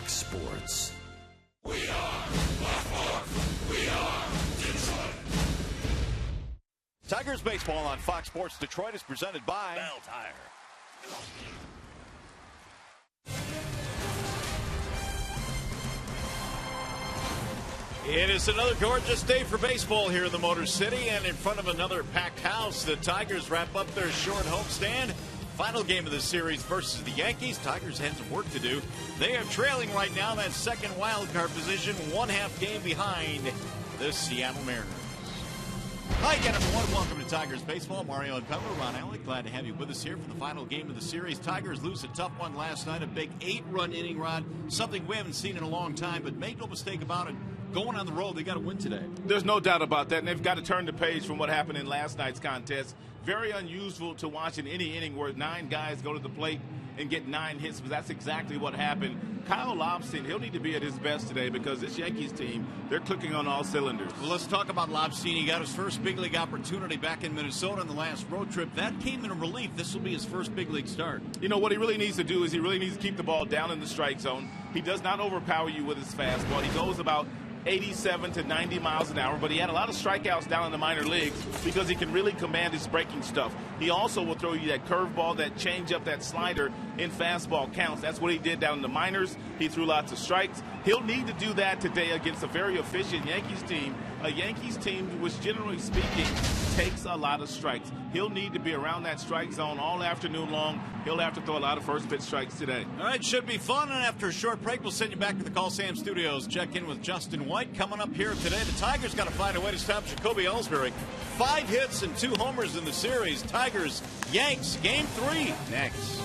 Fox Sports. We are Fox. We are Detroit. Tigers baseball on Fox Sports Detroit is presented by Bell Tire. It is another gorgeous day for baseball here in the Motor City, and in front of another packed house, the Tigers wrap up their short homestand. Final game of the series versus the Yankees. Tigers had some work to do. They are trailing right now in that second wild card position, 1/2 game behind the Seattle Mariners. Hi again, everyone. Welcome to Tigers Baseball. Mario and Pepper, Ron Allen, glad to have you with us here for the final game of the series. Tigers lose a tough one last night, a big 8-run inning, Rod. Something we haven't seen in a long time, but make no mistake about it. Going on the road, they got to win today. There's no doubt about that, and they've got to turn the page from what happened in last night's contest. Very unusual to watch in any inning where 9 guys go to the plate and get 9 hits, but that's exactly what happened. Kyle Lobstein, he'll need to be at his best today because this Yankees team, they're clicking on all cylinders. Well, let's talk about Lobstein. He got his first big league opportunity back in Minnesota in the last road trip. That came in relief. This will be his first big league start. You know, what he really needs to do is he really needs to keep the ball down in the strike zone. He does not overpower you with his fastball. He goes about 87 to 90 miles an hour, but he had a lot of strikeouts down in the minor leagues because he can really command his breaking stuff. He also will throw you that curveball, that changeup, that slider in fastball counts. That's what he did down in the minors. He threw lots of strikes. He'll need to do that today against a very efficient Yankees team, a Yankees team which, generally speaking, takes a lot of strikes. He'll need to be around that strike zone all afternoon long. He'll have to throw a lot of first pitch strikes today. All right, should be fun. And after a short break, we'll send you back to the Call Sam Studios. Check in with Justin White. Coming up here today, the Tigers got to find a way to stop Jacoby Ellsbury. 5 hits and 2 homers in the series. Tigers, Yanks, Game 3 next.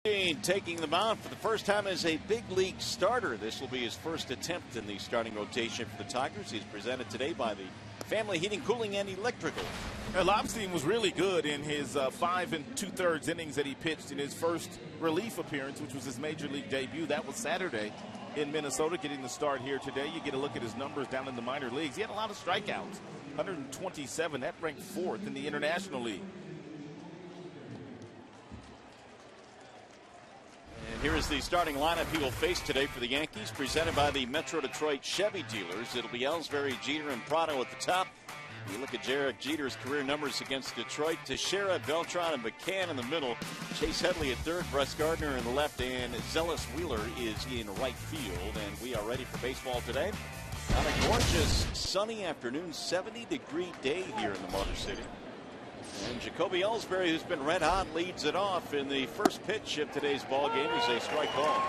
Taking the mound for the first time as a big league starter. This will be his first attempt in the starting rotation for the Tigers. He's presented today by the Family Heating, Cooling, and Electrical. Lobstein was really good in his 5 2/3 innings that he pitched in his first relief appearance, which was his major league debut. That was Saturday in Minnesota, getting the start here today. You get a look at his numbers down in the minor leagues. He had a lot of strikeouts, 127. That ranked 4th in the International League. And here is the starting lineup he will face today for the Yankees, presented by the Metro Detroit Chevy dealers. It'll be Ellsbury, Jeter, and Prado at the top. You look at Derek Jeter's career numbers against Detroit. Teixeira, Beltran, and McCann in the middle. Chase Headley at third, Russ Gardner in the left, and Zealous Wheeler is in right field. And we are ready for baseball today on a gorgeous sunny afternoon, 70-degree day here in the Motor City. And Jacoby Ellsbury, who's been red hot, leads it off in the first pitch of today's ball game. Is a strike ball.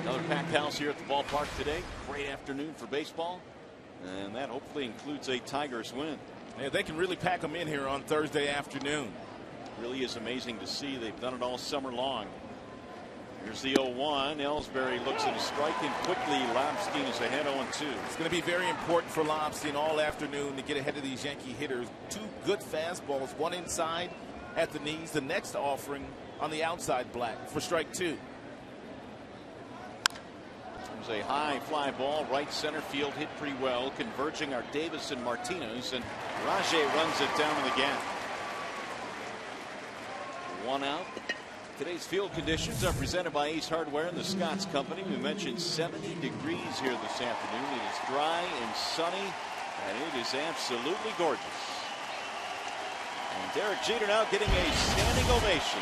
Another packed house here at the ballpark today. Great afternoon for baseball. And that hopefully includes a Tigers win. Yeah, they can really pack them in here on Thursday afternoon. Really is amazing to see. They've done it all summer long. Here's the 0-1. Ellsbury looks at a strike, and quickly Lobstein is ahead 0-2. It's going to be very important for Lobstein all afternoon to get ahead of these Yankee hitters. 2 good fastballs, one inside at the knees, the next offering on the outside black for strike 2. There's a high fly ball, right center field, hit pretty well, converging are Davis and Martinez, and Rajay runs it down in the gap. 1 out. Today's field conditions are presented by Ace Hardware and the Scott's Company. We mentioned 70 degrees here this afternoon. It is dry and sunny, and it is absolutely gorgeous. And Derek Jeter now getting a standing ovation.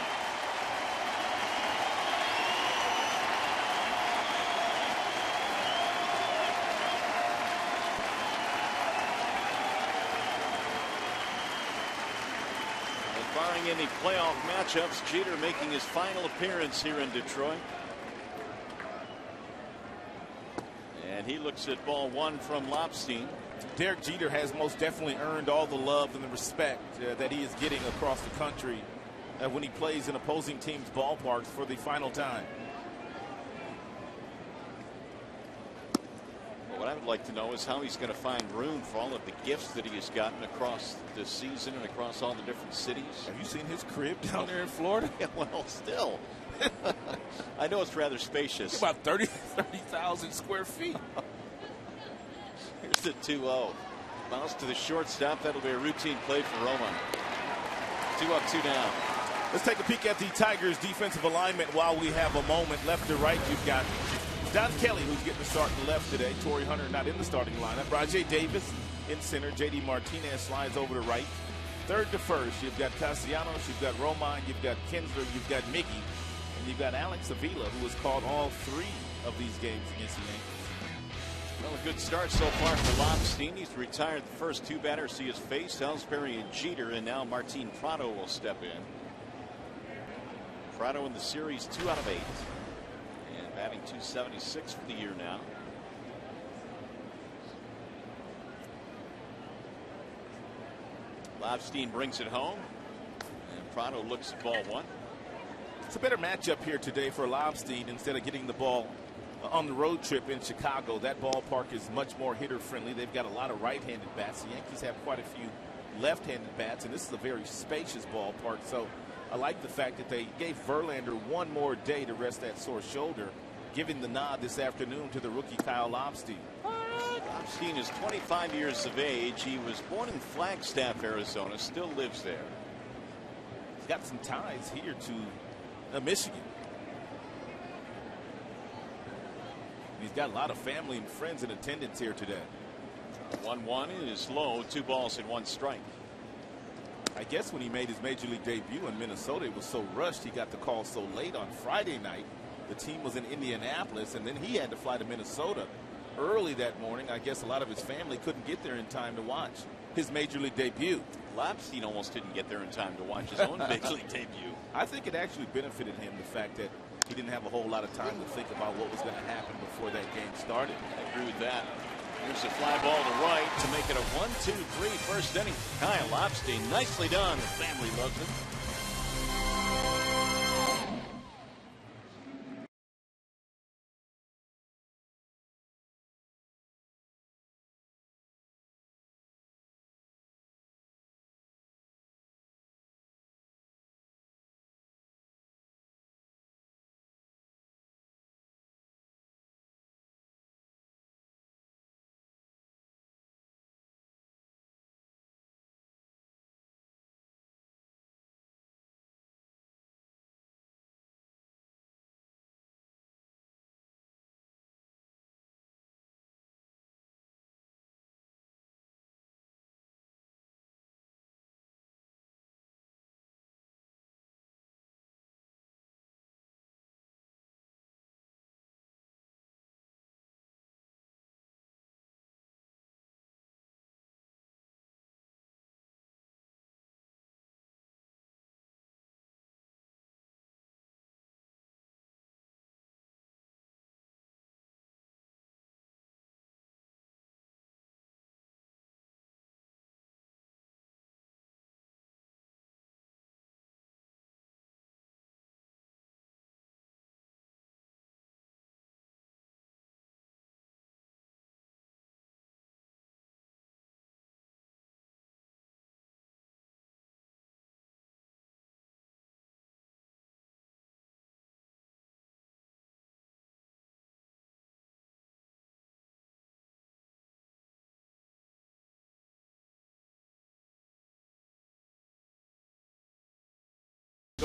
Barring any playoff matchups, Jeter making his final appearance here in Detroit. And he looks at ball 1 from Lobstein. Derek Jeter has most definitely earned all the love and the respect that he is getting across the country when he plays in opposing teams' ballparks for the final time. What I would like to know is how he's going to find room for all of the gifts that he has gotten across the season and across all the different cities. Have you seen his crib down there in Florida? Yeah, well, still. I know it's rather spacious. It's about 30,000 square feet. Here's the 2-0. Bounce to the shortstop. That'll be a routine play for Roman. 2 up, 2 down. Let's take a peek at the Tigers' defensive alignment while we have a moment. Left to right, you've got Don Kelly, who's getting the start in the left today. Torrey Hunter not in the starting lineup. Rajay Davis in center. J.D. Martinez slides over to right. Third to first, you've got Castellanos, you've got Romine, you've got Kinsler, you've got Miggy, and you've got Alex Avila, who has called all 3 of these games against the Yankees. Well, a good start so far for Lobstein. He's retired the first 2 batters he has faced, Ellsbury and Jeter, and now Martin Prado will step in. Prado in the series 2 out of 8. Batting .276 for the year now. Lobstein brings it home, and Prado looks at ball 1. It's a better matchup here today for Lobstein. Instead of getting the ball on the road trip in Chicago, that ballpark is much more hitter friendly. They've got a lot of right-handed bats. The Yankees have quite a few left-handed bats, and this is a very spacious ballpark. So I like the fact that they gave Verlander 1 more day to rest that sore shoulder, giving the nod this afternoon to the rookie Kyle Lobstein. Lobstein is 25 years of age. He was born in Flagstaff, Arizona, still lives there. He's got some ties here to Michigan. He's got a lot of family and friends in attendance here today. 1-1 is low, 2 balls and 1 strike. I guess when he made his major league debut in Minnesota, it was so rushed. He got the call so late on Friday night. The team was in Indianapolis, and then he had to fly to Minnesota early that morning. I guess a lot of his family couldn't get there in time to watch his major league debut. Lobstein almost didn't get there in time to watch his own major league debut. I think it actually benefited him, the fact that he didn't have a whole lot of time to think about what was going to happen before that game started. I agree with that. Here's a fly ball to right to make it a 1-2-3 first inning. Kyle Lobstein, nicely done. The family loves him.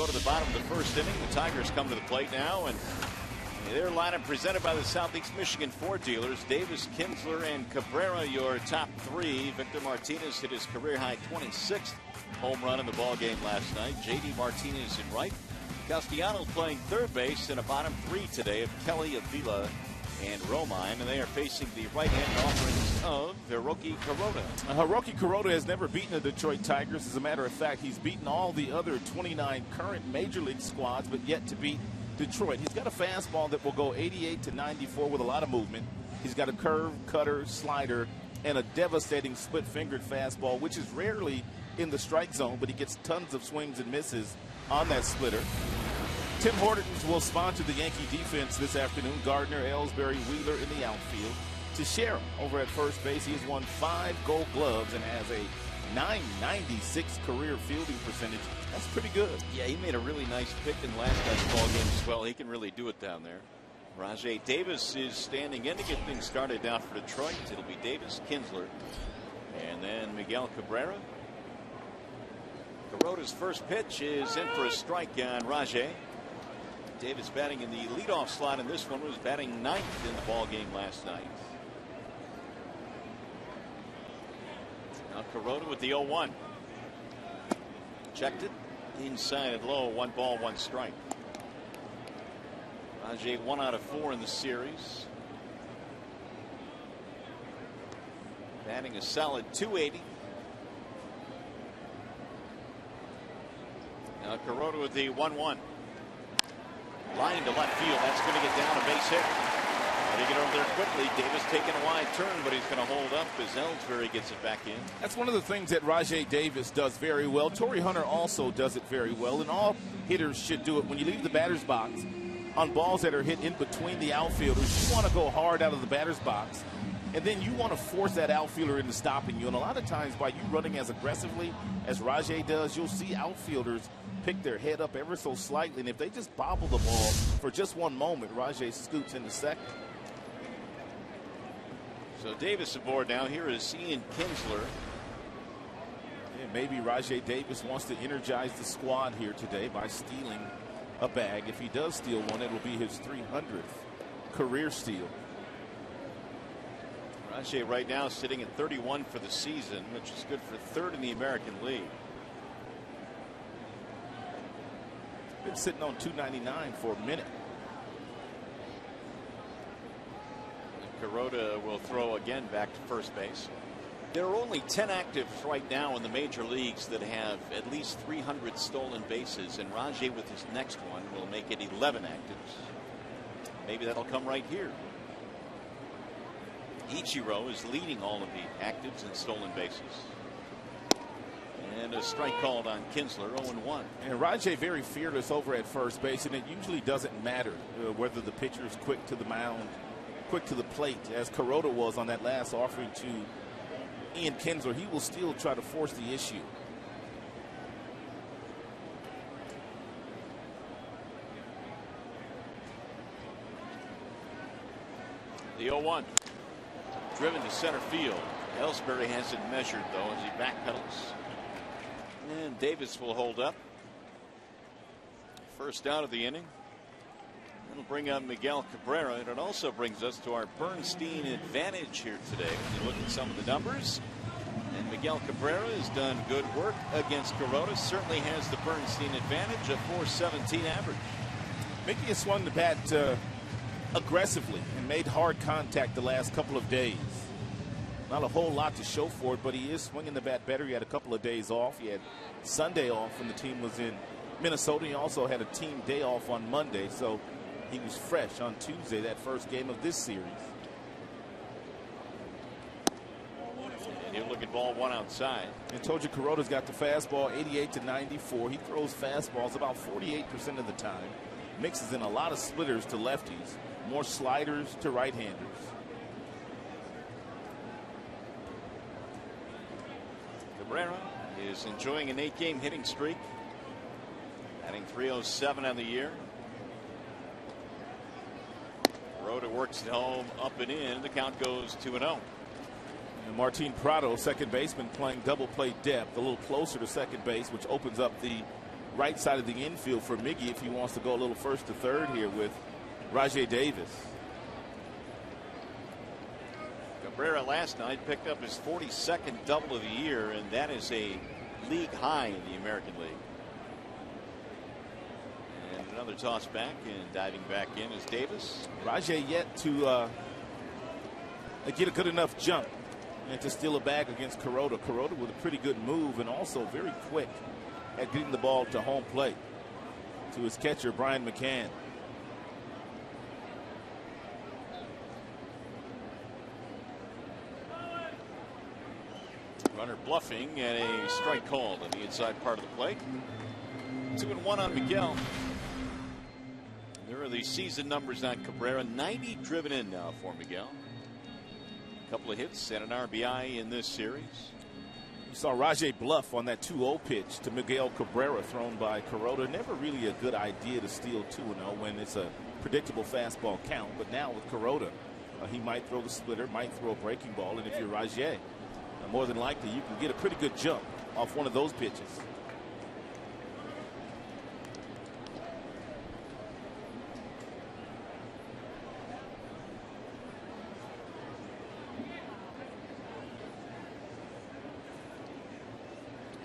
go to the bottom of the first inning. The Tigers come to the plate now, and their lineup presented by the Southeast Michigan Ford dealers. Davis, Kinsler, and Cabrera, your top three. Victor Martinez hit his career-high 26th home run in the ball game last night. J.D. Martinez in right. Castellanos playing third base in a bottom three today of Kelly, Avila, and Romine, and they are facing the right-hand offerings of Hiroki Kuroda. Hiroki Kuroda has never beaten the Detroit Tigers. As a matter of fact, he's beaten all the other 29 current Major League squads, but yet to beat Detroit. He's got a fastball that will go 88 to 94 with a lot of movement. He's got a curve, cutter, slider, and a devastating split-fingered fastball, which is rarely in the strike zone, but he gets tons of swings and misses on that splitter. Tim Hortons will sponsor the Yankee defense this afternoon. Gardner, Ellsbury, Wheeler in the outfield. Teixeira over at first base. He has won 5 Gold Gloves and has a .996 career fielding percentage. That's pretty good. Yeah, he made a really nice pick in last night's ball game as well. He can really do it down there. Rajai Davis is standing in to get things started down for Detroit. It'll be Davis, Kinsler, and then Miguel Cabrera. Kuroda's first pitch is in for a strike on Rajai. Davis batting in the leadoff slot in this one, was batting 9th in the ball game last night. Now Kuroda with the 0-1. Checked it inside and low. 1 ball, 1 strike. Rajai 1 out of 4 in the series. Batting a solid .280. Now Kuroda with the 1-1. Line to left field. That's going to get down a base hit. They get over there quickly. Davis taking a wide turn, but he's going to hold up as Ellsbury gets it back in. That's one of the things that Rajai Davis does very well. Torrey Hunter also does it very well, and all hitters should do it. When you leave the batter's box on balls that are hit in between the outfielders, you want to go hard out of the batter's box, and then you want to force that outfielder into stopping you. And a lot of times by you running as aggressively as Rajai does, you'll see outfielders pick their head up ever so slightly, and if they just bobble the ball for just one moment, Rajai scoots into second. So Davis aboard now. Here is Ian Kinsler. Yeah, maybe Rajai Davis wants to energize the squad here today by stealing a bag. If he does steal one, it will be his 300th career steal. Rajai right now sitting at 31 for the season, which is good for 3rd in the American League. Been sitting on 299 for a minute. Kuroda will throw again back to first base. There are only 10 actives right now in the major leagues that have at least 300 stolen bases, and Rajai with his next one will make it 11 actives. Maybe that'll come right here. Ichiro is leading all of the actives in stolen bases. And a strike called on Kinsler, 0-1. And Rajai very fearless over at first base, and it usually doesn't matter whether the pitcher is quick to the mound, quick to the plate, as Kuroda was on that last offering to Ian Kinsler. He will still try to force the issue. The 0-1. Driven to center field. Ellsbury has it measured, though, as he backpedals. And Davis will hold up. First out of the inning. It'll bring on Miguel Cabrera, and it also brings us to our Bernstein advantage here today. When you look at some of the numbers, and Miguel Cabrera has done good work against Kuroda. Certainly has the Bernstein advantage, a .417 average. Mickey has swung the bat aggressively and made hard contact the last couple of days. Not a whole lot to show for it, but he is swinging the bat better. He had a couple of days off. He had Sunday off when the team was in Minnesota. He also had a team day off on Monday, so he was fresh on Tuesday, that first game of this series. And he'll look at ball 1 outside. I told you Kuroda's got the fastball 88 to 94. He throws fastballs about 48% of the time. Mixes in a lot of splitters to lefties, more sliders to right-handers. Cabrera is enjoying an 8-game hitting streak, batting .307 on the year. Kuroda works it home, up and in. The count goes 2-0. And PRADO, second baseman, playing double play depth, a little closer to second base, which opens up the right side of the infield for Miggy if he wants to go a little first to third here with Rajai Davis. Cabrera last night picked up his 42nd double of the year, and that is a league high in the American League. And another toss back, and diving back in is Davis. Rajai yet to get a good enough jump and to steal a bag against Kuroda. Kuroda with a pretty good move and also very quick at getting the ball to home plate to his catcher, Brian McCann. Runner bluffing and a strike called on the inside part of the plate. 2-1 on Miguel. There are the season numbers on Cabrera. 90 driven in now for Miguel. A couple of hits and an RBI in this series. You saw Rajai bluff on that 2-0 pitch to Miguel Cabrera thrown by Kuroda. Never really a good idea to steal 2-0 when it's a predictable fastball count. But now with Kuroda, he might throw the splitter, might throw a breaking ball. And if you're Rajai, more than likely you can get a pretty good jump off one of those pitches.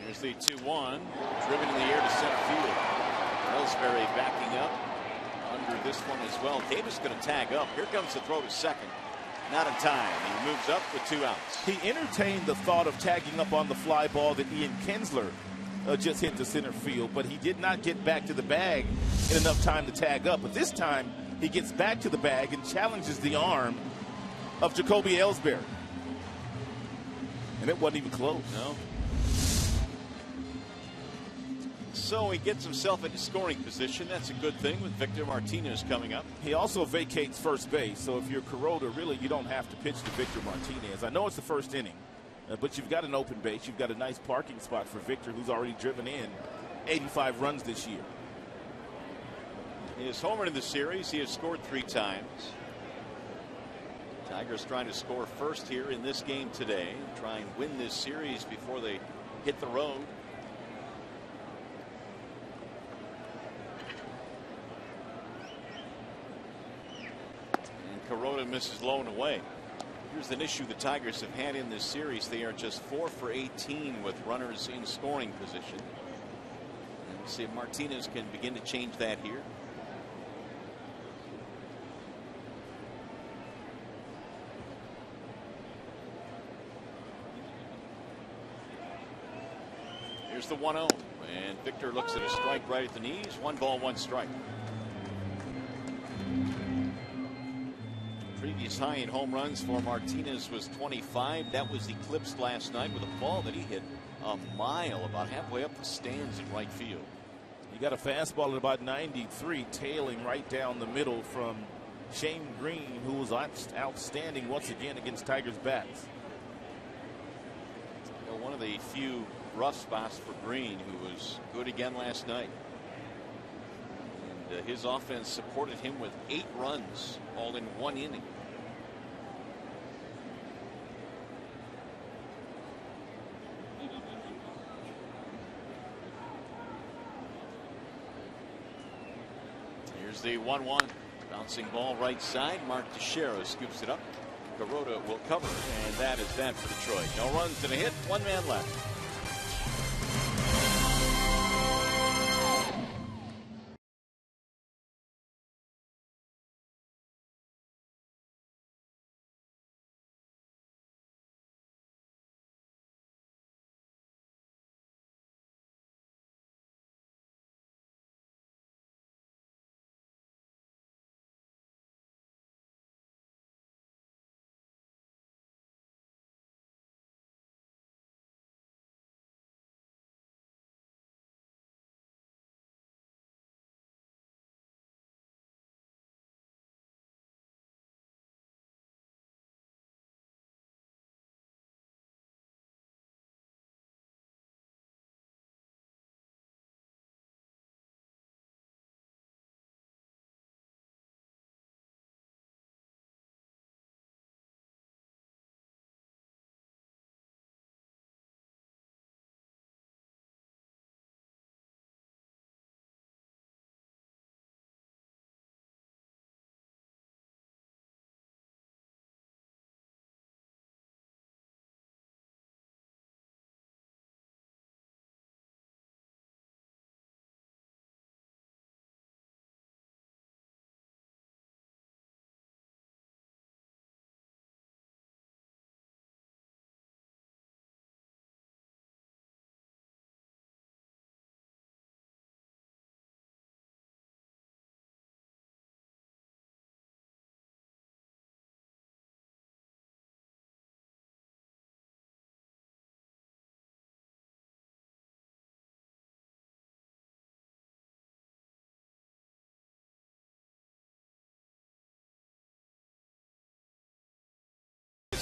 Here's the 2-1, driven in the air to center field. Ellsbury backing up under this one as well. Davis going to tag up. Here comes the throw to second. Not in time. He moves up with 2 outs. He entertained the thought of tagging up on the fly ball that Ian Kinsler just hit to center field, but he did not get back to the bag in enough time to tag up. But this time he gets back to the bag and challenges the arm of Jacoby Ellsbury. And it wasn't even close. No. So he gets himself into scoring position. That's a good thing with Victor Martinez coming up. He also vacates first base. So if you're Kuroda, really you don't have to pitch to Victor Martinez. I know it's the first inning, but you've got an open base. You've got a nice parking spot for Victor, who's already driven in 85 runs this year. He has homered in the series. He has scored 3 times. Tigers trying to score first here in this game today. Try and win this series before they hit the road. Kuroda misses low and away. Here's an issue the Tigers have had in this series. They are just 4 for 18 with runners in scoring position. And we'll see if Martinez can begin to change that here. Here's the 1-0, and Victor looks at a strike right at the knees. 1 ball, 1 strike. Previous high in home runs for Martinez was 25. That was eclipsed last night with a ball that he hit a mile, about halfway up the stands in right field. You got a fastball at about 93, tailing right down the middle from Shane Green, who was outstanding once again against Tigers bats. Well, one of the few rough spots for Green, who was good again last night. And his offense supported him with 8 runs, all in 1 inning. Here's the 1-1. Bouncing ball right side. Mark Teixeira scoops it up. Kuroda will cover, and that is that for Detroit. No runs and a hit. 1 man left.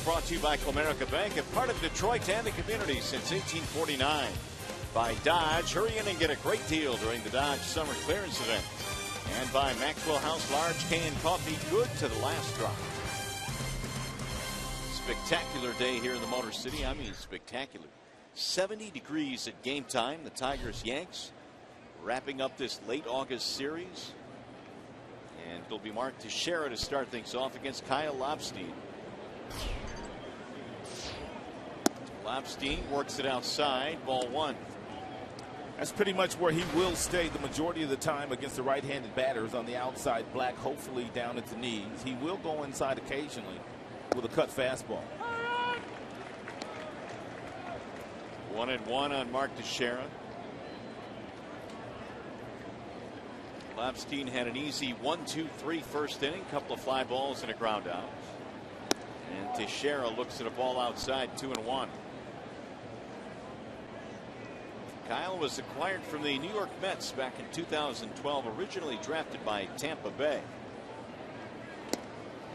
brought to you by Comerica Bank, a part of Detroit and the community since 1849. By Dodge, hurry in and get a great deal during the Dodge Summer Clearance Event. And by Maxwell House Large Can Coffee, good to the last drop. Spectacular day here in the Motor City. I mean spectacular. 70 degrees at game time. The Tigers-Yanks wrapping up this late August series. And it'll be Mark Teixeira to start things off against Kyle Lobstein. Lobstein works it outside. Ball one. That's pretty much where he will stay the majority of the time against the right-handed batters on the outside black, hopefully down at the knees. He will go inside occasionally with a cut fastball. 1-1 on Mark Teixeira. Lobstein had an easy 1-2-3 first inning, couple of fly balls and a ground out. And Teixeira looks at a ball outside, 2-1. Kyle was acquired from the New York Mets back in 2012, originally drafted by Tampa Bay.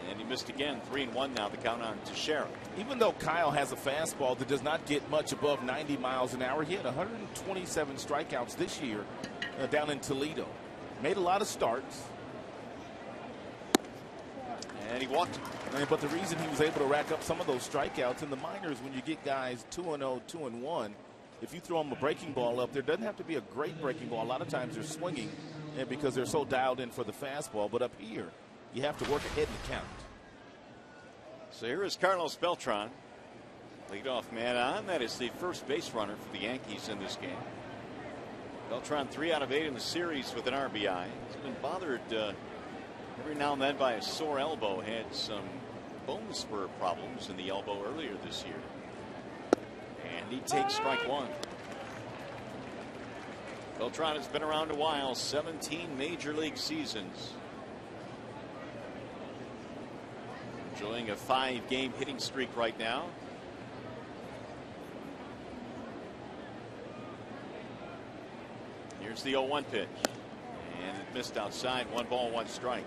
And he missed again, 3-1 now, the count on Teixeira. Even though Kyle has a fastball that does not get much above 90 miles an hour, he had 127 strikeouts this year down in Toledo. Made a lot of starts. And he walked. But the reason he was able to rack up some of those strikeouts in the minors, when you get guys 2-0, 2-1, if you throw them a breaking ball up, there doesn't have to be a great breaking ball. A lot of times they're swinging and because they're so dialed in for the fastball. But up here, you have to work ahead in the count. So here is Carlos Beltran. Leadoff man on. That is the first base runner for the Yankees in this game. Beltran 3 out of 8 in the series with an RBI. He's been bothered every now and then by a sore elbow. Had some bone spur problems in the elbow earlier this year. And he takes strike one. Beltran has been around a while, 17 major league seasons. Enjoying a 5-game hitting streak right now. Here's the 0-1 pitch. And it missed outside. 1 ball, 1 strike.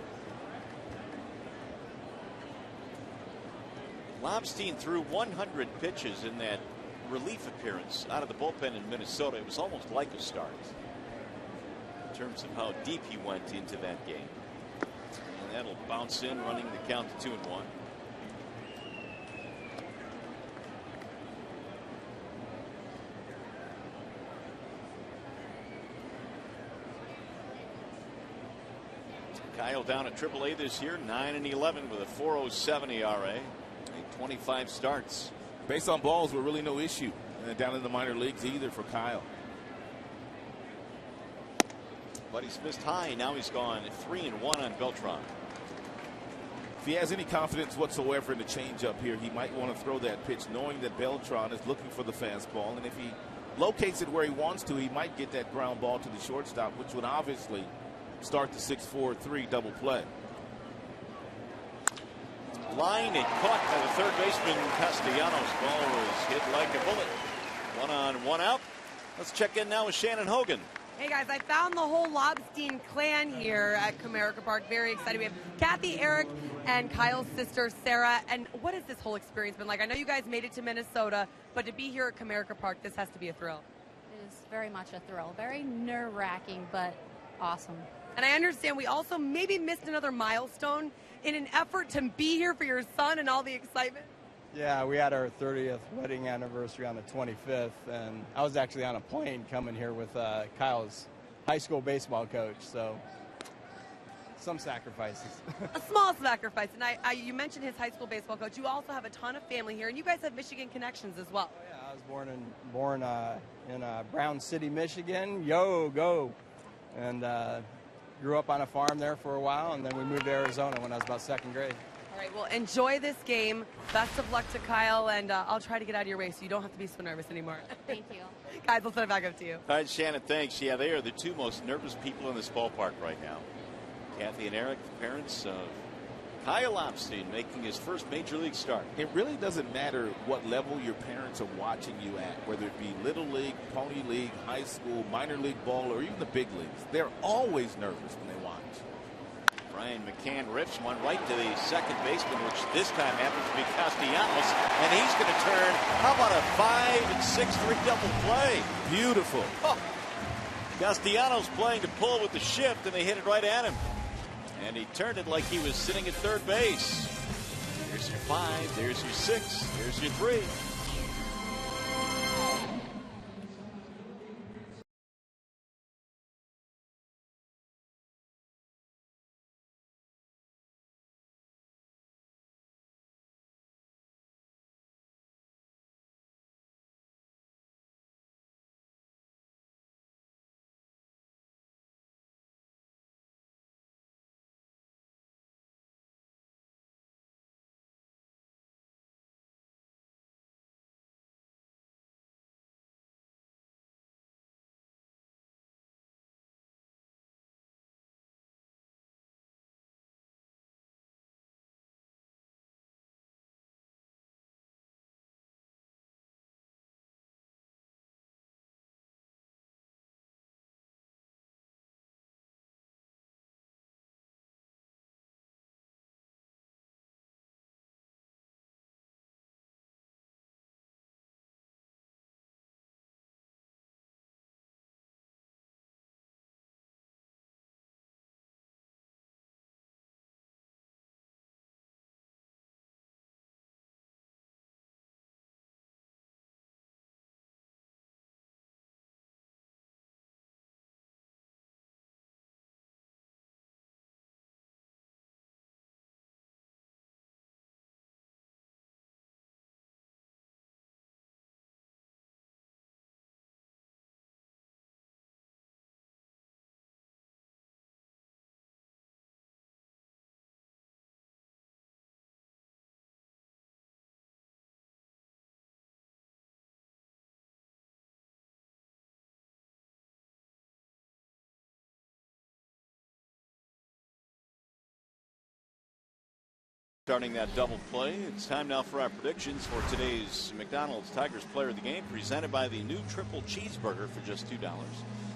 Lobstein threw 100 pitches in that relief appearance out of the bullpen in Minnesota. It was almost like a start in terms of how deep he went into that game. And that'll bounce in, running the count to 2-1. Kyle down at AAA this year, 9-11 with a 4.07 ERA. 25 starts. Base on balls were really no issue down in the minor leagues either for Kyle. But he's missed high. Now he's gone 3-1 on Beltran. If he has any confidence whatsoever in the changeup here, he might want to throw that pitch knowing that Beltran is looking for the fastball. And if he locates it where he wants to, he might get that ground ball to the shortstop, which would obviously start the 6-4-3 double play. Line and caught by the third baseman Castellanos. Ball was hit like a bullet. 1 on, 1 out. Let's check in now with Shannon Hogan. Hey guys, I found the whole Lobstein clan here at Comerica Park. Very excited. We have Kathy, Eric, and Kyle's sister Sarah. And what has this whole experience been like? I know you guys made it to Minnesota, but to be here at Comerica Park, this has to be a thrill. It is very much a thrill. Very nerve-wracking, but awesome. And I understand we also maybe missed another milestone in an effort to be here for your son and all the excitement. Yeah, we had our 30th wedding anniversary on the 25th, and I was actually on a plane coming here with Kyle's high school baseball coach, so some sacrifices. A small sacrifice. And you mentioned his high school baseball coach. You also have a ton of family here, and you guys have Michigan connections as well. Oh, yeah, I was born in Brown City, Michigan. Yo, go! And grew up on a farm there for a while, and then we moved to Arizona when I was about 2nd grade. All right, well, enjoy this game. Best of luck to Kyle, and I'll try to get out of your way so you don't have to be so nervous anymore. Thank you. Guys, I'll send it back up to you. All right, Shannon, thanks. Yeah, they are the two most nervous people in this ballpark right now. Kathy and Eric, the parents of Kyle Lobstein, making his first major league start. It really doesn't matter what level your parents are watching you at, whether it be Little League, Pony League, high school, minor league ball, or even the big leagues. They're always nervous when they watch. Brian McCann rips one right to the second baseman, which this time happens to be Castellanos, and he's going to turn. How about a 5 and 6-3 double play? Beautiful. Oh. Castellanos playing to pull with the shift, and they hit it right at him. And he turned it like he was sitting at third base. There's your 5, there's your 6, there's your 3. Starting that double play, it's time now for our predictions for today's McDonald's Tigers Player of the Game, presented by the new triple cheeseburger for just $2.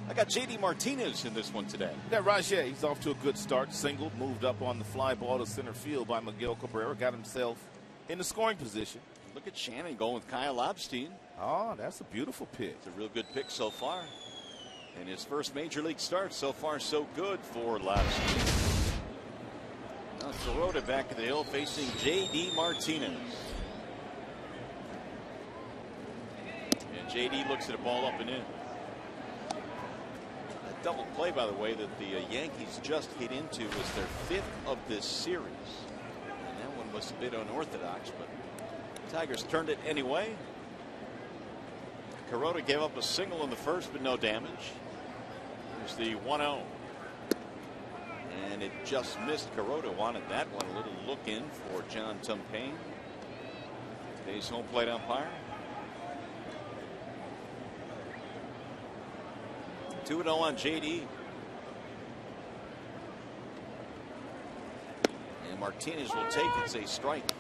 I got JD Martinez in this one today. Yeah, Rajay, he's off to a good start. Singled, moved up on the fly ball to center field by Miguel Cabrera, got himself in the scoring position. Look at Shannon going with Kyle Lobstein. Oh, that's a beautiful pick. It's a real good pick so far. And his first major league start, so far so good for Lobstein. Now Kuroda back at the hill facing JD Martinez. And JD looks at a ball up and in. A double play, by the way, that the Yankees just hit into was their 5th of this series. And that one was a bit unorthodox, but Tigers turned it anyway. Kuroda gave up a single in the first, but no damage. There's the 1-0. And it just missed. Kuroda wanted that one. A little look in for John Tumpane, today's home plate umpire. 2-0 on JD. And Martinez will take it. It's a strike.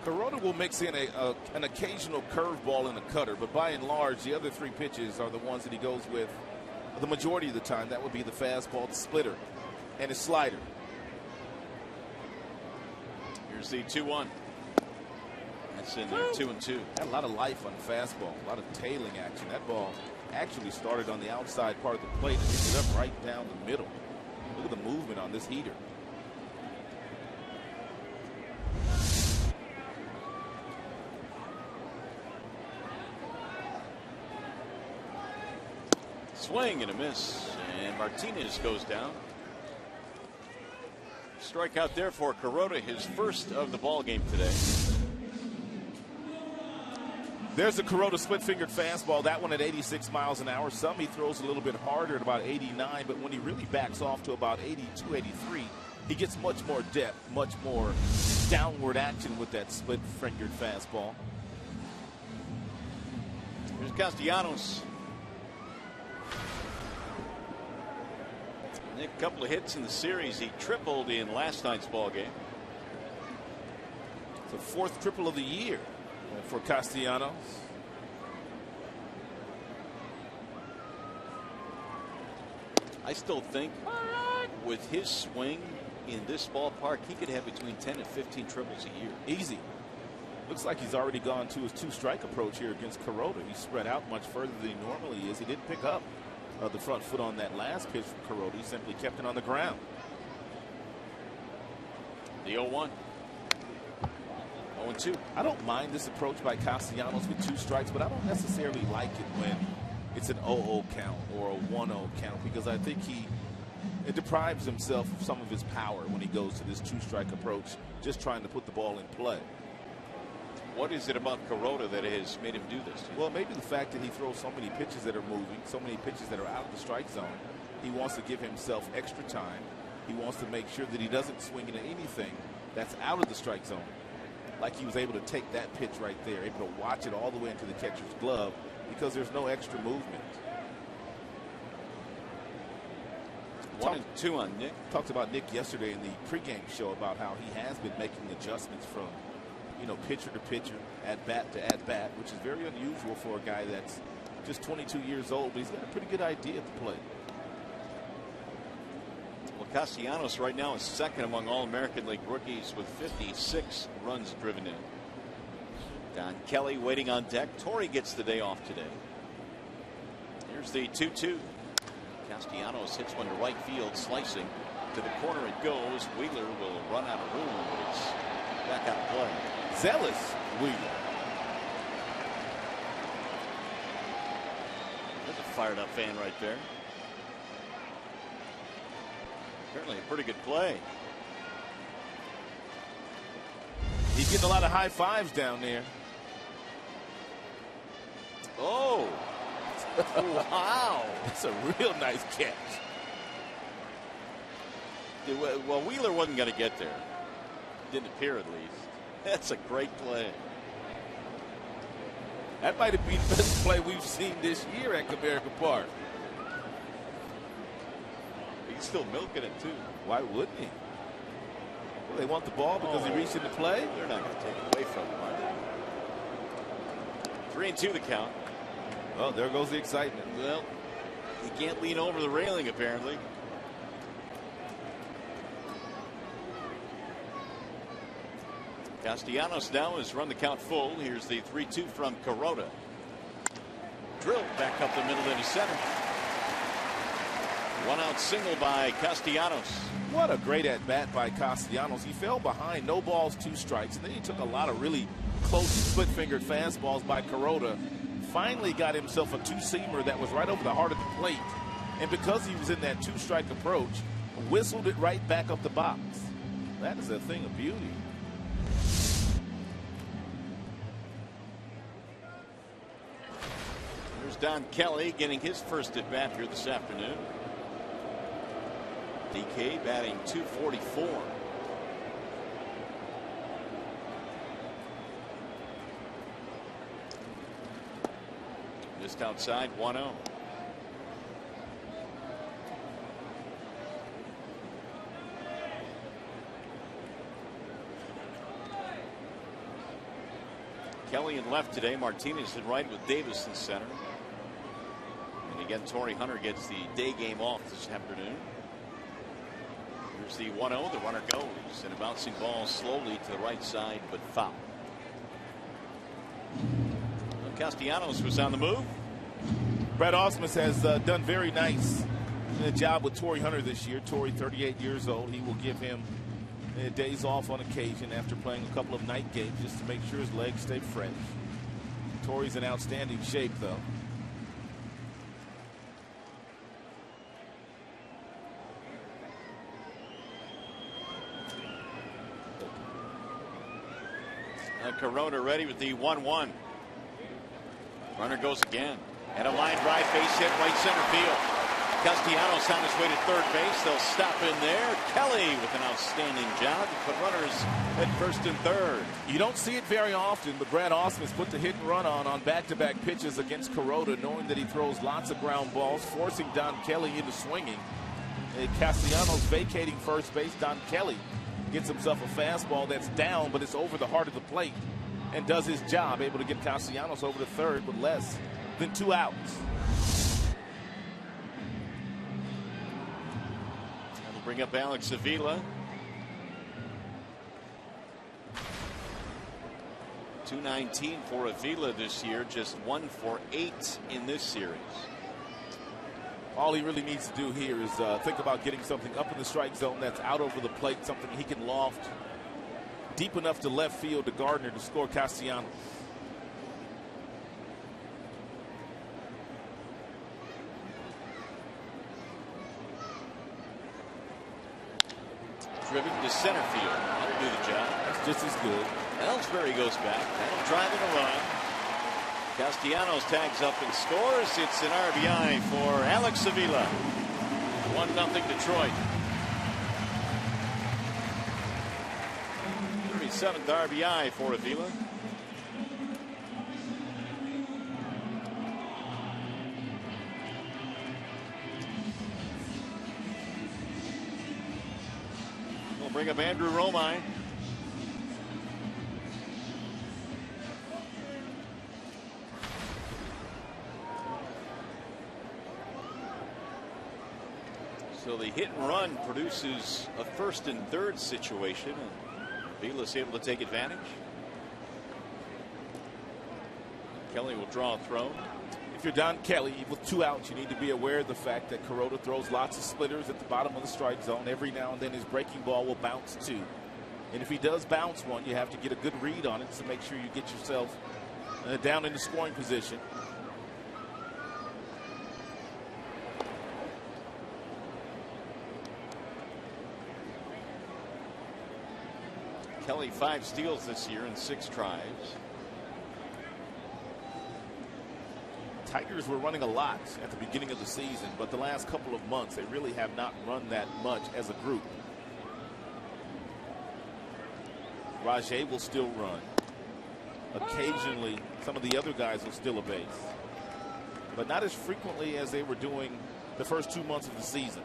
Kuroda will mix in an occasional curveball and a cutter, but by and large, the other 3 pitches are the ones that he goes with the majority of the time. That would be the fastball, the splitter, and his slider. Here's the 2-1. That's in there, 2-2. Had a lot of life on the fastball, a lot of tailing action. That ball actually started on the outside part of the plate and hit it up right down the middle. Look at the movement on this heater. Swing and a miss, and Martinez goes down. Strikeout there for Kuroda, his first of the ball game today. There's the Kuroda split-fingered fastball. That one at 86 miles an hour. Some he throws a little bit harder at about 89, but when he really backs off to about 82, 83, he gets much more depth, much more downward action with that split-fingered fastball. Here's Castellanos. A couple of hits in the series. He tripled in last night's ball game. It's the 4th triple of the year for Castellanos. I still think with his swing in this ballpark, he could have between 10 and 15 triples a year. Easy. Looks like he's already gone to his two-strike approach here against Kuroda. He's spread out much further than he normally is. He didn't pick up the front foot on that last pitch from Kuroda. He simply kept it on the ground. The 0-1. 0-2. I don't mind this approach by Castellanos with 2 strikes, but I don't necessarily like it when it's an 0-0 count or a 1-0 count, because I think it deprives himself of some of his power when he goes to this 2-strike approach, just trying to put the ball in play. What is it about Kuroda that has made him do this? Well, maybe the fact that he throws so many pitches that are moving, so many pitches that are out of the strike zone. He wants to give himself extra time. He wants to make sure that he doesn't swing into anything that's out of the strike zone. Like he was able to take that pitch right there, able to watch it all the way into the catcher's glove because there's no extra movement. 1-2 on Nick. Talked about Nick yesterday in the pregame show about how he has been making adjustments from, pitcher to pitcher, at bat to at bat, which is very unusual for a guy that's just 22 years old, but he's got a pretty good idea at the plate. Well, Castellanos right now is second among all American League rookies with 56 runs driven in. Don Kelly waiting on deck. Torrey gets the day off today. Here's the 2-2. Castellanos hits one to right field, slicing to the corner it goes. Wheeler will run out of room, but it's back out of play. Zealous Wheeler. There's a fired up fan right there. Apparently a pretty good play. He's getting a lot of high fives down there. Oh. Wow. That's a real nice catch. Well, Wheeler wasn't going to get there. Didn't appear, at least. That's a great play. That might have been the best play we've seen this year at Comerica Park. He's still milking it, too. Why wouldn't he? Well, they want the ball because he reached into play. They're not going to take it away from him, are they? 3-2 the count. Oh, there goes the excitement. Well, he can't lean over the railing, apparently. Castellanos now has run the count full. Here's the 3-2 from Kuroda. Drilled back up the middle into center. 1-out single by Castellanos. What a great at-bat by Castellanos. He fell behind, no balls, 2 strikes. And then he took a lot of really close split-fingered fastballs by Kuroda. Finally got himself a 2-seamer that was right over the heart of the plate. And because he was in that 2-strike approach, whistled it right back up the box. That is a thing of beauty. Here's Don Kelly getting his first at bat here this afternoon. DK batting .244. Just outside 1-0. Kelly in left today. Martinez in right with Davis in center. And again, Torrey Hunter gets the day game off this afternoon. Here's the 1-0. The runner goes. And a bouncing ball slowly to the right side, but foul. Castellanos was on the move. Brad Ausmus has done very nice job with Torrey Hunter this year. Torrey, 38 years old. He will give him days off on occasion after playing a couple of night games just to make sure his legs stay fresh. Torrey's in outstanding shape, though. Kuroda ready with the 1-1. Runner goes again. And a line drive base hit right center field. Castellanos on his way to third base. They'll stop in there. Kelly with an outstanding job to put runners at first and third. You don't see it very often, but Brad Ausmus put the hit and run on back-to-back pitches against Kuroda, knowing that he throws lots of ground balls, forcing Don Kelly into swinging. Castellanos vacating first base. Don Kelly gets himself a fastball that's down, but it's over the heart of the plate and does his job, able to get Castellanos over to third with less than 2 outs. That'll bring up Alex Avila. .219 for Avila this year, just 1 for 8 in this series. All he really needs to do here is think about getting something up in the strike zone that's out over the plate, something he can loft deep enough to left field to Gardner to score Castellanos. Driven to center field. That'll do the job. That's just as good. Ellsbury goes back. That'll drive in a run. Castellanos tags up and scores. It's an RBI for Alex Avila. 1-0 Detroit. 37th RBI for Avila. We'll bring up Andrew Romine. So the hit and run produces a 1st and 3rd situation, and Avila's able to take advantage. Kelly will draw a throw. If you're Don Kelly with 2 outs, you need to be aware of the fact that Kuroda throws lots of splitters at the bottom of the strike zone. Every now and then his breaking ball will bounce 2. And if he does bounce one, you have to get a good read on it to make sure you get yourself down in the scoring position. Kelly 5 steals this year in 6 tries. Tigers were running a lot at the beginning of the season, but the last couple of months they really have not run that much as a group. Rajay will still run. Occasionally some of the other guys will steal a base, but not as frequently as they were doing the first 2 months of the season.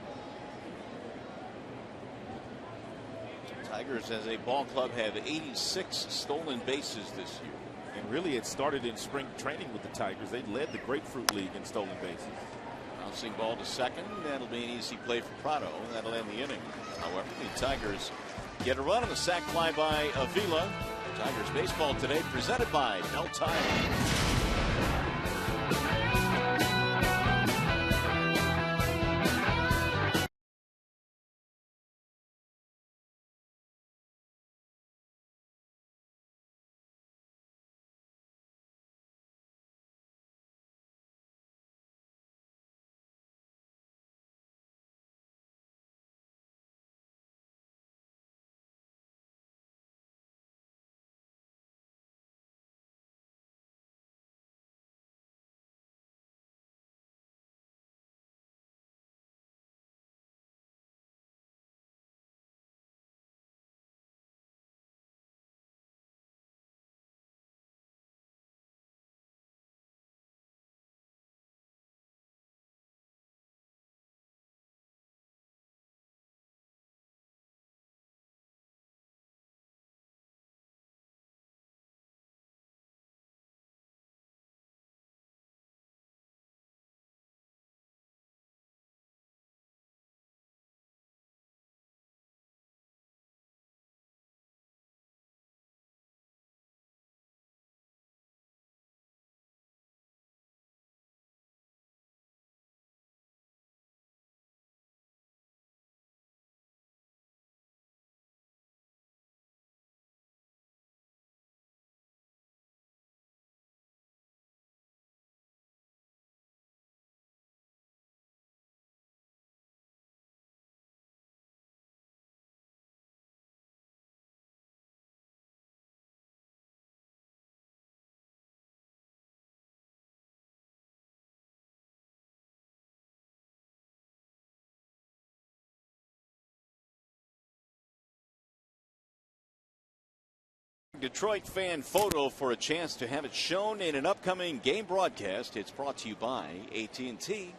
Tigers as a ball club have 86 stolen bases this year. And really it started in spring training with the Tigers. They led the Grapefruit League in stolen bases. Bouncing ball to second. That'll be an easy play for Prado. That'll end the inning. However, the Tigers get a run on the sac fly by Avila. Tigers baseball today presented by BELTRAN. Detroit fan photo for a chance to have it shown in an upcoming game broadcast. It's brought to you by AT&T.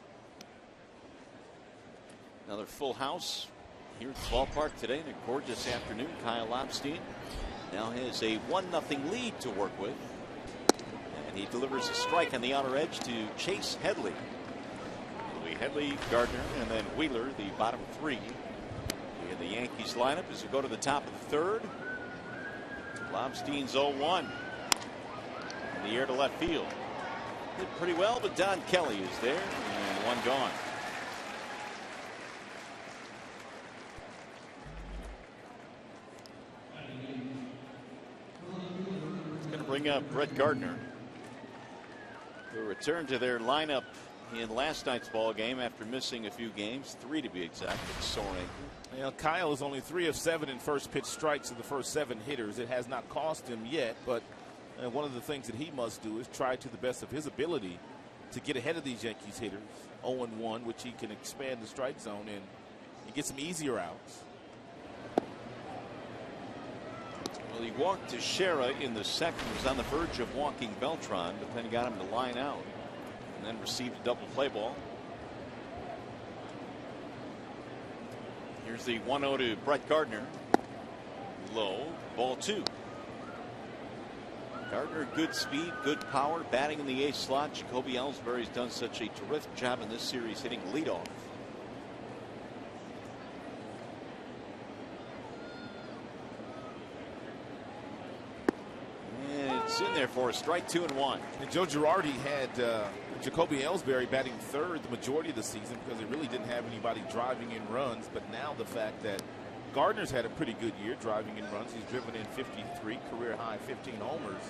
Another full house here at the ballpark today in a gorgeous afternoon. Kyle Lobstein now has a 1-0 lead to work with, and he delivers a strike on the outer edge to Chase Headley. It'll be Headley, Gardner, and then Wheeler, the bottom 3 in the Yankees lineup as we go to the top of the 3rd. Lobstein's 0-1. In the air to left field. Did pretty well, but Don Kelly is there, and one gone. It's going to bring up Brett Gardner, who returned to their lineup in last night's ball game after missing a few games, 3 to be exact, with sore ankle. Well, Kyle is only 3 of 7 in first pitch strikes of the first 7 hitters. It has not cost him yet, but one of the things that he must do is try to the best of his ability to get ahead of these Yankees hitters. 0-1, which he can expand the strike zone and get some easier outs. Well, he walked Teixeira in the second, was on the verge of walking Beltran, but then got him to line out and then received a double play ball. Here's the 1-0 to Brett Gardner. Low, ball 2. Gardner, good speed, good power, batting in the ace slot. Jacoby Ellsbury's done such a terrific job in this series hitting leadoff. And it's in there for a strike, 2-1. And Joe Girardi had Jacoby Ellsbury batting third the majority of the season because they really didn't have anybody driving in runs. But now the fact that Gardner's had a pretty good year driving in runs. He's driven in 53, career high 15 homers.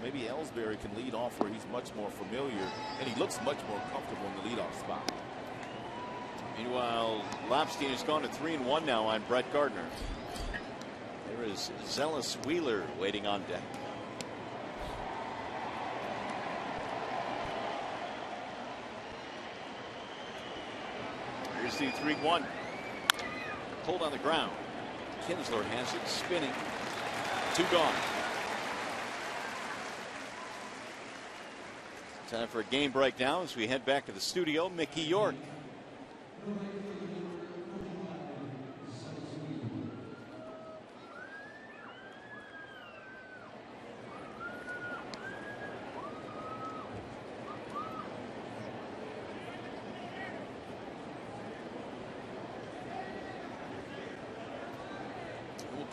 Maybe Ellsbury can lead off where he's much more familiar, and he looks much more comfortable in the leadoff spot. Meanwhile, Lobstein has gone to 3-1 now on Brett Gardner. There is Zealous Wheeler waiting on deck. Here's the 3-1. Pulled on the ground. Kinsler has it spinning. 2 gone. Time for a game break now as we head back to the studio. Mickey York.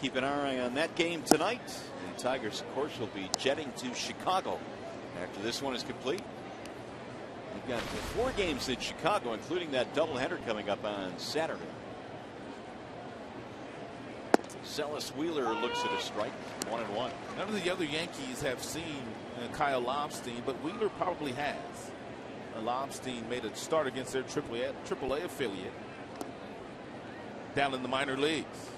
Keep an eye on that game tonight. The Tigers, of course, will be jetting to Chicago after this one is complete. We've got 4 games in Chicago, including that doubleheader coming up on Saturday. Zealous Wheeler looks at a strike, 1-1. None of the other Yankees have seen Kyle Lobstein, but Wheeler probably has. Lobstein made a start against their AAA affiliate down in the minor leagues.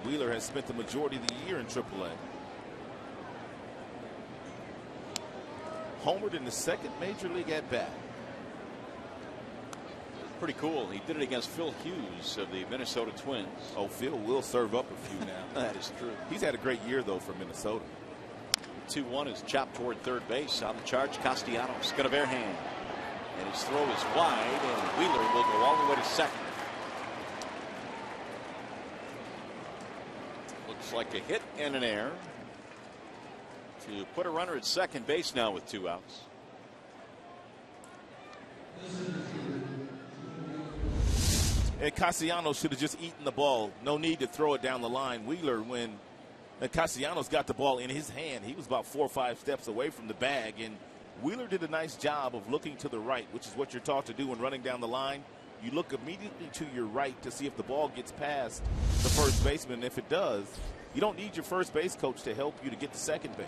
Wheeler has spent the majority of the year in AAA. Homered in the second major league at bat. Pretty cool. He did it against Phil Hughes of the Minnesota Twins. Oh, Phil will serve up a few now. That is true. He's had a great year, though, for Minnesota. 2-1 is chopped toward third base. On the charge, Castellanos got a bare hand. And his throw is wide, and Wheeler will go all the way to second. Looks like a hit and an error to put a runner at second base now with 2 outs. And Castellanos should have just eaten the ball. No need to throw it down the line. Wheeler, when Castellanos got the ball in his hand, he was about 4 or 5 steps away from the bag. And Wheeler did a nice job of looking to the right, which is what you're taught to do when running down the line. You look immediately to your right to see if the ball gets past the first baseman. And if it does, you don't need your first base coach to help you to get to second base.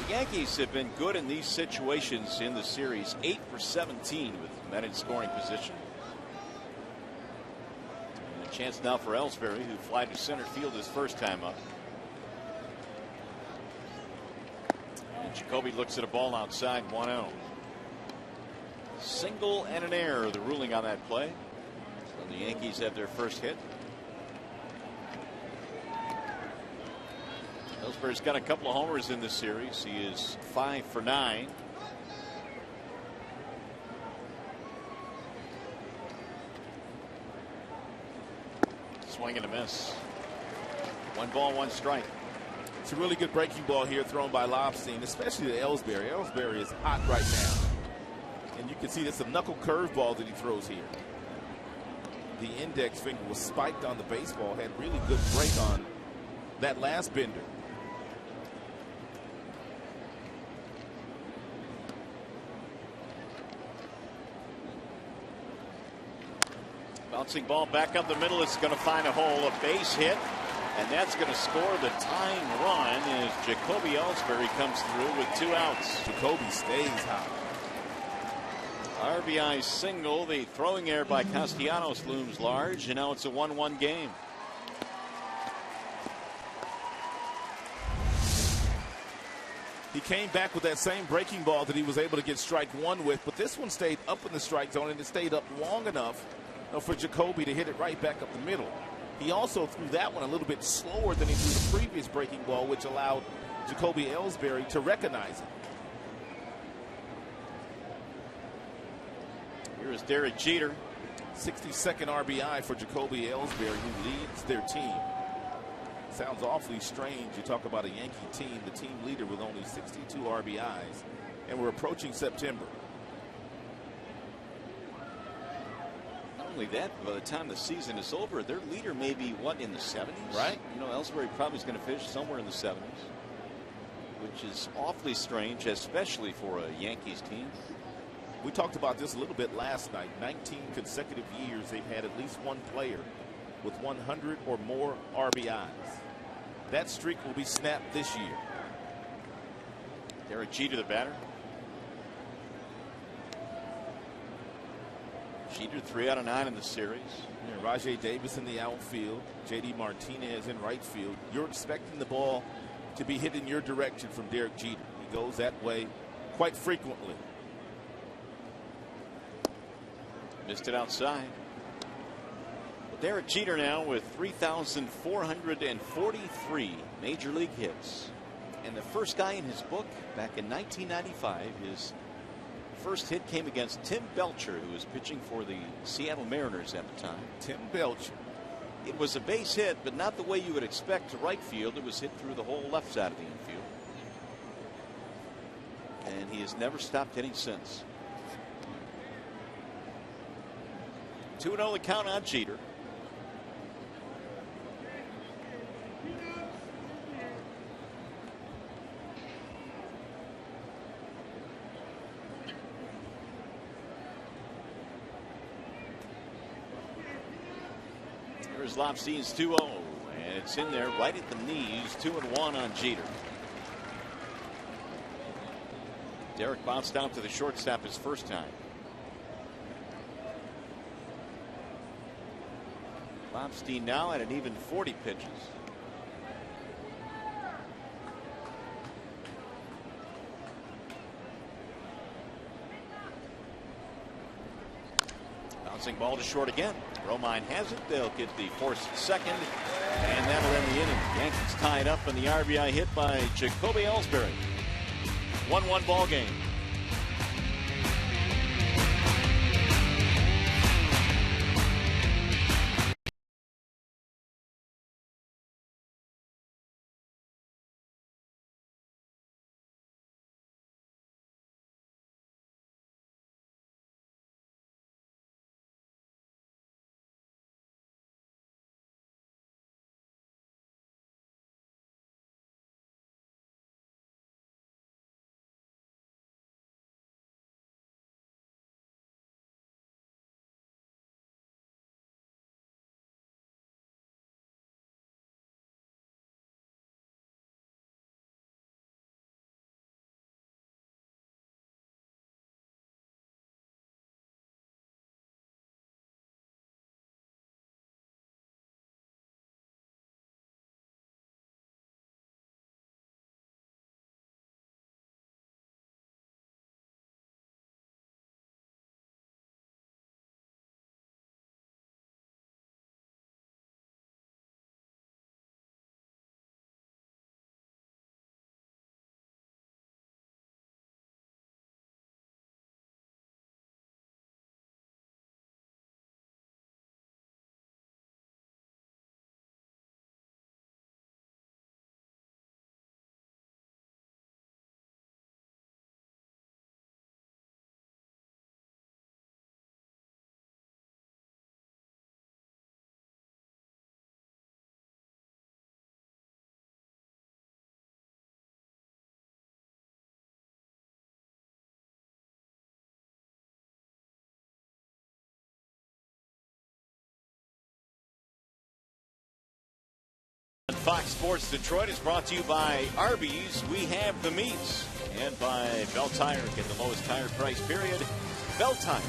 The Yankees have been good in these situations in the series. 8 for 17 with men in scoring position. And a chance now for Ellsbury, who fly to center field his first time up. And Jacoby looks at a ball outside, 1-0. Single and an error, the ruling on that play. So the Yankees have their first hit. Ellsbury's got a couple of homers in this series. He is 5 for 9. Swing and a miss. 1 ball, 1 strike. It's a really good breaking ball here thrown by Lobstein, especially to Ellsbury. Ellsbury is hot right now. And you can see there's some knuckle curveball that he throws here. the index finger was spiked on the baseball. Had really good break on that last bender. Bouncing ball back up the middle. It's going to find a hole, a base hit, and that's going to score the tying run as Jacoby Ellsbury comes through with 2 outs. Jacoby stays high. RBI single. The throwing error by Castellanos looms large, and now it's a 1-1 game. He came back with that same breaking ball that he was able to get strike 1 with, but this one stayed up in the strike zone, and it stayed up long enough for Jacoby to hit it right back up the middle. He also threw that one a little bit slower than he threw the previous breaking ball, which allowed Jacoby Ellsbury to recognize it. Here is Derek Jeter. 62nd RBI for Jacoby Ellsbury, who leads their team. Sounds awfully strange. You talk about a Yankee team, the team leader with only 62 RBIs, and we're approaching September. Not only that, by the time the season is over, their leader may be, what, in the 70s? Right. You know, Ellsbury probably is going to finish somewhere in the 70s, which is awfully strange, especially for a Yankees team. We talked about this a little bit last night. 19 consecutive years they've had at least one player with 100 or more RBIs. That streak will be snapped this year. Derek Jeter, the batter. Jeter 3 out of 9 in the series. Yeah, Rajay Davis in the outfield, JD Martinez in right field. You're expecting the ball to be hit in your direction from Derek Jeter. He goes that way quite frequently. Missed it outside. Well, Derek Jeter now with 3,443 major league hits. And the first guy in his book back in 1995, his first hit came against Tim Belcher, who was pitching for the Seattle Mariners at the time. Tim Belcher. It was a base hit, but not the way you would expect to right field. It was hit through the whole left side of the infield. And he has never stopped hitting since. 2-0 the count on Jeter. Here's Lobstein's 2-0, and it's in there right at the knees. 2-1 on Jeter. Derek bounced out to the shortstop his first time. Lobstein now at an even 40 pitches. Bouncing ball to short again. Romine has it. They'll get the forced second, and that'll end the inning. Yankees tie it up in the RBI hit by Jacoby Ellsbury. 1-1 ball game. Fox Sports Detroit is brought to you by Arby's. We have the meats. And by Bell Tire. Get the lowest tire price, period. Bell Tire.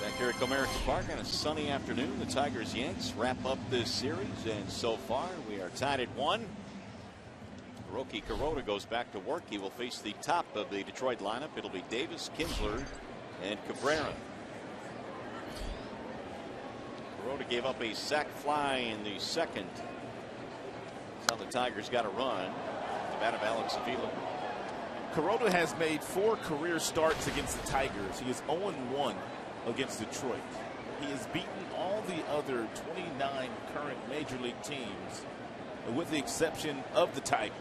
Back here at Comerica Park on a sunny afternoon. The Tigers-Yanks wrap up this series. And so far, we are tied at 1. Hiroki Kuroda goes back to work. He will face the top of the Detroit lineup. It'll be Davis, Kinsler, and Cabrera. Kuroda gave up a sac fly in the second. That's how the Tigers got a run. The bat of Alex Avila. Kuroda has made 4 career starts against the Tigers. He is 0-1 against Detroit. He has beaten all the other 29 current Major League teams, with the exception of the Tigers.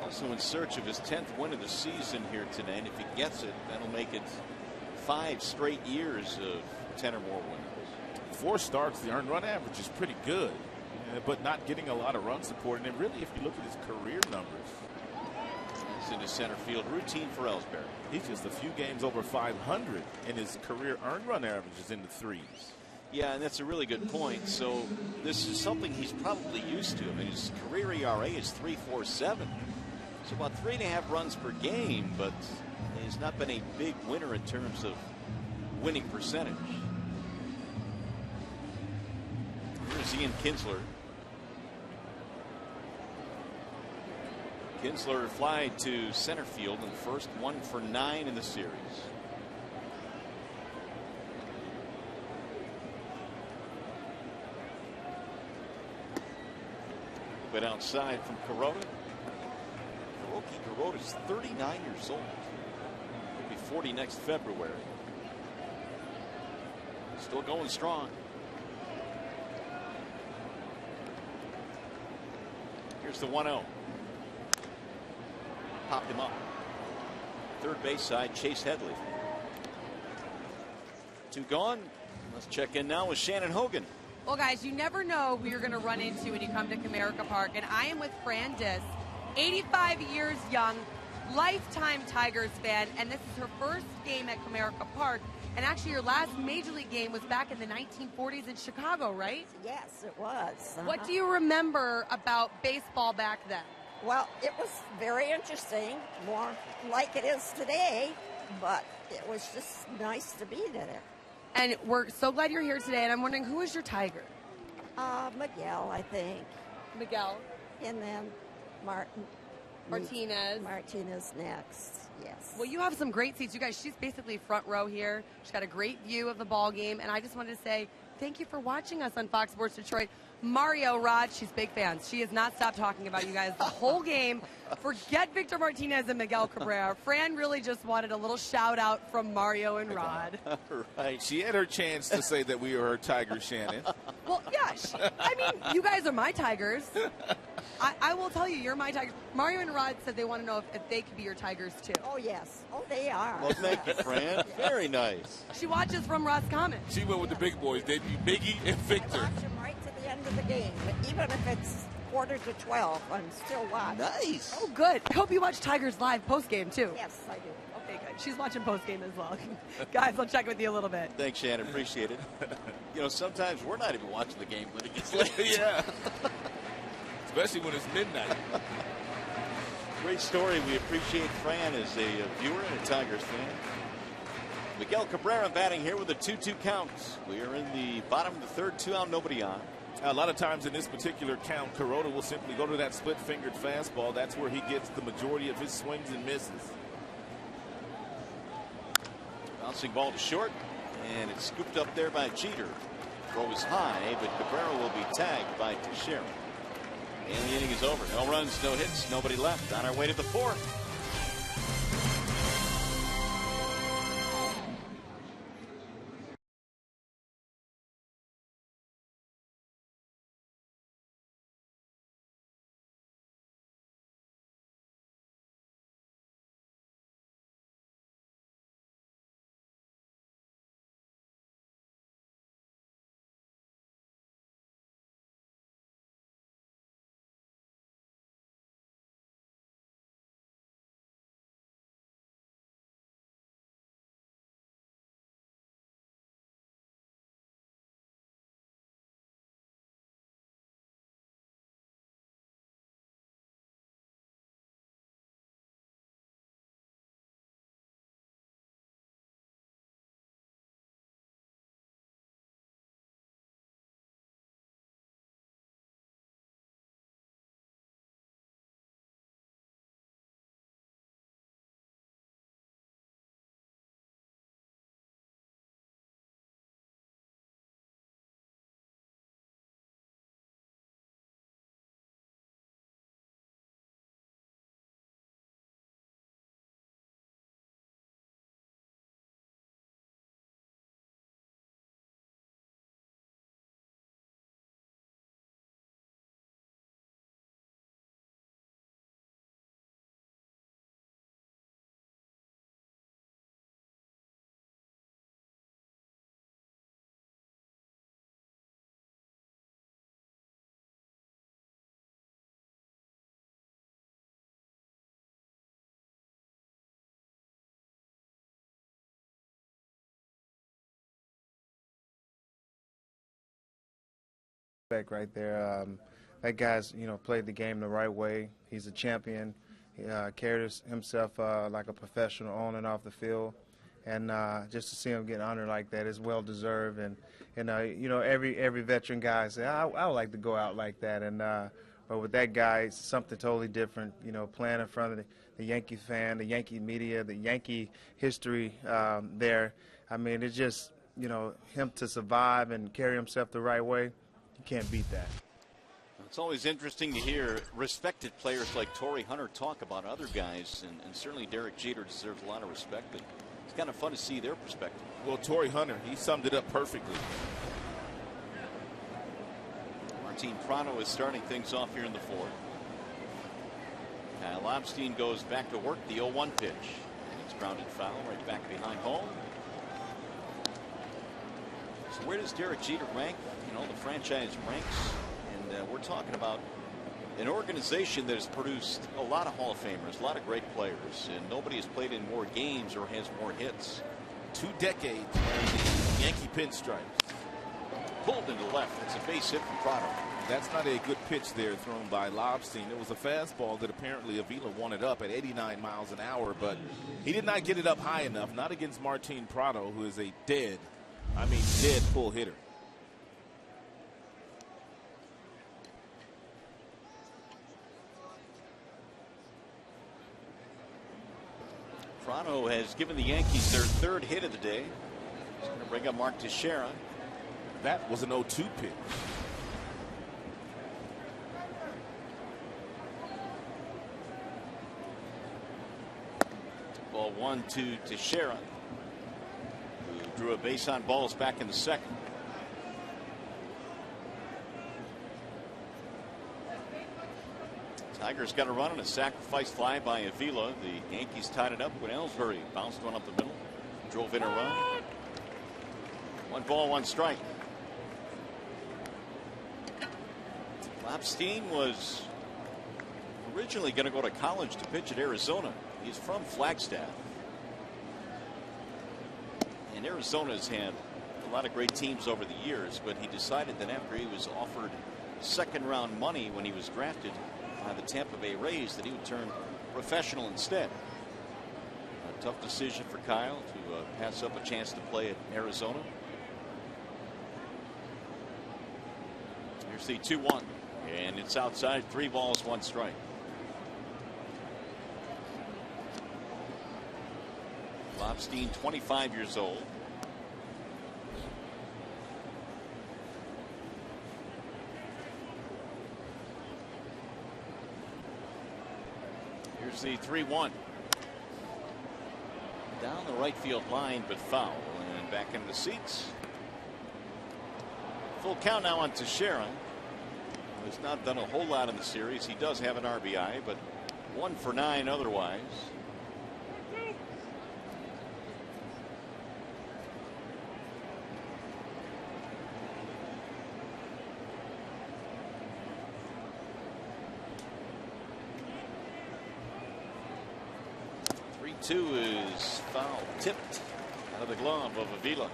Also in search of his 10th win of the season here today, and if he gets it, that'll make it 5 straight years of 10 or more wins. 4 starts, the earned run average is pretty good, but not getting a lot of run support. And really, if you look at his career numbers, he's into center field, routine for Ellsbury. He's just a few games over 500, and his career earned run average is in the 3s. Yeah, and that's a really good point. So this is something he's probably used to. I mean, his career ERA is 3.47. It's about 3.5 runs per game, but he's not been a big winner in terms of winning percentage. Here's Ian Kinsler. Kinsler fly to center field in the first, 1 for 9 in the series. But outside from Kuroda. Hiroki Kuroda is 39 years old. He'll be 40 next February. Still going strong. Here's the 1-0. Popped him up. Third base side, Chase Headley. 2 gone. Let's check in now with Shannon Hogan. Well, guys, you never know who you're going to run into when you come to Comerica Park. And I am with Fran Dis, 85 years young, lifetime Tigers fan. And this is her first game at Comerica Park. And actually, your last Major League game was back in the 1940s in Chicago, right? Yes, it was. What do you remember about baseball back then? Well, it was very interesting, more like it is today, but it was just nice to be there. And we're so glad you're here today, and I'm wondering, who is your Tiger? Miguel, I think. Miguel. And then Martinez. Martinez next, yes. Well, you have some great seats. You guys, she's basically front row here. She's got a great view of the ball game, and I just wanted to say thank you for watching us on Fox Sports Detroit. Mario, Rod, she's big fans. She has not stopped talking about you guys the whole game. Forget Victor Martinez and Miguel Cabrera. Fran really just wanted a little shout out from Mario and Rod. Right. She had her chance to say that we are her Tigers, Shannon. Well, yeah. I mean, you guys are my Tigers. I will tell you, you're my Tigers. Mario and Rod said they want to know if they could be your Tigers, too. Oh, yes. Oh, they are. Well, thank you, Fran. Very nice. She watches from Roscommon. She went with the big boys. They beat Biggie and Victor. I watch them right to the end of the game. Even if it's 11:45, I'm still watching. Nice. Oh, good. I hope you watch Tigers live post-game, too. Yes, I do. Okay, good. She's watching post-game as well. Guys, I'll check with you a little bit. Thanks, Shannon. Appreciate it. You know, sometimes we're not even watching the game when it gets late. Yeah. Especially when it's midnight. Great story. We appreciate Fran as a viewer and a Tigers fan. Miguel Cabrera batting here with a 2-2 count. We are in the bottom of the third, 2 out, nobody on. A lot of times in this particular count, Kuroda will simply go to that split-fingered fastball. That's where he gets the majority of his swings and misses. Bouncing ball to short, and it's scooped up there by Jeter. Throw is high, but Cabrera will be tagged by Teixeira. And the inning is over. No runs, no hits, nobody left. On our way to the 4th. right there. That guy's, played the game the right way. He's a champion. He carried himself like a professional on and off the field. And just to see him get honored like that is well deserved. And every veteran guy say, I would like to go out like that. And but with that guy, it's something totally different. Playing in front of the Yankee fan, the Yankee media, the Yankee history there. I mean, it's just him to survive and carry himself the right way. You can't beat that. It's always interesting to hear respected players like Torrey Hunter talk about other guys, and certainly Derek Jeter deserves a lot of respect, but it's kind of fun to see their perspective. Well, Torrey Hunter, he summed it up perfectly. Martin Prado is starting things off here in the fourth. Kyle Lobstein goes back to work, the 0-1 pitch. And it's grounded foul right back behind home. So where does Derek Jeter rank? The franchise ranks. And we're talking about an organization that has produced a lot of Hall of Famers, a lot of great players, and nobody has played in more games or has more hits. 2 decades of the Yankee pinstripes. Pulled into left. It's a base hit from Prado. That's not a good pitch there thrown by Lobstein. It was a fastball that apparently Avila wanted up at 89 miles an hour, but he did not get it up high enough, not against Martin Prado, who is a dead pull hitter. Prado has given the Yankees their 3rd hit of the day. He's going to bring up Mark Teixeira. That was an 0-2 pitch. Ball 1 to Teixeira, who drew a base on balls back in the 2nd. Tigers got a run on a sacrifice fly by Avila. The Yankees tied it up when Ellsbury bounced one up the middle, drove in a run. 1 ball, 1 strike. Lobstein was originally going to go to college to pitch at Arizona. He's from Flagstaff. And Arizona's had a lot of great teams over the years, but he decided that after he was offered 2nd round money when he was drafted by the Tampa Bay Rays, that he would turn professional instead. A tough decision for Kyle to pass up a chance to play at Arizona. Here's the 2-1, and it's outside. 3 balls, 1 strike. Lobstein, 25 years old. Here's the 3-1. Down the right field line, but foul. And back into the seats. Full count now on Teixeira. He's not done a whole lot in the series. He does have an RBI, but 1 for 9 otherwise. Two is foul tipped out of the glove of Avila.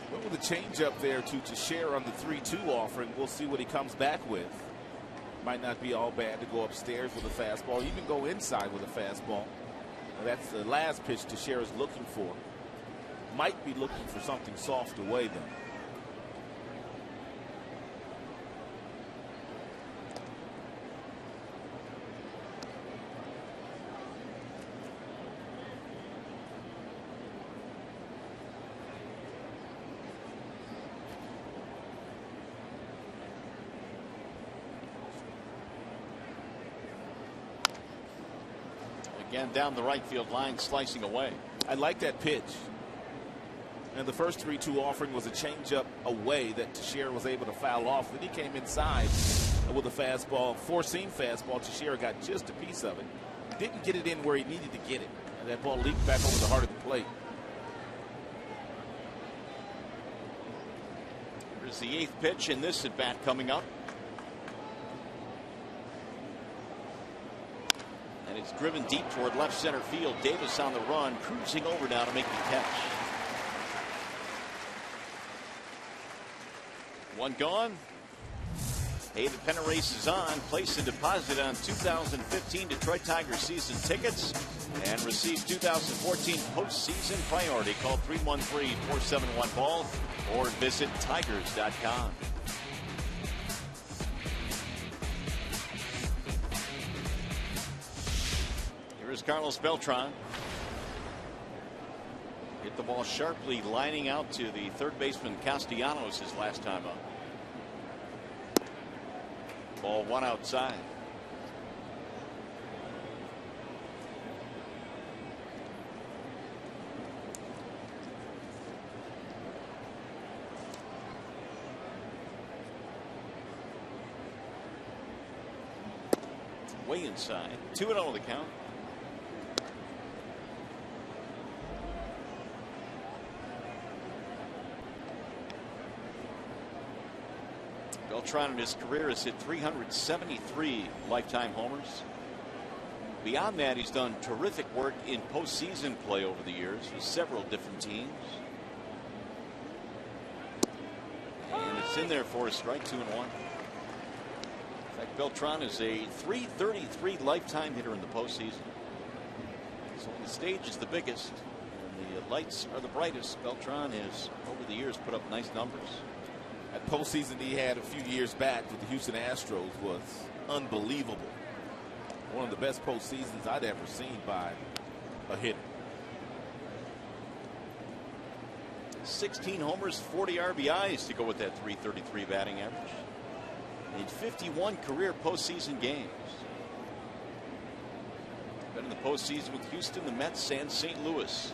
Well, with a changeup there to share on the 3-2 offering, we'll see what he comes back with. Might not be all bad to go upstairs with a fastball, even go inside with a fastball. Now, that's the last pitch Teixeira is looking for. Might be looking for something soft away though. Again, down the right field line, slicing away. I like that pitch. And the first 3-2 offering was a changeup away that Teixeira was able to foul off. Then he came inside with a fastball, 4-seam fastball. Teixeira got just a piece of it. Didn't get it in where he needed to get it. And that ball leaked back over the heart of the plate. Here's the 8th pitch in this at bat coming up. And it's driven deep toward left center field. Davis on the run, cruising over now to make the catch. 1 gone. Hey, the pennant race is on. Place a deposit on 2015 Detroit Tigers season tickets and receive 2014 postseason priority. Call 313-471-BALL or visit tigers.com. Here's Carlos Beltran. Hit the ball sharply, lining out to the third baseman Castellanos his last time up. Ball one outside. Way inside. 2-0 the count. Beltran in his career has hit 373 lifetime homers. Beyond that, he's done terrific work in postseason play over the years with several different teams. And it's in there for a strike, 2-1. In fact, Beltran is a .333 lifetime hitter in the postseason. So when the stage is the biggest and the lights are the brightest, Beltran has, over the years, put up nice numbers. That postseason he had a few years back with the Houston Astros was unbelievable. One of the best postseasons I'd ever seen by a hitter. 16 homers, 40 RBIs to go with that .333 batting average. In 51 career postseason games. Been in the postseason with Houston, the Mets, and St. Louis.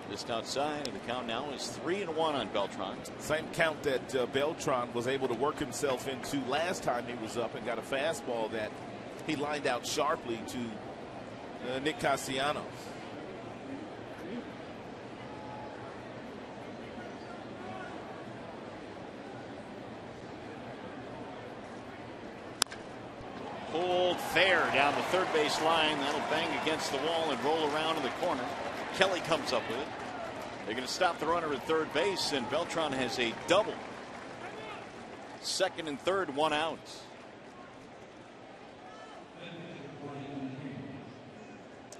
Just outside, and the count now is 3-1 on Beltran. Same count that Beltran was able to work himself into last time he was up and got a fastball that he lined out sharply to Nick Castellanos. Pulled fair down the third base line. That'll bang against the wall and roll around in the corner. Kelly comes up with it. They're going to stop the runner at third base, and Beltran has a double. Second and third, one out.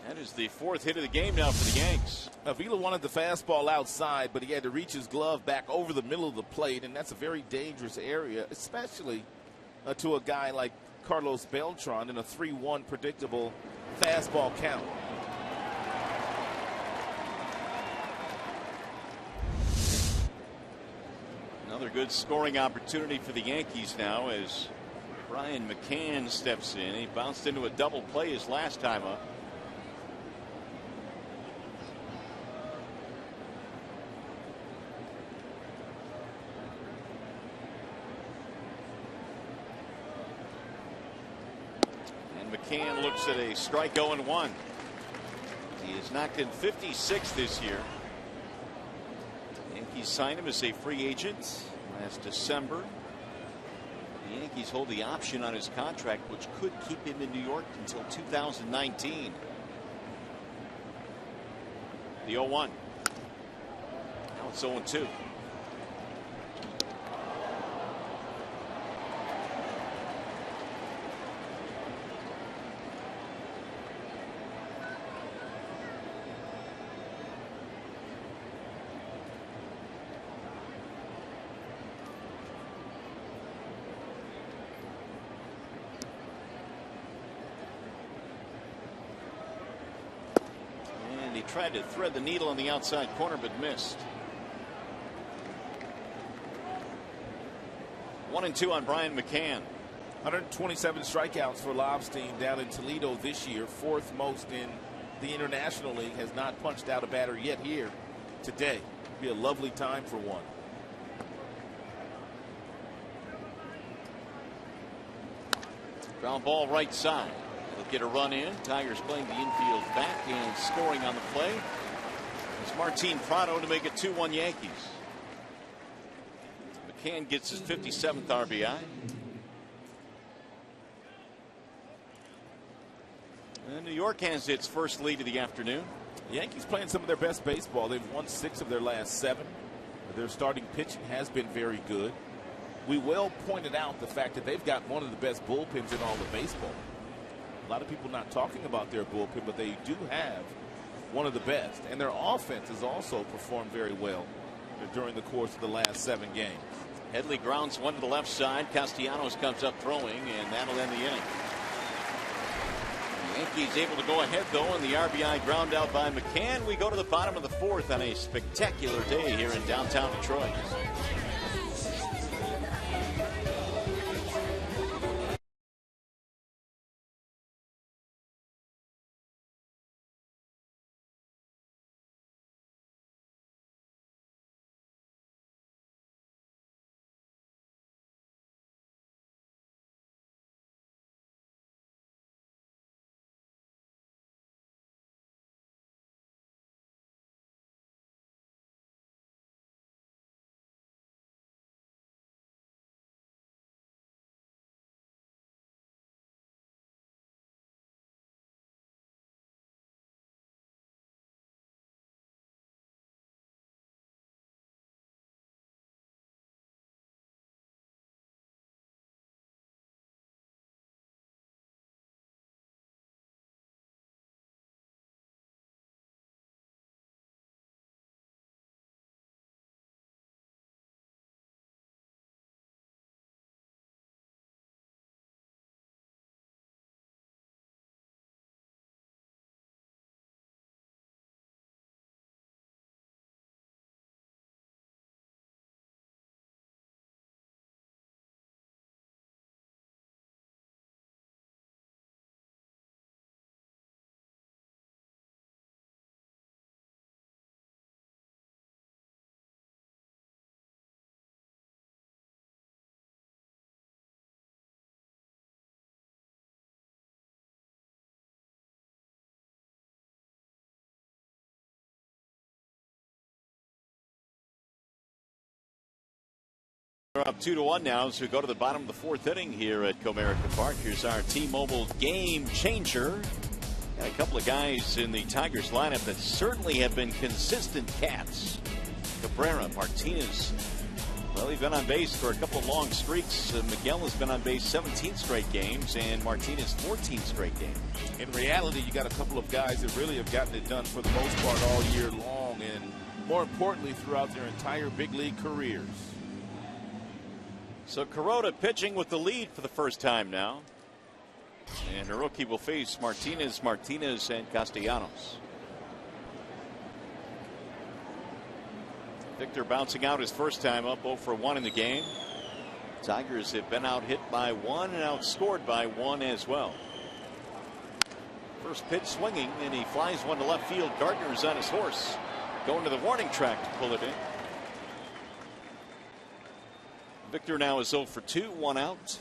That is the fourth hit of the game now for the Yanks. Avila wanted the fastball outside, but he had to reach his glove back over the middle of the plate, and that's a very dangerous area, especially to a guy like Carlos Beltran in a 3-1 predictable fastball count. Another good scoring opportunity for the Yankees now as Brian McCann steps in. He bounced into a double play his last time up. And McCann looks at a strike 0-1. He has knocked in 56 this year. Yankees signed him as a free agent last December. The Yankees hold the option on his contract, which could keep him in New York until 2019. The 0-1. Now it's 0-2. Tried to thread the needle on the outside corner, but missed. 1-2 on Brian McCann. 127 strikeouts for Lobstein down in Toledo this year, fourth most in the International League. Has not punched out a batter yet here today. Be a lovely time for one. Ground ball right side. They'll get a run in. Tigers playing the infield back and scoring on the play. It's Martin PRADO to make it 2-1 Yankees. McCann gets his 57th RBI. And New York has its first lead of the afternoon. The Yankees playing some of their best baseball. They've won 6 of their last 7. Their starting pitching has been very good. MIGUEL pointed out the fact that they've got one of the best bullpens in all of baseball. A lot of people not talking about their bullpen, but they do have one of the best. And their offense has also performed very well during the course of the last 7 games. Headley grounds one to the left side. Castellanos comes up throwing, and that'll end the inning. The Yankees able to go ahead, though, on the RBI ground out by McCann. We go to the bottom of the 4th on a spectacular day here in downtown Detroit. We're up 2-1 now as we go to the bottom of the 4th inning here at Comerica Park. Here's our T-Mobile game changer. Got a couple of guys in the Tigers lineup that certainly have been consistent cats. Cabrera, Martinez. Well, he's been on base for a couple of long streaks. MIGUEL has been on base 17 straight games, and Martinez 14 straight games. In reality, you got a couple of guys that really have gotten it done for the most part all year long, and more importantly, throughout their entire big league careers. So Kuroda pitching with the lead for the first time now. And the rookie will face Martinez, and Castellanos. Victor bouncing out his first time up 0 for 1 in the game. Tigers have been out hit by 1 and outscored by 1 as well. First pitch swinging, and he flies one to left field. Gardner's on his horse, going to the warning track to pull it in. Victor now is 0 for 2, 1 out.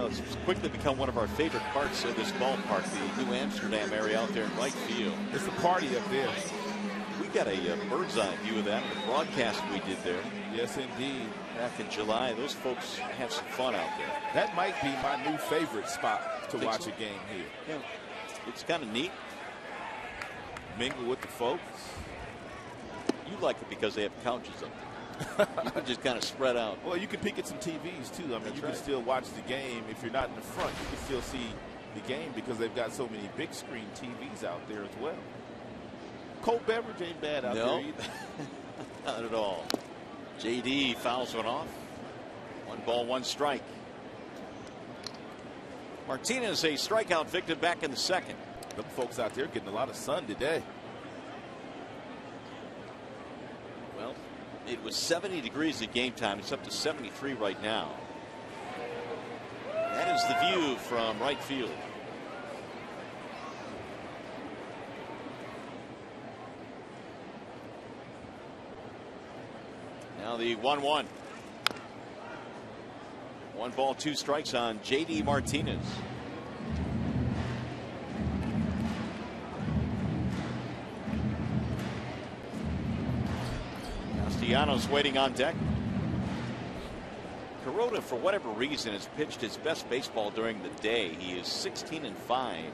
It's quickly become one of our favorite parts of this ballpark, the New Amsterdam area out there in right field. It's a party up there. We got a bird's eye view of that, the broadcast we did there. Yes, indeed. Back in July, those folks have some fun out there. That might be my new favorite spot to watch a game here. Yeah, it's kind of neat. Mingle with the folks. You like it because they have couches up there. You can just kind of spread out. Well, you can peek at some TVs too. I mean, you can still watch the game. If you're not in the front, you can still see the game because they've got so many big screen TVs out there as well. Cold beverage ain't bad out there either. Not at all. JD fouls one off. 1 ball, 1 strike. Martinez a strikeout victim back in the 2nd. Them folks out there getting a lot of sun today. Well, it was 70 degrees at game time. It's up to 73 right now. That is the view from right field. Now the 1-1. 1 ball, 2 strikes on JD Martinez. Castellanos waiting on deck. Kuroda, for whatever reason, has pitched his best baseball during the day. He is 16-5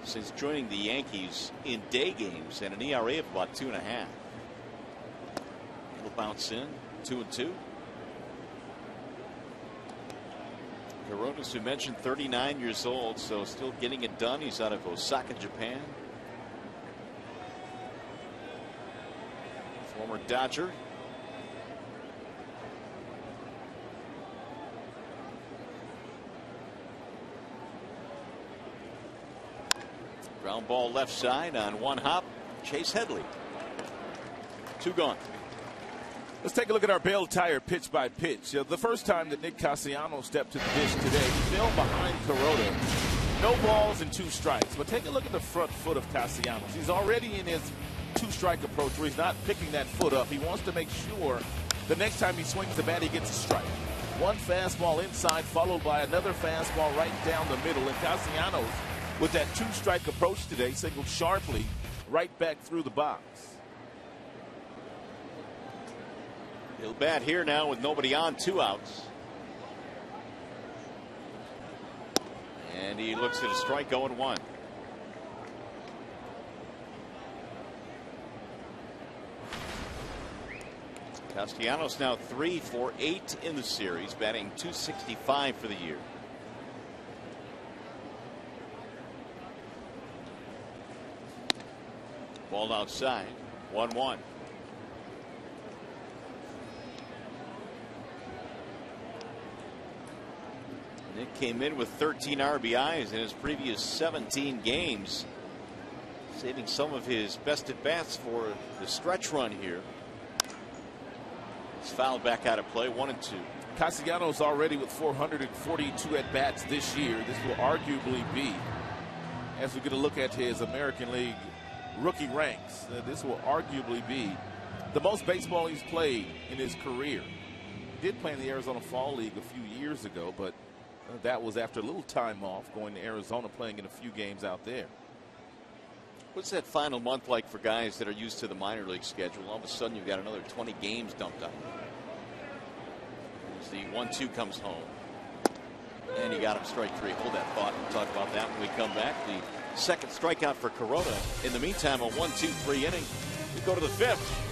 since joining the Yankees in day games and an ERA of about 2.5. bounce in. 2-2. Coronas, who mentioned, 39 years old, so still getting it done. He's out of Osaka, Japan. Former Dodger. Ground ball left side on one hop. Chase Headley. 2 gone. Let's take a look at our Bell Tire pitch by pitch. The first time that Nick Castellanos stepped to the dish today, he fell behind Kuroda. No balls and 2 strikes. But take a look at the front foot of Castellanos. He's already in his 2-strike approach where he's not picking that foot up. He wants to make sure the next time he swings the bat, he gets a strike. One fastball inside followed by another fastball right down the middle. And Castellanos, with that 2-strike approach today, singled sharply right back through the box. He'll bat here now with nobody on, 2 outs. And he looks at a strike, 0-1. Castellanos now 3 for 8 in the series, batting .265 for the year. Ball outside, 1-1. Nick came in with 13 RBIs in his previous 17 games, saving some of his best at bats for the stretch run here. It's fouled back out of play, 1-2. Castellanos already with 442 at bats this year. This will arguably be, as we get a look at his American League rookie ranks, this will arguably be the most baseball he's played in his career. He did play in the Arizona Fall League a few years ago, but that was after a little time off, going to Arizona, playing in a few games out there. What's that final month like for guys that are used to the minor league schedule? All of a sudden, you've got another 20 games dumped on you. As the 1-2 comes home. And he got him strike 3. Hold that thought. We'll talk about that when we come back. The second strikeout for Kuroda. In the meantime, a 1-2-3 inning. We go to the 5th.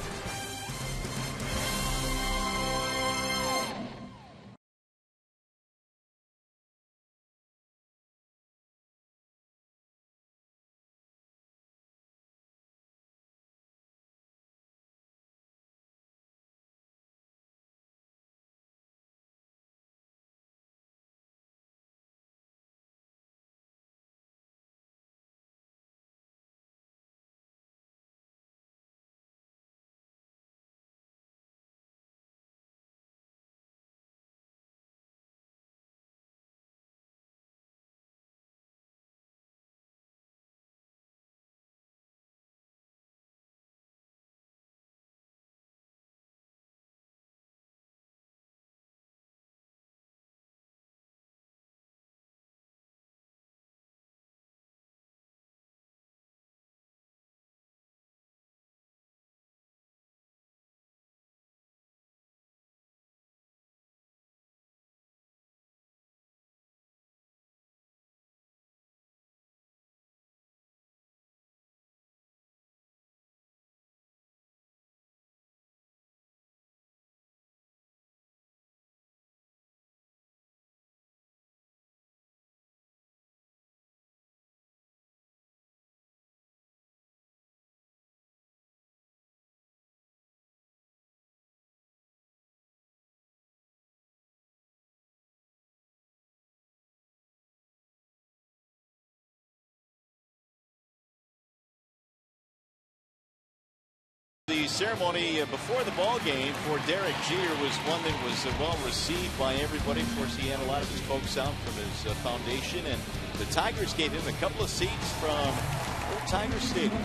The ceremony before the ball game for Derek Jeter was one that was well received by everybody. Of course, he had a lot of his folks out from his foundation, and the Tigers gave him a couple of seats from Old Tiger Stadium.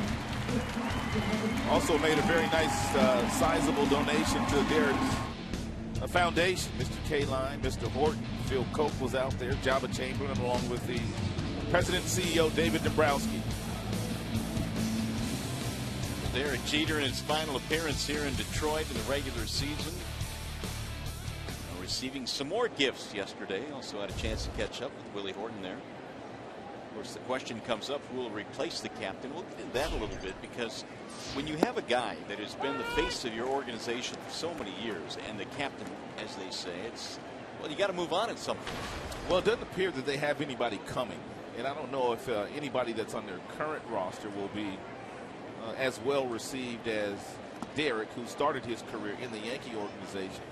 Also made a very nice sizable donation to Derek's foundation. Mr. K-Line, Mr. Horton, Phil Koch was out there, Jabba Chamberlain, along with the president and CEO David Dombrowski. Derek Jeter in his final appearance here in Detroit in the regular season. Receiving some more gifts yesterday. Also had a chance to catch up with Willie Horton there. Of course, the question comes up, who will replace the captain? We'll get into that a little bit, because when you have a guy that has been the face of your organization for so many years, and the captain, as they say, it's, well, you got to move on at some point. Well, it doesn't appear that they have anybody coming. And I don't know if anybody that's on their current roster will be as well received as Derek, who started his career in the Yankee organization.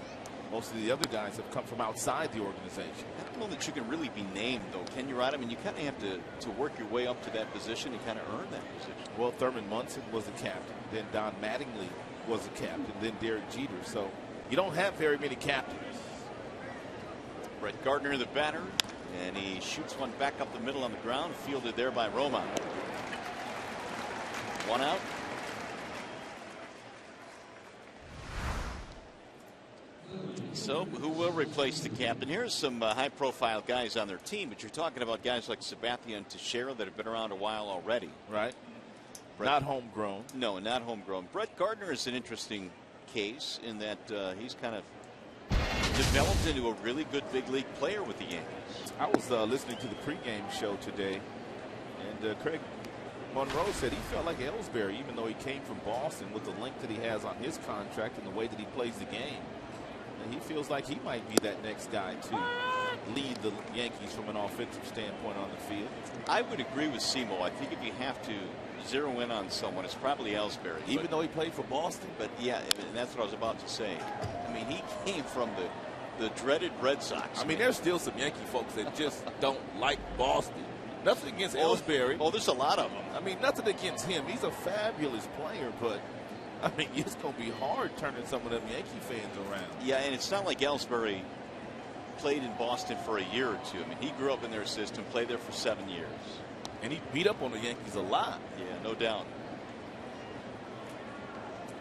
Most of the other guys have come from outside the organization. I don't know that you can really be named, though, can you, Rod? I mean, you kind of have to work your way up to that position and kind of earn that position. Well, Thurman Munson was a captain. Then Don Mattingly was a captain. Then Derek Jeter. So you don't have very many captains. Brett Gardner, the batter, and he shoots one back up the middle on the ground, fielded there by Roma. One out. So who will replace the captain? Here's some high-profile guys on their team, but you're talking about guys like Sabathia and Teixeira that have been around a while already. Right. Not homegrown. No, not homegrown. Brett Gardner is an interesting case in that he's kind of developed into a really good big league player with the Yankees. I was listening to the pregame show today, and Craig Monroe said he felt like Ellsbury, even though he came from Boston, with the length that he has on his contract and the way that he plays the game. And he feels like he might be that next guy to lead the Yankees from an offensive standpoint on the field. I would agree with Simo. I think if you have to zero in on someone, it's probably Ellsbury. Even though he played for Boston? But yeah, and that's what I was about to say. I mean, he came from the dreaded Red Sox. I mean, there's still some Yankee folks that just don't like Boston. Nothing against Ellsbury. Oh, there's a lot of them. I mean, nothing against him. He's a fabulous player, but I mean, it's going to be hard turning some of them Yankee fans around. Yeah, and it's not like Ellsbury played in Boston for a year or two. I mean, he grew up in their system, played there for 7 years. And he beat up on the Yankees a lot. Yeah, no doubt.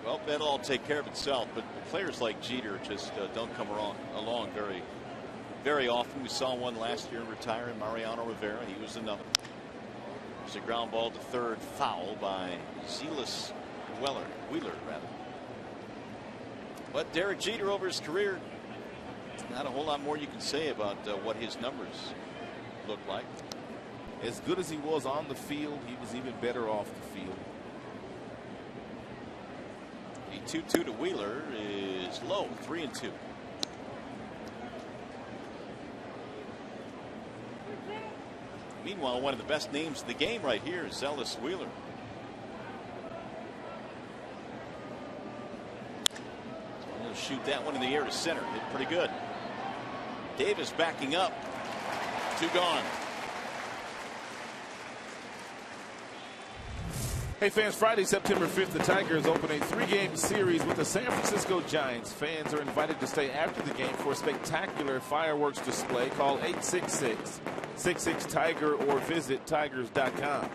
Well, that'll all take care of itself, but players like Jeter just don't come along very, very often. We saw one last year retire in Mariano Rivera. He was another. There's a ground ball to third, foul by Zealous Wheeler, rather. But Derek Jeter, over his career, not a whole lot more you can say about what his numbers look like. As good as he was on the field, he was even better off the field. The 2-2 to Wheeler is low, 3-2. Meanwhile, one of the best names in the game right here is Zealous Wheeler. He'll shoot that one in the air to center. Hit pretty good. Davis backing up. 2 gone. Hey fans, Friday, September 5th, the Tigers open a 3-game series with the San Francisco Giants. Fans are invited to stay after the game for a spectacular fireworks display. Call 866-66-TIGER or visit tigers.com.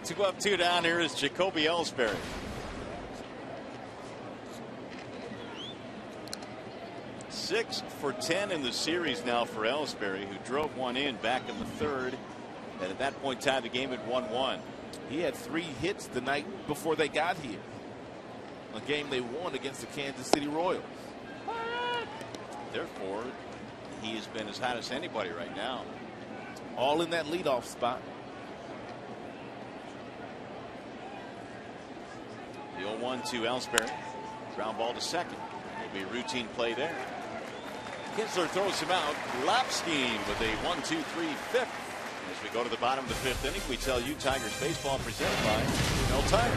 Two up, 2 down. Here is Jacoby Ellsbury. Six for 10 in the series now for Ellsbury, who drove one in back in the third, and at that point tied the game at 1-1. He had 3 hits the night before they got here, a game they won against the Kansas City Royals. Therefore, he has been as hot as anybody right now. All in that leadoff spot. The 0-1 to Ellsbury. Ground ball to second. Will be a routine play there. Kinsler throws him out. Lopstein with a 1-2-3 fifth. As we go to the bottom of the 5th inning, we tell you Tigers baseball presented by Bell Tire.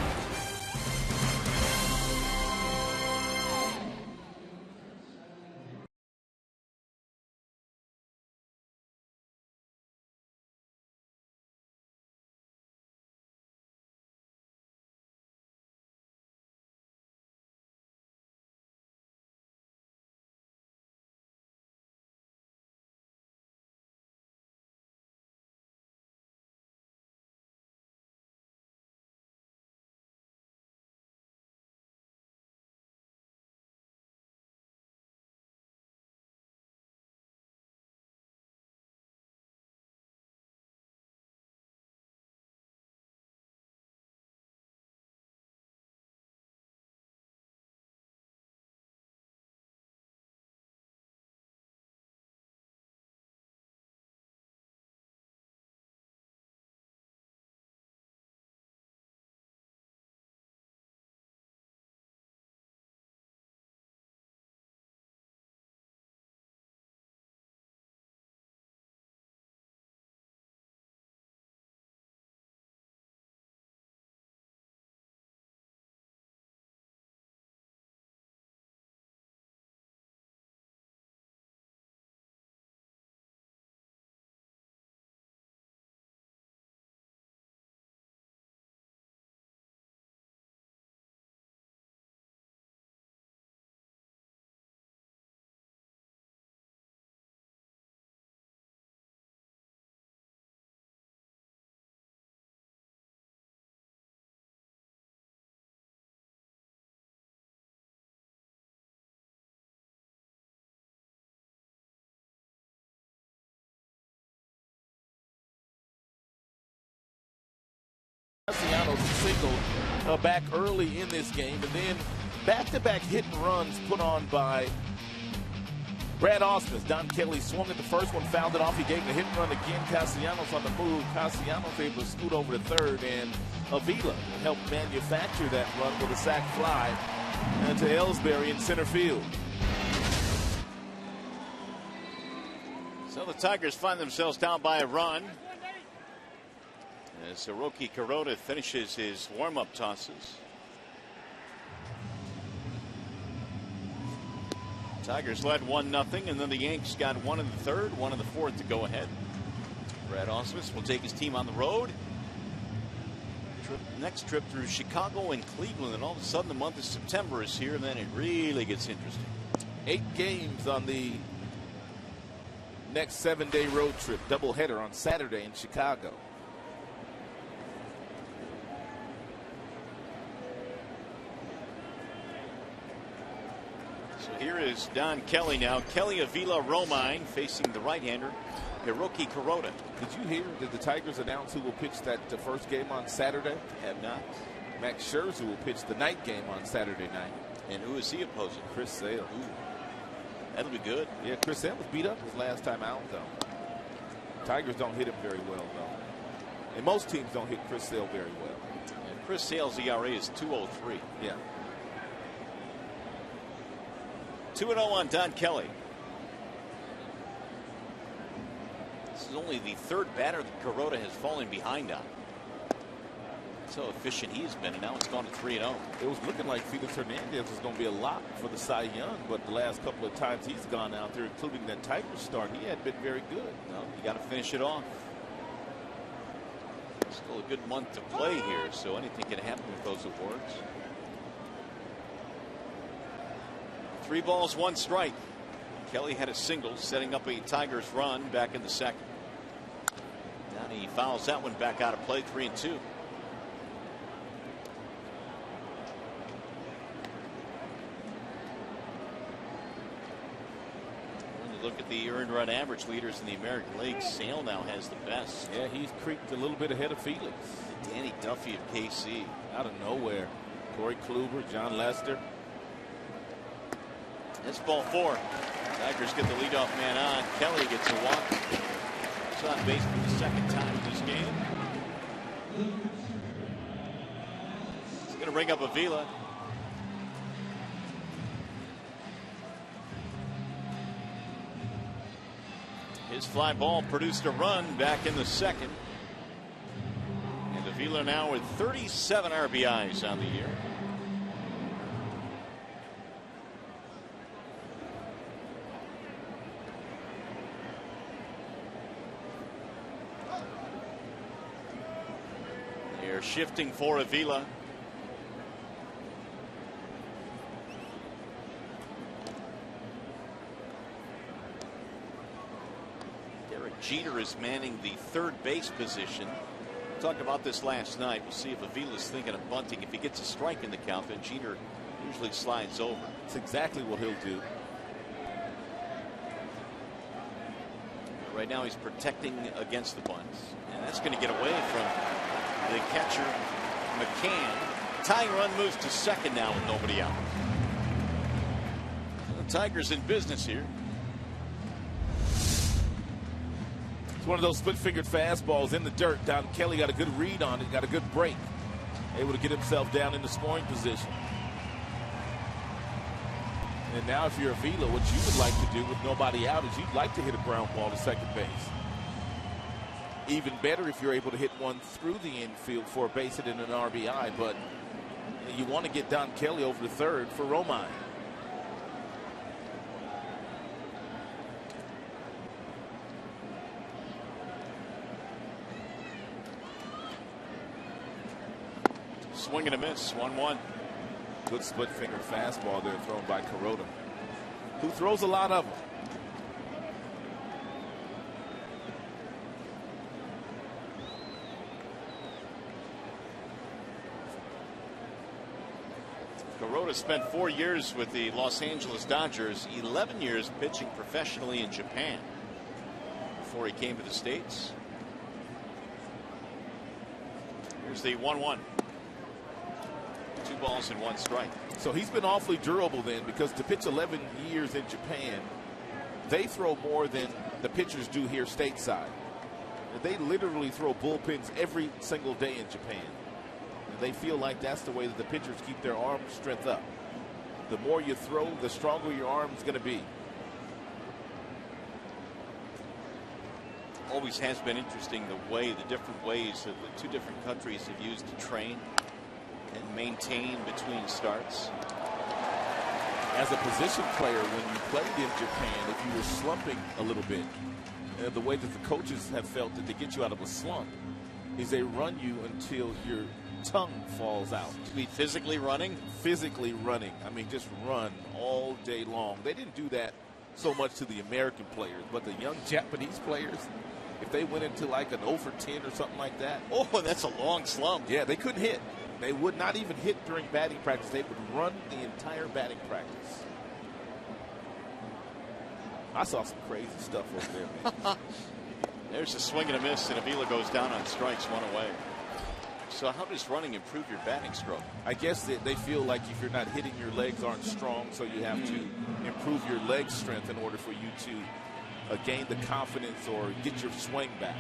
Castellanos singled back early in this game, and then back-to-back hit and runs put on by Brad Ausmus. Don Kelly swung at the first one, fouled it off. He gave him a hit and run again. Castellanos on the move. Castellanos able to scoot over to third, and Avila helped manufacture that run with a sac fly to Ellsbury in center field. So the Tigers find themselves down by a run as Hiroki Kuroda finishes his warm-up tosses. Tigers led 1-0, and then the Yanks got one in the third, one in the fourth to go ahead. Brad Ausmus will take his team on the road. Next trip through Chicago and Cleveland, and all of a sudden the month of September is here, and then it really gets interesting. 8 games on the next 7-day road trip, doubleheader on Saturday in Chicago. Here is Don Kelly now. Kelly, Avila, Romine facing the right-hander, Hiroki Kuroda. Did you hear? Did the Tigers announce who will pitch that first game on Saturday? Have not. Max Scherzer will pitch the night game on Saturday night. And who is he opposing? Chris Sale. Ooh. That'll be good. Yeah, Chris Sale was beat up his last time out, though. Tigers don't hit him very well, though. And most teams don't hit Chris Sale very well. And Chris Sale's ERA is 2.03. Yeah. 2-0 on Don Kelly. This is only the third batter that Kuroda has fallen behind on. That's how efficient he's been, and now it's gone to 3-0. It was looking like Felix Hernandez was going to be a lock for the Cy Young, but the last couple of times he's gone out there, including that Tigers start, he had been very good. No, you got to finish it off. Still a good month to play here, so anything can happen with those awards. 3 balls, 1 strike. Kelly had a single, setting up a Tigers run back in the second. Now he fouls that one back out of play, 3-2. When you look at the earned run average leaders in the American League, Sale now has the best. Yeah, he's creeped a little bit ahead of Felix. Danny Duffy of KC. Out of nowhere. Corey Kluber, John Lester. It's ball 4. Tigers get the leadoff man on. Kelly gets a walk. He's on base for the second time in this game. He's going to bring up Avila. His fly ball produced a run back in the second. And Avila now with 37 RBIs on the year. Shifting for Avila. Derek Jeter is manning the third base position. We talked about this last night. We'll see if Avila's thinking of bunting. If he gets a strike in the count, then Jeter usually slides over. That's exactly what he'll do. Right now he's protecting against the bunts, and that's going to get away from the catcher, McCann. Tying run moves to second now with nobody out. The Tigers in business here. It's one of those split-fingered fastballs in the dirt. Don Kelly got a good read on it, got a good break. Able to get himself down in the scoring position. And now if you're Avila, what you would like to do with nobody out is you'd like to hit a ground ball to second base. Even better if you're able to hit one through the infield for a base hit and an RBI, but you want to get Don Kelly over to third for Romine. Swing and a miss, 1-1. Good split finger fastball there thrown by Kuroda, who throws a lot of them. Kuroda spent 4 years with the Los Angeles Dodgers, 11 years pitching professionally in Japan before he came to the States. Here's the 1-1. 2 balls and 1 strike. So he's been awfully durable then, because to pitch 11 years in Japan, they throw more than the pitchers do here stateside. They literally throw bullpens every single day in Japan. And they feel like that's the way that the pitchers keep their arm strength up. The more you throw, the stronger your arm's going to be. Always has been interesting the different ways that the 2 different countries have used to train and maintain between starts. As a position player, when you played in Japan, if you were slumping a little bit, the way that the coaches have felt that to get you out of a slump is they run you until your tongue falls out. To be physically running? Physically running. I mean, just run all day long. They didn't do that so much to the American players, but the young Japanese players, if they went into like an 0 for 10 or something like that. Oh, that's a long slump. Yeah, they couldn't hit. They would not even hit during batting practice. They would run the entire batting practice. I saw some crazy stuff over there, man. There's a swing and a miss, and Avila goes down on strikes, 1 away. So how does running improve your batting stroke? I guess that they feel like if you're not hitting, your legs aren't strong, so you have to improve your leg strength in order for you to gain the confidence or get your swing back.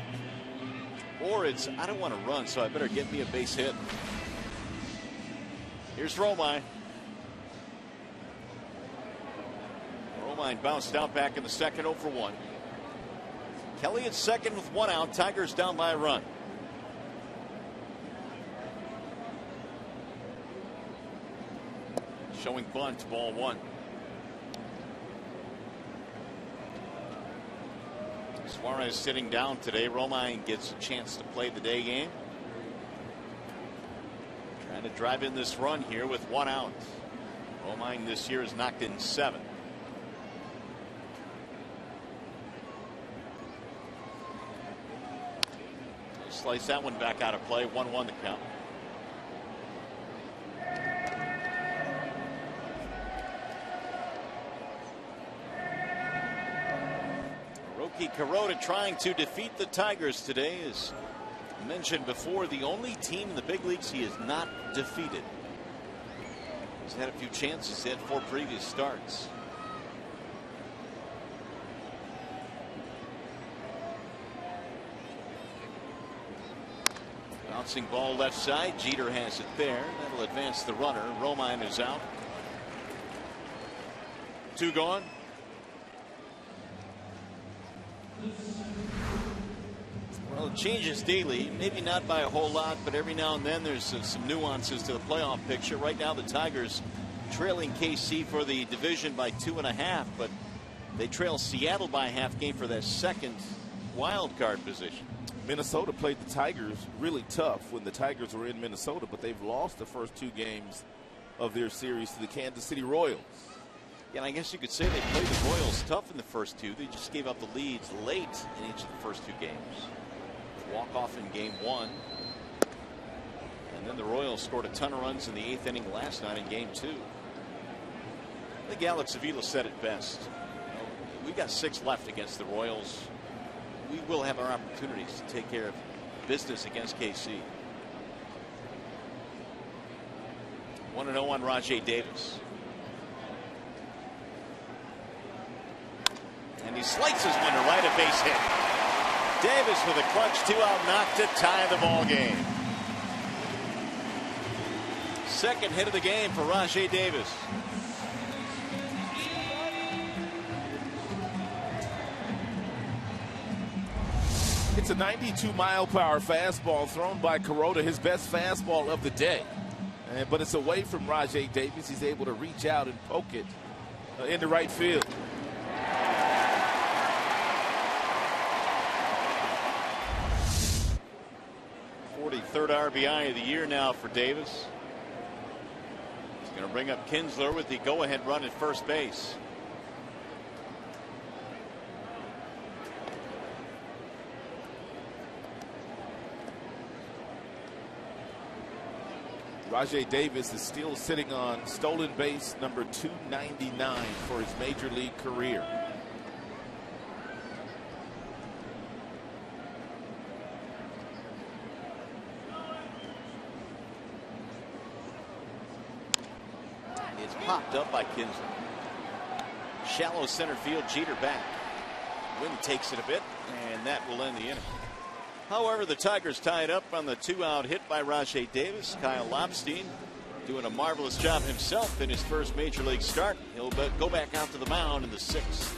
Or it's, I don't want to run, so I better get me a base hit. Here's Romine. Romine bounced out back in the second, 0 for 1. Kelly at second with 1 out. Tigers down by a run. Showing bunt, ball 1. Suarez sitting down today. Romine gets a chance to play the day game. Trying to drive in this run here with 1 out. Romine this year has knocked in 7. Slice that one back out of play. 1-1 to count. Roki Kuroda trying to defeat the Tigers today. As mentioned before, the only team in the big leagues he has not defeated. He's had a few chances, he had 4 previous starts. Bouncing ball left side. Jeter has it there. That'll advance the runner. Romine is out. 2 gone. Well, it changes daily, maybe not by a whole lot, but every now and then there's some nuances to the playoff picture. Right now the Tigers trailing KC for the division by 2.5, but they trail Seattle by a half game for that second wild card position. Minnesota played the Tigers really tough when the Tigers were in Minnesota, but they've lost the first 2 games of their series to the Kansas City Royals. Yeah, and I guess you could say they played the Royals tough in the first 2. They just gave up the leads late in each of the first 2 games. Walk off in game 1. And then the Royals scored a ton of runs in the 8th inning last night in game 2. I think Alex Avila said it best. We got 6 left against the Royals. We will have our opportunities to take care of business against KC. 1-0 on Rajai Davis. And he slices one to right, a base hit. Davis with a clutch 2-out knock to tie the ball game. Second hit of the game for Rajai Davis. It's a 92-mile-per-hour fastball thrown by Kuroda, his best fastball of the day. But it's away from Rajai Davis. He's able to reach out and poke it into right field. Third RBI of the year now for Davis. He's going to bring up Kinsler with the go-ahead run at first base. Rajai Davis is still sitting on stolen base number 299 for his major league career. popped up by Kinsler. Shallow center field, Jeter back. Wind takes it a bit, and that will end the inning. However, the Tigers tie it up on the 2-out hit by Rajai Davis. Kyle Lobstein doing a marvelous job himself in his first major league start. He'll go back out to the mound in the 6th.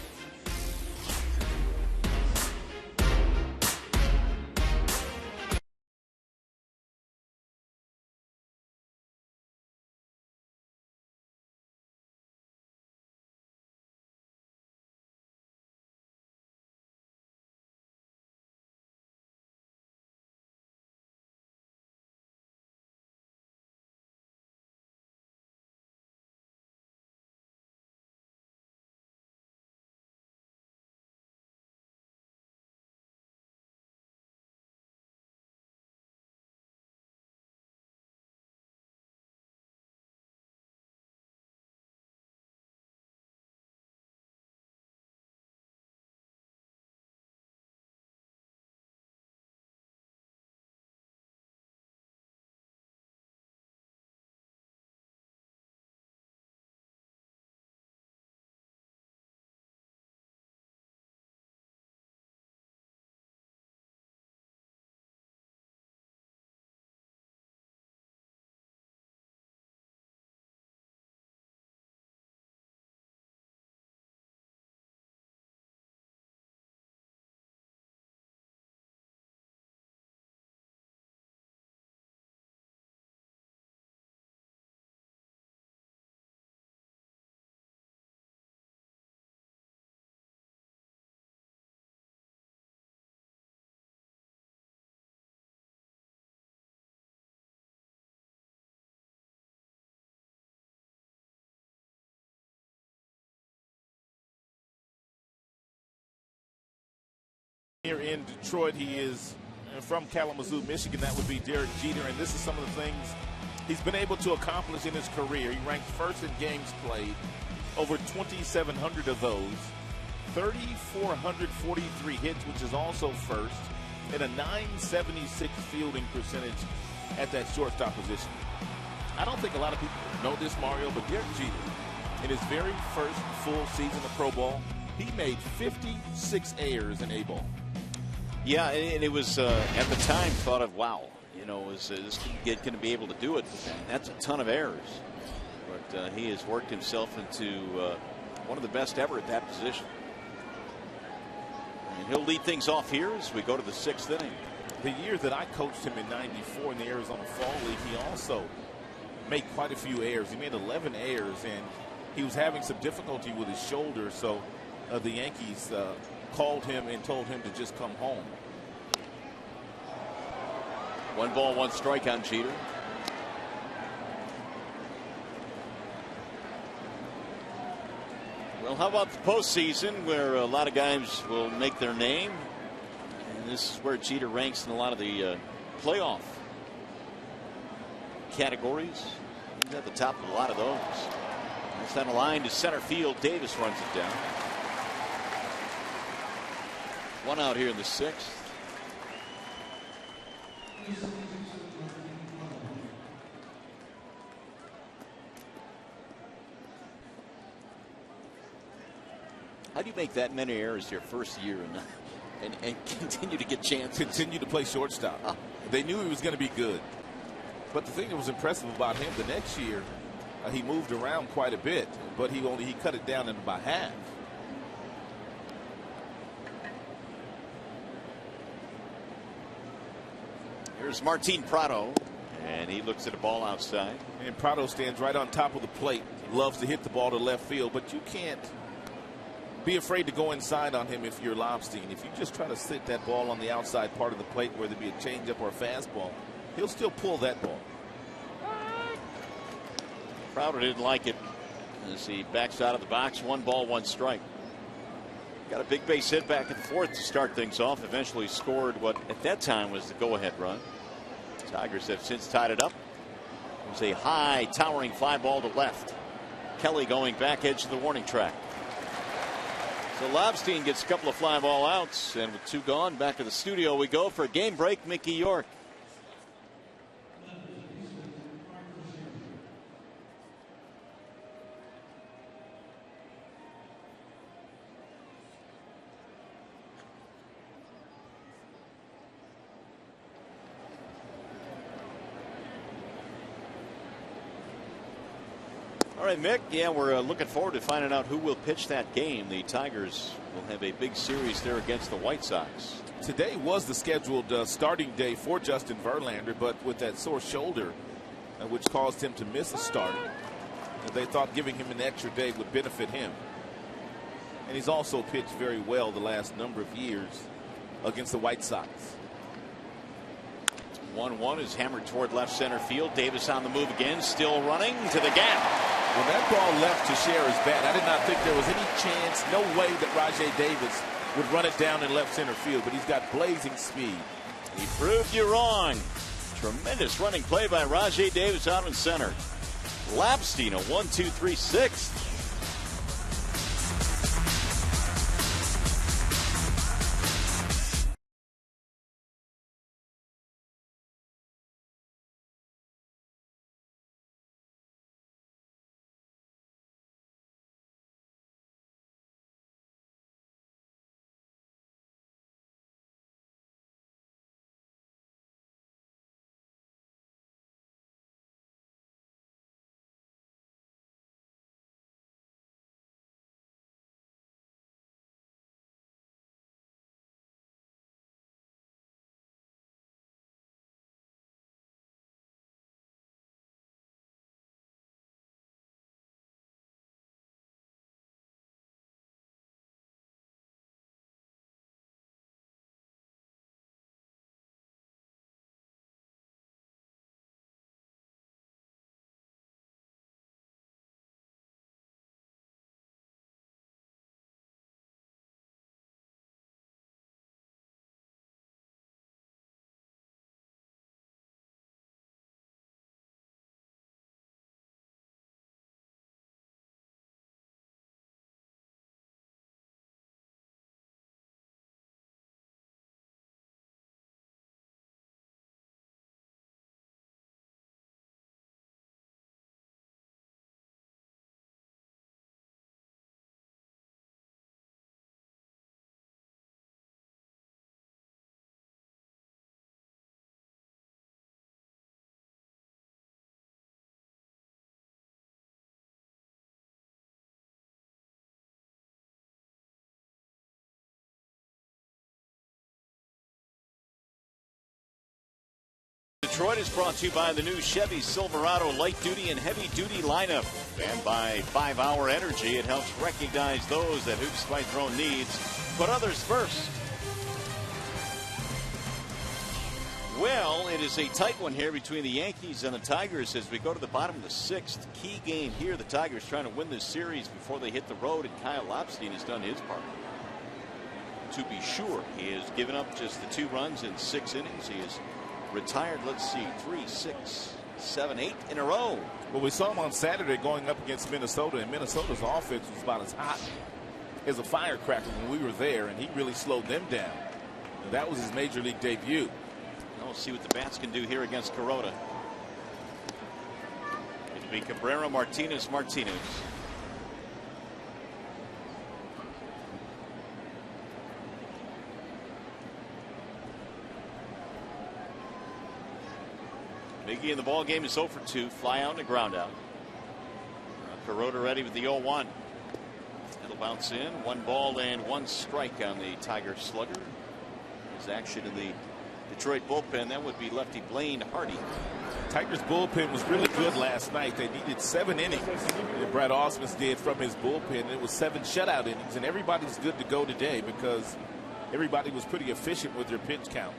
Here in Detroit, he is from Kalamazoo, Michigan. That would be Derek Jeter, and this is some of the things he's been able to accomplish in his career. He ranked first in games played, over 2,700 of those, 3,443 hits, which is also first, and a .976 fielding percentage at that shortstop position. I don't think a lot of people know this, Mario, but Derek Jeter, in his very first full season of pro ball, he made 56 errors in A-ball. Yeah, and it was at the time thought of, wow, you know, is this kid going to be able to do it? That's a ton of errors. But he has worked himself into one of the best ever at that position. And he'll lead things off here as we go to the 6th inning. The year that I coached him in '94 in the Arizona Fall League, he also made quite a few errors. He made 11 errors, and he was having some difficulty with his shoulder, so the Yankees called him and told him to just come home. 1 ball, 1 strike on Jeter. Well, how about the postseason, where a lot of guys will make their name? And this is where Jeter ranks in a lot of the playoff categories. He's at the top of a lot of those. It's on a line to center field. Davis runs it down. 1 out here in the 6th. How do you make that many errors your first year and continue to get chances? Continue to play shortstop. They knew he was going to be good. But the thing that was impressive about him the next year, he moved around quite a bit, but he cut it down in about half. Here's Martin PRADO, and he looks at a ball outside. And PRADO stands right on top of the plate. Loves to hit the ball to left field, but you can't be afraid to go inside on him if you're Lobstein. If you just try to sit that ball on the outside part of the plate, whether it be a changeup or a fastball, he'll still pull that ball. PRADO didn't like it as he backs out of the box. 1 ball, 1 strike. Got a big base hit back and forth to start things off. Eventually scored what at that time was the go-ahead run. Tigers have since tied it up. It was a high towering fly ball to left. Kelly going back edge of the warning track. So Lobstein gets a couple of fly ball outs, and with 2 gone, back to the studio we go for a game break. Mickey York. All right, Mick. Yeah, we're looking forward to finding out who will pitch that game. The Tigers will have a big series there against the White Sox. Today was the scheduled starting day for Justin Verlander, but with that sore shoulder, which caused him to miss a start, they thought giving him an extra day would benefit him. And he's also pitched very well the last number of years against the White Sox. 1-1 is hammered toward left center field. Davis on the move again, still running to the gap. When that ball left to Scherer's bat, I did not think there was any chance, no way that Rajai Davis would run it down in left center field, but he's got blazing speed. He proved you wrong. Tremendous running play by Rajai Davis out in center. Lapstein a 1-2-3 6th. Detroit is brought to you by the new Chevy Silverado light duty and heavy duty lineup, and by 5-Hour Energy. It helps recognize those that hoops fight their own needs. Put others first. Well, it is a tight one here between the Yankees and the Tigers as we go to the bottom of the 6th. Key game here. The Tigers trying to win this series before they hit the road, and Kyle Lapstein has done his part. To be sure, he has given up just the 2 runs in 6 innings. He is retired, let's see, 3, 6, 7, 8 in a row. Well, we saw him on Saturday going up against Minnesota, and Minnesota's offense was about as hot as a firecracker when we were there, and he really slowed them down. And that was his major league debut. We'll see what the bats can do here against Kuroda. It'll be Cabrera, Martinez. Miggy in the ball game is 0 for 2. Fly out and a ground out. Kuroda ready with the 0-1. It'll bounce in. 1 ball and 1 strike on the Tiger slugger. There's action in the Detroit bullpen. That would be lefty Blaine Hardy. Tigers bullpen was really good last night. They needed 7 innings that Brad Ausmus did from his bullpen, and it was 7 shutout innings, and everybody's good to go today because everybody was pretty efficient with their pitch count.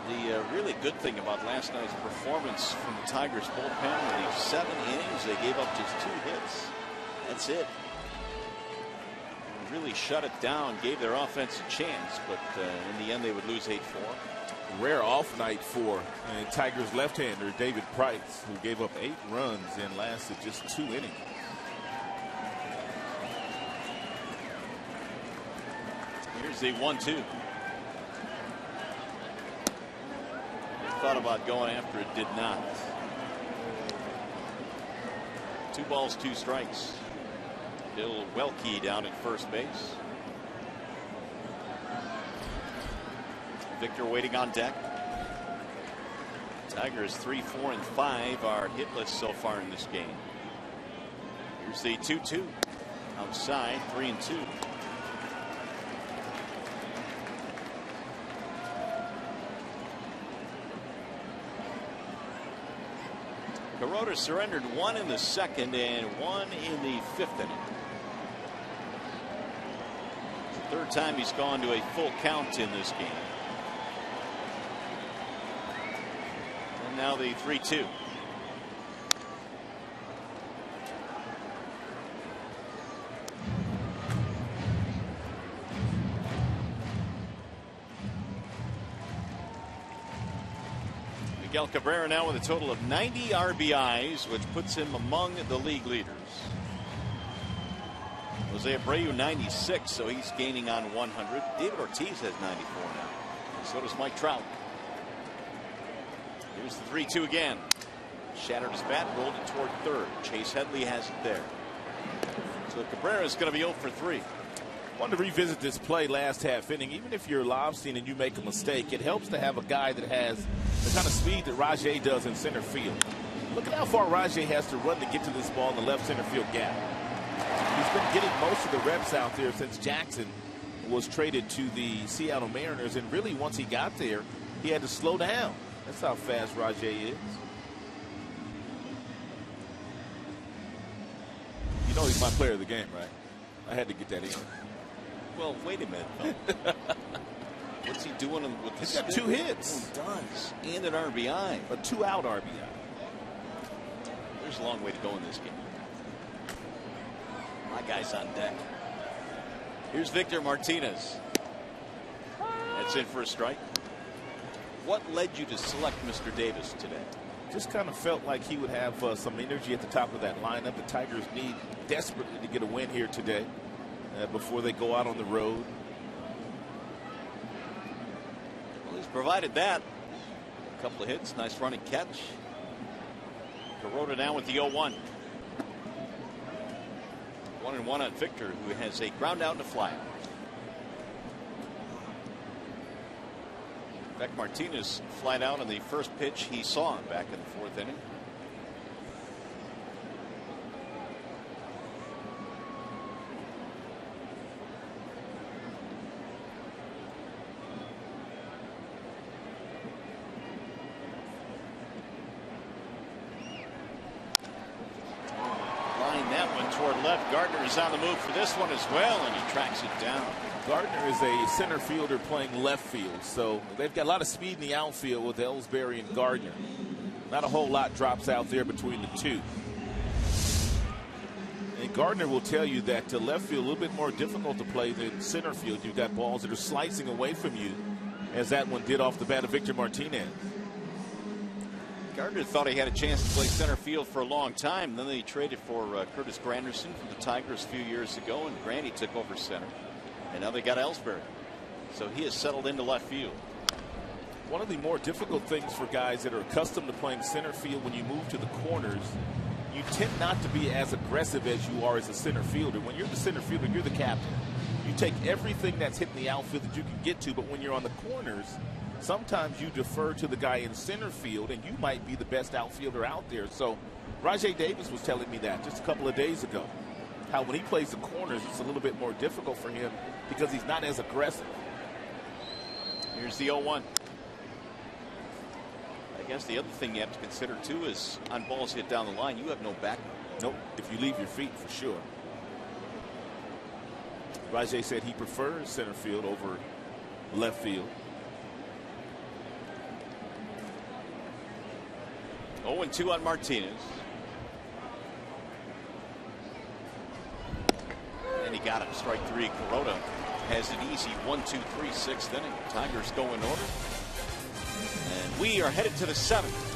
The really good thing about last night's performance from the Tigers bullpen, in the 7 innings they gave up just 2 hits. That's it. Really shut it down, gave their offense a chance, but in the end they would lose 8-4. Rare off night for Tigers left-hander David Price, who gave up 8 runs and lasted just 2 innings. Here's the 1-2. Thought about going after it, did not. 2 balls, 2 strikes. Bill Welke down at first base. Victor waiting on deck. Tigers 3, 4, and 5 are hitless so far in this game. Here's the 2-2 outside, 3 and 2. Kuroda surrendered 1 in the second and 1 in the 5th inning. It's the 3rd time he's gone to a full count in this game. And now the 3-2. Miguel Cabrera now with a total of 90 RBIs, which puts him among the league leaders. Jose Abreu 96, so he's gaining on 100. David Ortiz has 94 now. So does Mike Trout. Here's the 3-2 again. Shattered his bat, rolled it toward third. Chase Headley has it there. So Cabrera is going to be 0 for 3. I wanted to revisit this play last half inning. Even if you're lobstering and you make a mistake, it helps to have a guy that has the kind of speed that Rajai does in center field. Look at how far Rajai has to run to get to this ball in the left center field gap. He's been getting most of the reps out there since Jackson was traded to the Seattle Mariners, and really once he got there, he had to slow down. That's how fast Rajai is. You know he's my player of the game, right? I had to get that in. Well, wait a minute. What's he doing with this? He's got 2 hits. Oh, he does. And an RBI. A 2-out RBI. There's a long way to go in this game. My guy's on deck. Here's Victor Martinez. That's in for a strike. What led you to select Mr. Davis today? Just kind of felt like he would have some energy at the top of that lineup. The Tigers need desperately to get a win here today before they go out on the road. Well, he's provided that. A couple of hits, nice running catch. Kuroda now with the 0-1. 1-1 on Victor, who has a ground out and a flyout. In fact, Martinez flied out on the first pitch he saw back in the 4th inning. Line that one toward left. Gardner is on the move for this one as well, and he tracks it down. Gardner is a center fielder playing left field, so they've got a lot of speed in the outfield with Ellsbury and Gardner. Not a whole lot drops out there between the two. And Gardner will tell you that to left field a little bit more difficult to play than center field. You've got balls that are slicing away from you, as that one did off the bat of Victor Martinez. Gardner thought he had a chance to play center field for a long time. Then they traded for Curtis Granderson from the Tigers a few years ago, and Grandy took over center. And now they got Ellsbury. So he has settled into left field. One of the more difficult things for guys that are accustomed to playing center field, when you move to the corners, you tend not to be as aggressive as you are as a center fielder. When you're the center fielder, you're the captain. You take everything that's hitting the outfield that you can get to, but when you're on the corners, sometimes you defer to the guy in center field, and you might be the best outfielder out there. So Rajai Davis was telling me that just a couple of days ago, how when he plays the corners, it's a little bit more difficult for him because he's not as aggressive. Here's the 0-1. I guess the other thing you have to consider too is on balls hit down the line, you have no backup. Nope, if you leave your feet, for sure. Rajai said he prefers center field over left field. 0-2 on Martinez. And he got him. Strike 3. Kuroda has an easy 1-2-3 6th inning. Tigers go in order. And we are headed to the 7th.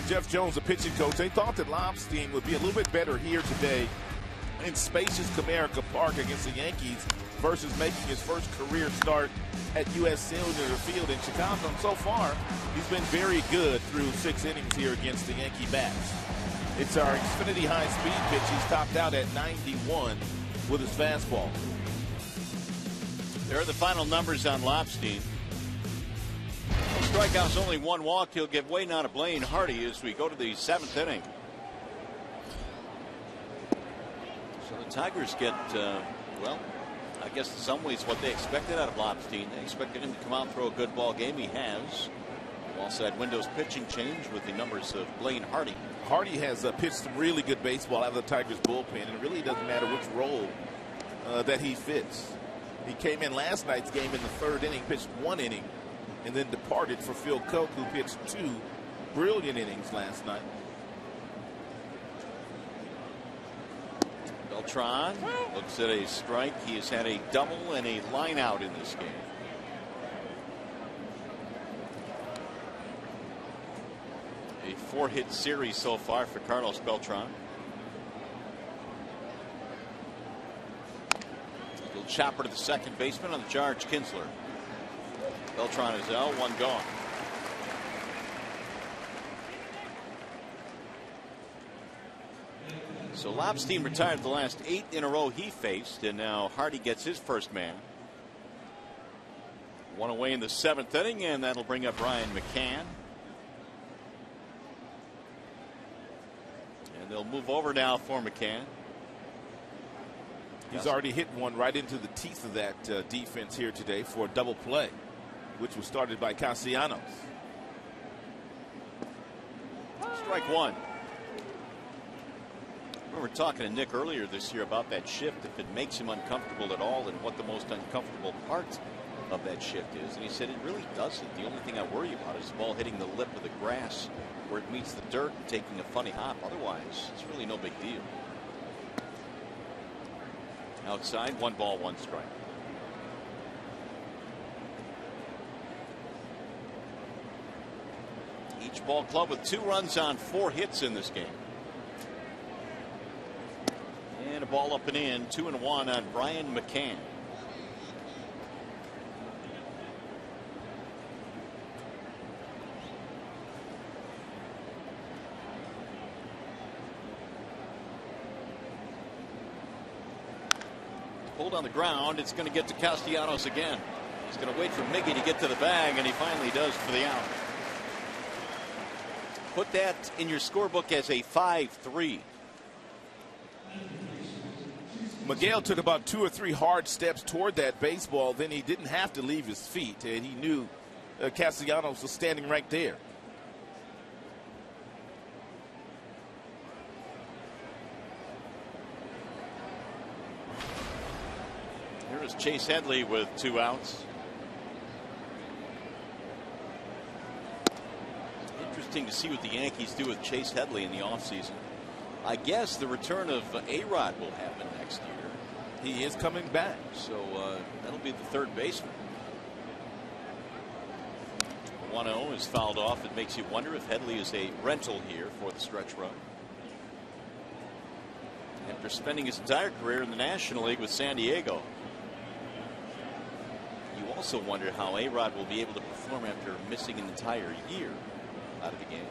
Jeff Jones, the pitching coach, they thought that Lobstein would be a little bit better here today in spacious Comerica Park against the Yankees versus making his first career start at U.S. Cellular Field in Chicago. And so far, he's been very good through 6 innings here against the Yankee bats. It's our Xfinity high-speed pitch. He's topped out at 91 with his fastball. There are the final numbers on Lobstein. Strikeouts, only 1 walk. He'll give way now to Blaine Hardy as we go to the 7th inning. So the Tigers get, well, I guess in some ways what they expected out of Lobstein. They expected him to come out and throw a good ball game. He has. Also had Windows pitching change with the numbers of Blaine Hardy. Hardy has pitched some really good baseball out of the Tigers bullpen, and it really doesn't matter which role that he fits. He came in last night's game in the 3rd inning, pitched 1 inning, and then departed for Phil Koch, who pitched 2 brilliant innings last night. Beltran looks at a strike. He has had a double and a line out in this game. A 4-hit series so far for Carlos Beltran. Little chopper to the second baseman on the charge, Kinsler. Beltran is out, 1 gone. So Lobstein retired the last 8 in a row he faced, and now Hardy gets his first man. 1 away in the 7th inning, and that'll bring up Ryan McCann. And they'll move over now for McCann. He's already hit one right into the teeth of that defense here today for a double play, which was started by Castellanos. Strike 1. We were talking to Nick earlier this year about that shift, if it makes him uncomfortable at all, and what the most uncomfortable part of that shift is. And he said it really doesn't. The only thing I worry about is the ball hitting the lip of the grass where it meets the dirt and taking a funny hop. Otherwise, it's really no big deal. Outside, 1 ball, 1 strike. Each ball club with 2 runs on 4 hits in this game. And a ball up and in, 2-1 on Brian McCann. Pulled on the ground. It's going to get to Castellanos again. He's going to wait for Miggy to get to the bag, and he finally does for the out. Put that in your scorebook as a 5-3. Miguel took about 2 or 3 hard steps toward that baseball. Then he didn't have to leave his feet, and he knew Castellanos was standing right there. Here is Chase Headley with 2 outs. Interesting to see what the Yankees do with Chase Headley in the offseason. I guess the return of A-Rod will happen next year. He is coming back. So that'll be the 3rd baseman. 1-0 is fouled off. It makes you wonder if Headley is a rental here for the stretch run. After spending his entire career in the National League with San Diego. You also wonder how A-Rod will be able to perform after missing an entire year out of the game.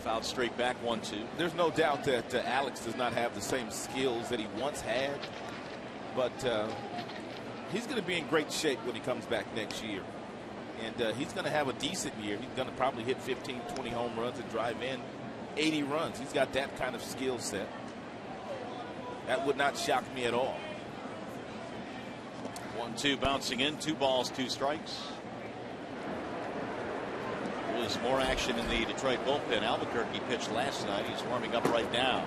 Fouled straight back, 1-2. There's no doubt that Alex does not have the same skills that he once had, but he's going to be in great shape when he comes back next year. And he's going to have a decent year. He's going to probably hit 15, 20 home runs and drive in 80 runs. He's got that kind of skill set. That would not shock me at all. 1-2 bouncing in, 2 balls, 2 strikes. There's more action in the Detroit bullpen. Albuquerque pitched last night. He's warming up right now.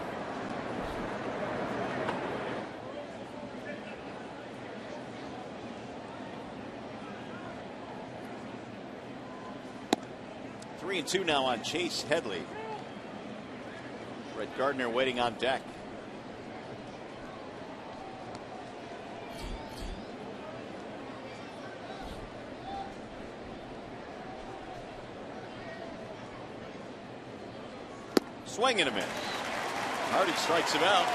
Three and 2 now on Chase Headley. Brett Gardner waiting on deck. Swing and a miss. Hardy strikes him out.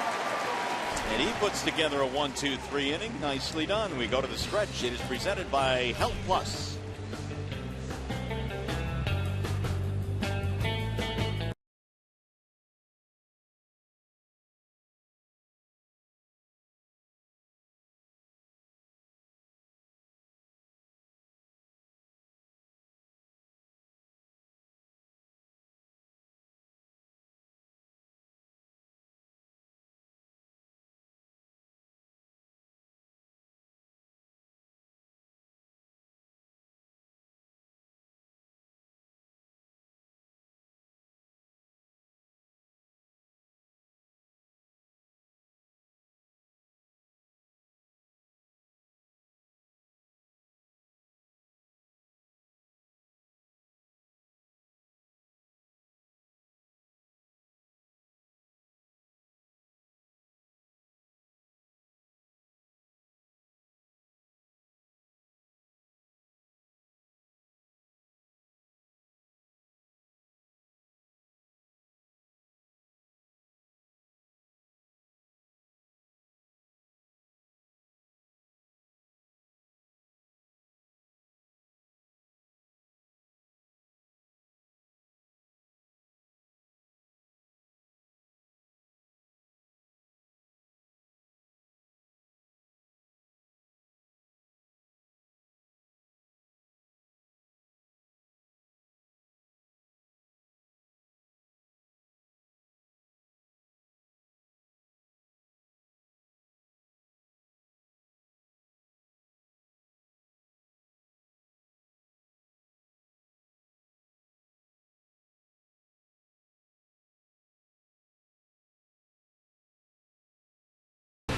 And he puts together a 1-2-3 inning. Nicely done. We go to the stretch. It is presented by Health Plus.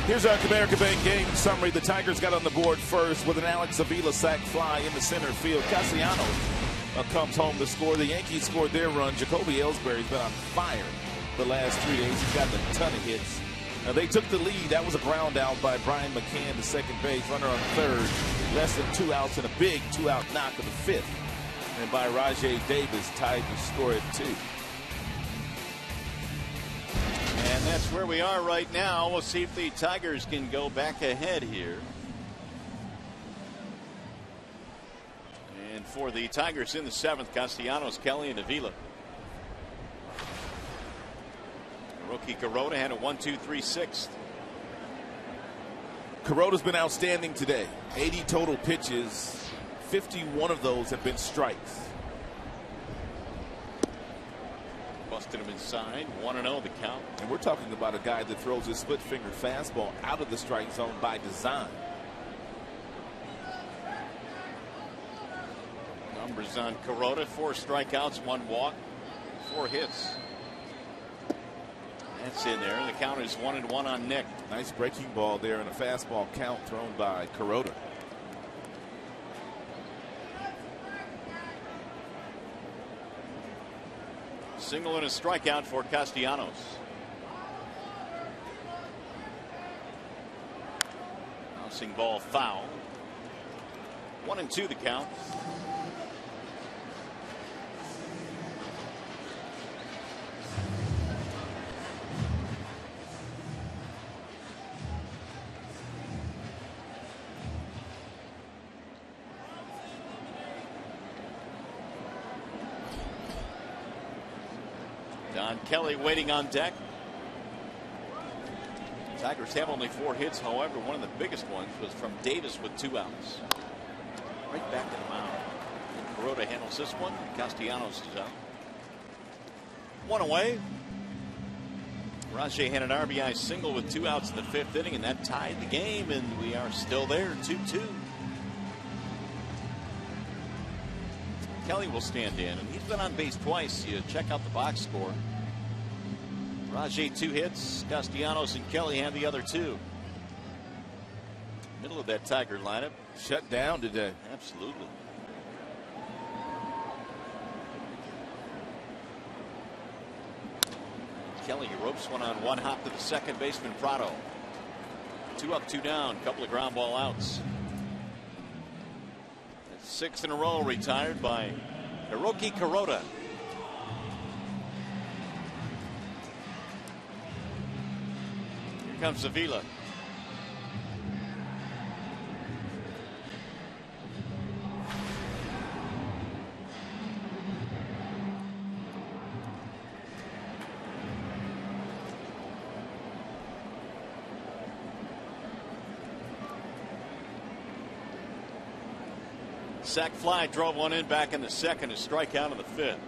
Here's our Comerica Bank game summary. The Tigers got on the board first with an Alex Avila sac fly in the center field. Castellanos comes home to score. The Yankees scored their run. Jacoby Ellsbury's been on fire the last 3 days. He's gotten a ton of hits. Now they took the lead. That was a ground out by Brian McCann to second base. Runner on third. Less than 2 outs and a big 2-out knock of the fifth. And by Rajay Davis tied the score at 2. And that's where we are right now. We'll see if the Tigers can go back ahead here. And for the Tigers in the 7th, Castellanos, Kelly, and Avila. Rookie Kuroda had a 1-2-3 6th. Kuroda's been outstanding today. 80 total pitches. 51 of those have been strikes. Busted him inside. 1-0 the count. And we're talking about a guy that throws his split finger fastball out of the strike zone by design. Numbers on Kuroda: 4 strikeouts, 1 walk, 4 hits. That's in there. The count is 1-1 on Nick. Nice breaking ball there and a fastball count thrown by Kuroda. Single and a strikeout for Castellanos. Bouncing ball foul. 1-2 the count. Don Kelly waiting on deck. Tigers have only 4 hits. However, one of the biggest ones was from Davis with 2 outs. Right back to the mound. Kuroda handles this one. Castellanos is out. 1 away. Rajay had an RBI single with 2 outs in the 5th inning, and that tied the game, and we are still there, 2-2. Kelly will stand in, and he's been on base twice. You check out the box score. Rajay 2 hits. Castellanos and Kelly have the other 2. Middle of that Tiger lineup. Shut down today. Absolutely. Kelly ropes one on 1 hop to the second baseman PRADO. 2 up, 2 down. Couple of ground ball outs. 6 in a row retired by Hiroki Kuroda. comes Avila. Sac fly, drove one in back in the second, a strikeout in the fifth.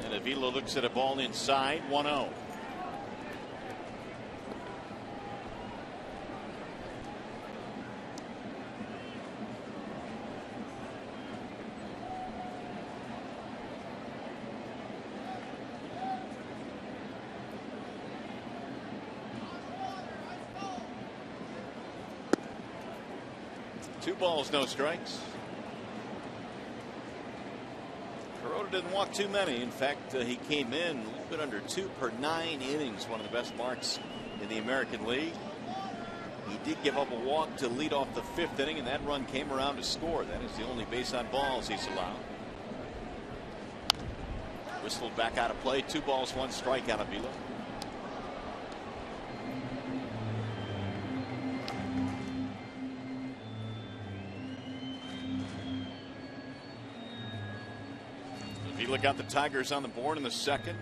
And Avila looks at a ball inside, 1-0. Two balls, no strikes. Kuroda didn't walk too many. In fact, he came in a little bit under 2 per 9 innings, one of the best marks in the American League. He did give up a walk to lead off the 5th inning, and that run came around to score. That is the only base on balls he's allowed. Whistled back out of play. 2 balls, 1 strike out of Avila. Avila got the Tigers on the board in the second.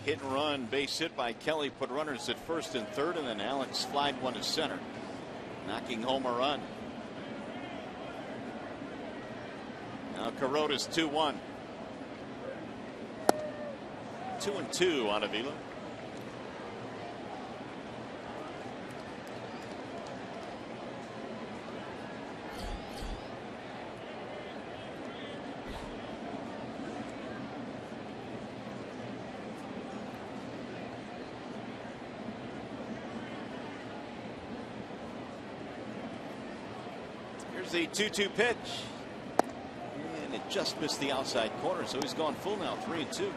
Hit and run, base hit by Kelly, put runners at first and third, and then Alex flied one to center, knocking home a run. Now Kuroda's 2-1. 2-2 on Avila. The 2-2 pitch, and it just missed the outside corner, so he's gone full now, 3-2.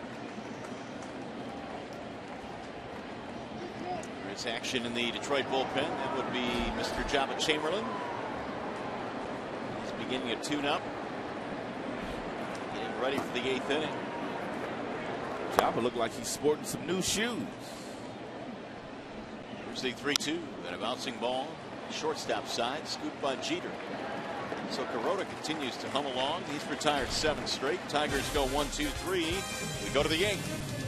There's action in the Detroit bullpen. That would be Mr. Jabba Chamberlain. He's beginning a tune-up, getting ready for the 8th inning. Jabba looked like he's sporting some new shoes. Here's the 3-2, and a bouncing ball, shortstop side, scooped by Jeter. So Kuroda continues to hum along. He's retired 7 straight. Tigers go 1-2-3. We go to the 8th.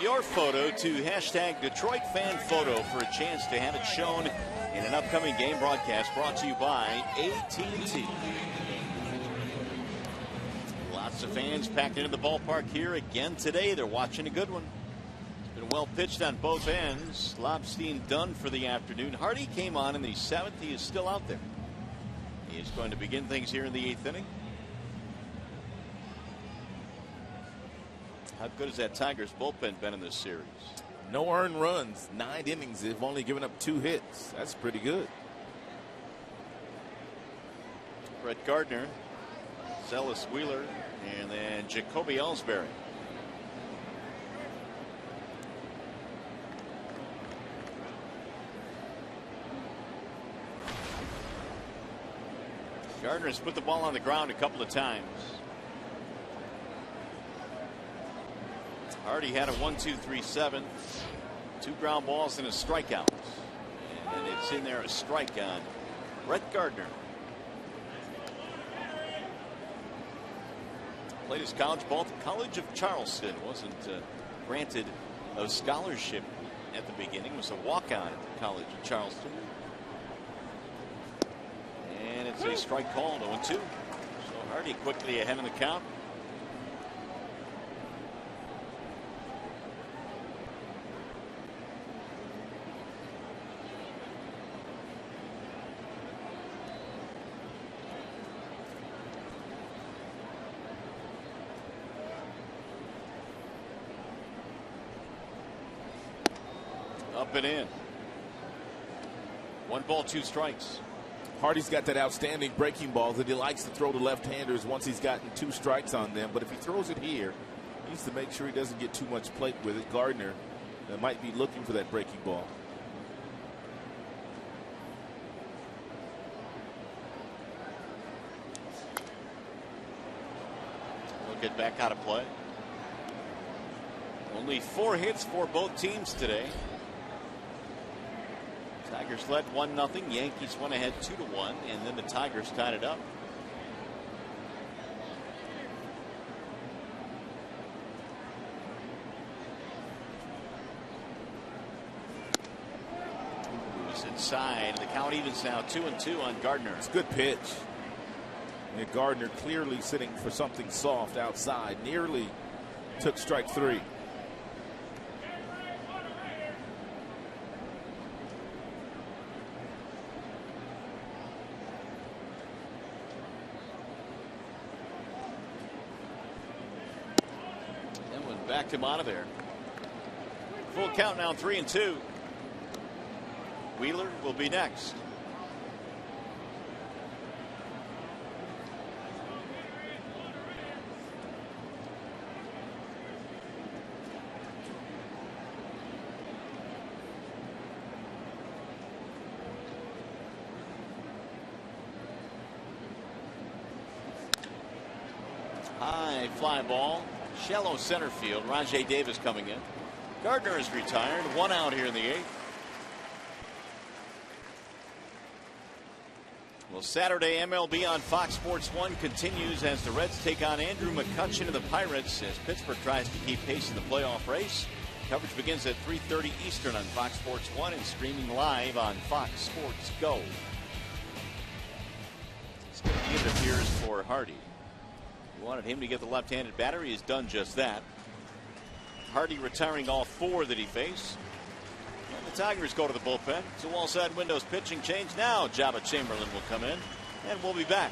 Your photo to hashtag Detroit Fan Photo for a chance to have it shown in an upcoming game broadcast brought to you by AT&T. Lots of fans packed into the ballpark here again today. They're watching a good one. It's been well pitched on both ends. Lobstein done for the afternoon. Hardy came on in the 7th. He is still out there. He is going to begin things here in the 8th inning. How good has that Tigers bullpen been in this series? No earned runs, 9 innings. They've only given up 2 hits. That's pretty good. Brett Gardner, Zealous Wheeler, and then Jacoby Ellsbury. Gardner's put the ball on the ground a couple of times. Hardy had a 1-2-3-7, 2 ground balls and a strikeout, and it's in there, a strike on Brett Gardner. Played his college ball at the College of Charleston. Wasn't granted a scholarship at the beginning. Was a walk-on at the College of Charleston. And it's a strike called, 0-2. So Hardy quickly ahead in the count. Up and in. 1 ball, 2 strikes. Hardy's got that outstanding breaking ball that he likes to throw to left-handers once he's gotten 2 strikes on them. But if he throws it here, he needs to make sure he doesn't get too much plate with it. Gardner might be looking for that breaking ball. We'll get back out of play. Only 4 hits for both teams today. Tigers led 1-0. Yankees went ahead 2-1, and then the Tigers tied it up. It's inside. The count evens now 2-2 on Gardner. It's a good pitch. And Gardner clearly sitting for something soft outside. Nearly took strike 3. Backed him out of there. Full count now, 3-2. Wheeler will be next. High fly ball. Shallow center field. Rajai Davis coming in. Gardner is retired. 1 out here in the 8th. Well, Saturday MLB on Fox Sports 1 continues as the Reds take on Andrew McCutchen of the Pirates as Pittsburgh tries to keep pace in the playoff race. Coverage begins at 3:30 Eastern on Fox Sports 1 and streaming live on Fox Sports Go. It's going to be, it appears, for Hardy. Wanted him to get the left-handed batter. He has done just that. Hardy retiring all 4 that he faced. And the Tigers go to the bullpen. So Wallside Windows pitching change now. Jabba Chamberlain will come in, and we'll be back.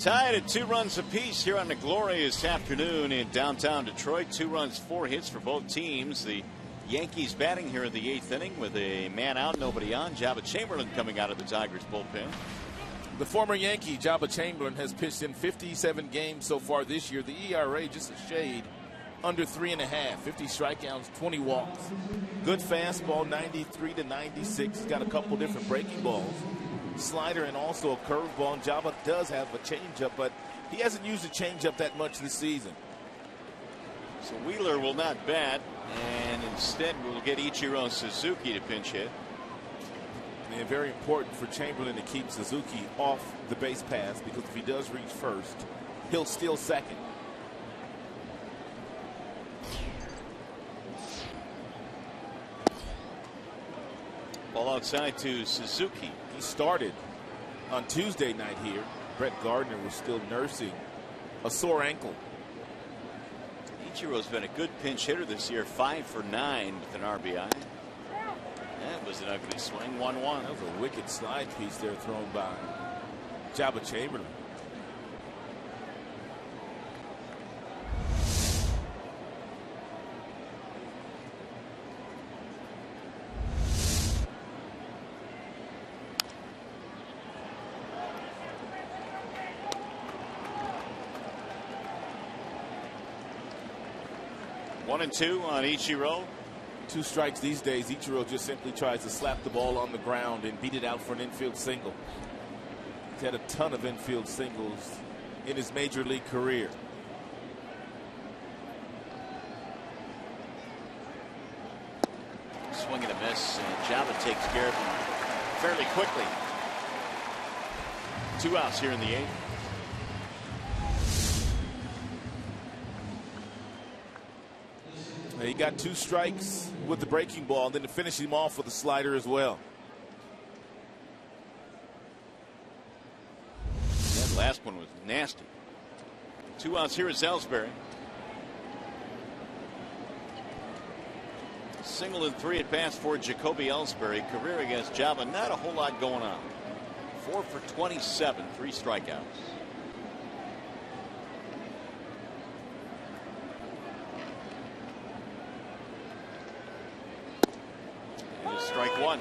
Tied at 2 runs apiece here on a glorious afternoon in downtown Detroit. 2 runs, 4 hits for both teams. The Yankees batting here in the 8th inning with a man out, nobody on. Jabba Chamberlain coming out of the Tigers bullpen. The former Yankee, Jabba Chamberlain, has pitched in 57 games so far this year. The ERA just a shade under 3.5. 50 strikeouts, 20 walks. Good fastball, 93 to 96. He's got a couple different breaking balls. Slider and also a curveball. And Jabba does have a changeup, but he hasn't used a changeup that much this season. So Wheeler will not bat, and instead we'll get Ichiro Suzuki to pinch hit. And very important for Chamberlain to keep Suzuki off the base paths, because if he does reach first, he'll steal second. Ball outside to Suzuki. He started on Tuesday night here. Brett Gardner was still nursing a sore ankle. Ichiro's been a good pinch hitter this year, 5 for 9 with an RBI. That was an ugly swing, 1-1. That was a wicked slide piece there thrown by Jabba Chamberlain. One and 2 on Ichiro. 2 strikes these days. Ichiro just simply tries to slap the ball on the ground and beat it out for an infield single. He's had a ton of infield singles in his major league career. Swing and a miss, and Jabba takes care of him fairly quickly. 2 outs here in the 8th. He got 2 strikes with the breaking ball, and then to finish him off with a slider as well. That last one was nasty. 2 outs here is Ellsbury. Single and 3 at bats for Jacoby Ellsbury. Career against Jabba, not a whole lot going on. 4 for 27, 3 strikeouts. Strike 1.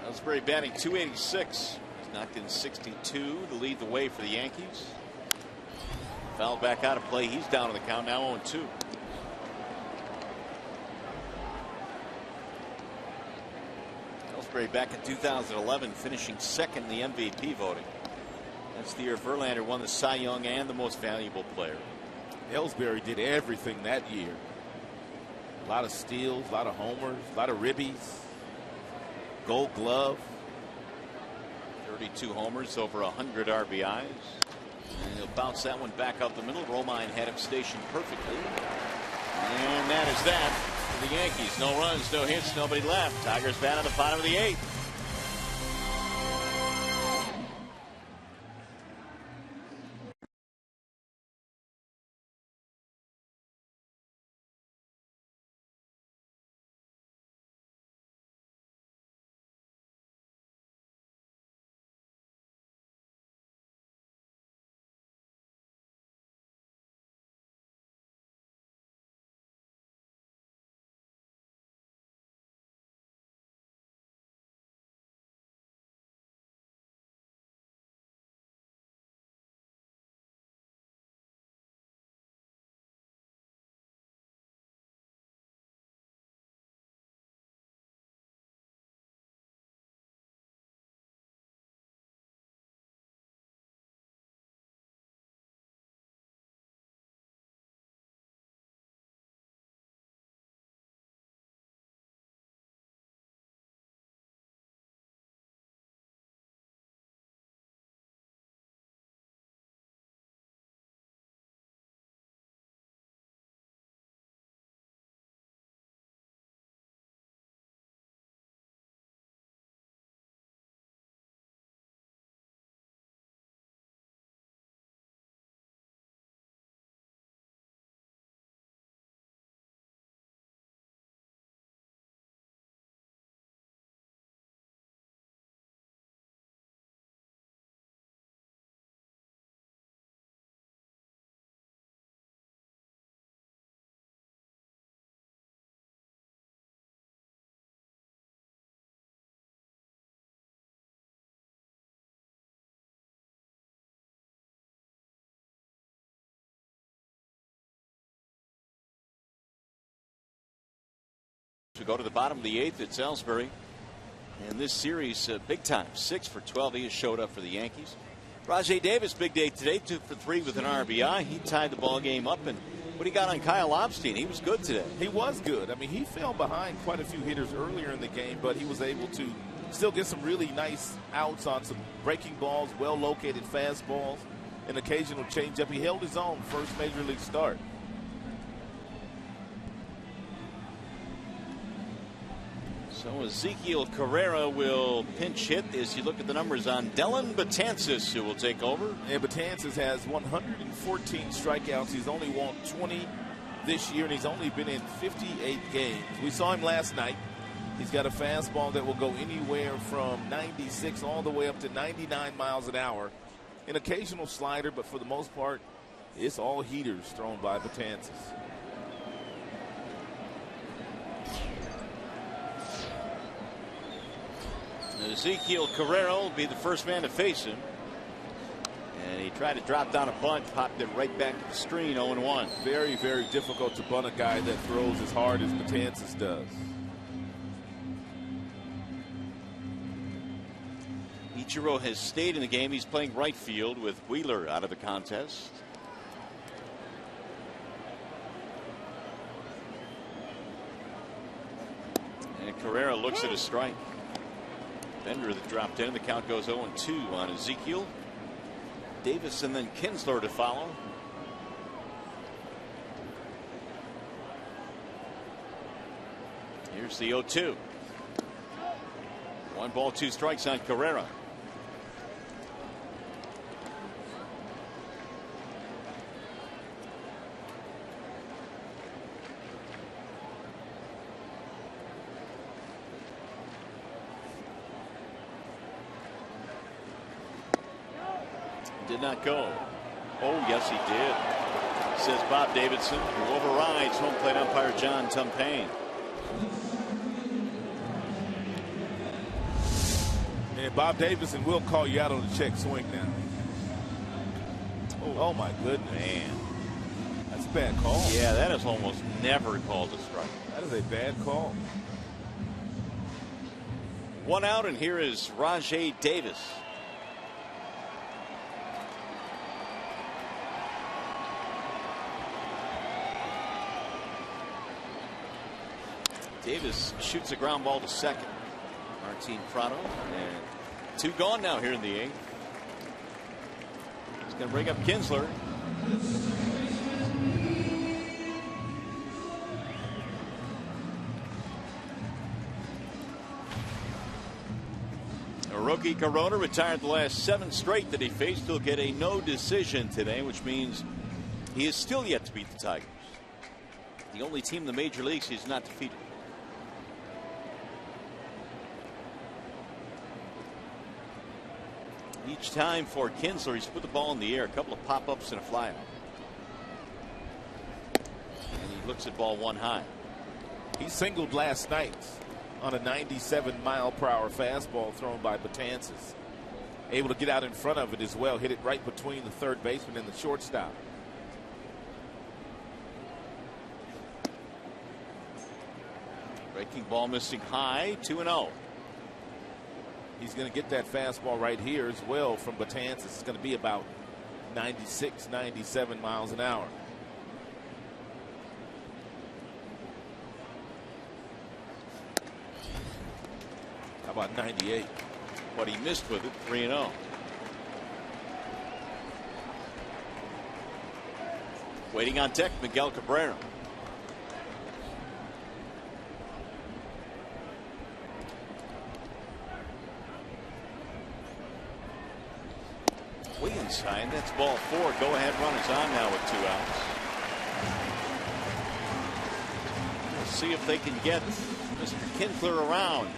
Ellsbury batting .286. He's knocked in 62 to lead the way for the Yankees. Fouled back out of play. He's down on the count now, 0-2. Ellsbury back in 2011, finishing second in the MVP voting. That's the year Verlander won the Cy Young and the Most Valuable Player. Ellsbury did everything that year. A lot of steals, a lot of homers, a lot of ribbies. Gold Glove. 32 homers, over 100 RBIs. And he'll bounce that one back up the middle. Romine had him stationed perfectly. And that is that for the Yankees. No runs, no hits, nobody left. Tigers bat on the bottom of the 8th. We go to the bottom of the 8th. It's Ellsbury. And this series, big time, 6 for 12. He has showed up for the Yankees. Rajai Davis, big day today, 2 for 3 with an RBI. He tied the ball game up. And what he got on Kyle Obstein, he was good today. He was good. I mean, he fell behind quite a few hitters earlier in the game, but he was able to still get some really nice outs on some breaking balls, well-located fastballs, an occasional changeup. He held his own first major league start. So Ezekiel Carrera will pinch hit as you look at the numbers on Dellin Betances, who will take over. And Betances has 114 strikeouts. He's only walked 20 this year, and he's only been in 58 games. We saw him last night. He's got a fastball that will go anywhere from 96 all the way up to 99 miles an hour. An occasional slider, but for the most part, it's all heaters thrown by Betances. Ezekiel Carrera will be the first man to face him. And he tried to drop down a bunt, popped it right back to the screen, 0-1. Very, very difficult to bunt a guy that throws as hard as Betances does. Ichiro has stayed in the game. He's playing right field with Wheeler out of the contest. And Carrera looks at a strike. Bender that dropped in. The count goes 0-2 on Ezekiel. Davis and then Kinsler to follow. Here's the 0-2. 1 ball, 2 strikes on Carrera. Did not go. Oh, yes, he did, says Bob Davidson, who overrides home plate umpire John Tumpain. And Bob Davidson will call you out on the check swing now. Oh, my goodness. Man. That's a bad call. Yeah, that is almost never called a strike. That is a bad call. 1 out, and here is Rajai Davis. Davis shoots a ground ball to second. Martin PRADO, and 2 gone now here in the 8th. He's going to bring up Kinsler. A rookie Corona retired the last 7 straight that he faced. He'll get a no decision today, which means he is still yet to beat the Tigers. The only team in the major leagues he's not defeated. Each time for Kinsler, he's put the ball in the air, a couple of pop-ups and a flyout. And he looks at ball 1 high. He singled last night on a 97-mile-per-hour fastball thrown by Betances. Able to get out in front of it as well, hit it right between the third baseman and the shortstop. Breaking ball missing high, 2-0. He's going to get that fastball right here as well from Betances. It's going to be about 96, 97 miles an hour. How about 98? But he missed with it, 3-0. Waiting on deck, Miguel Cabrera. Way inside. That's ball 4. Go ahead run is on now with 2 outs. We'll see if they can get Mr. Kinsler around.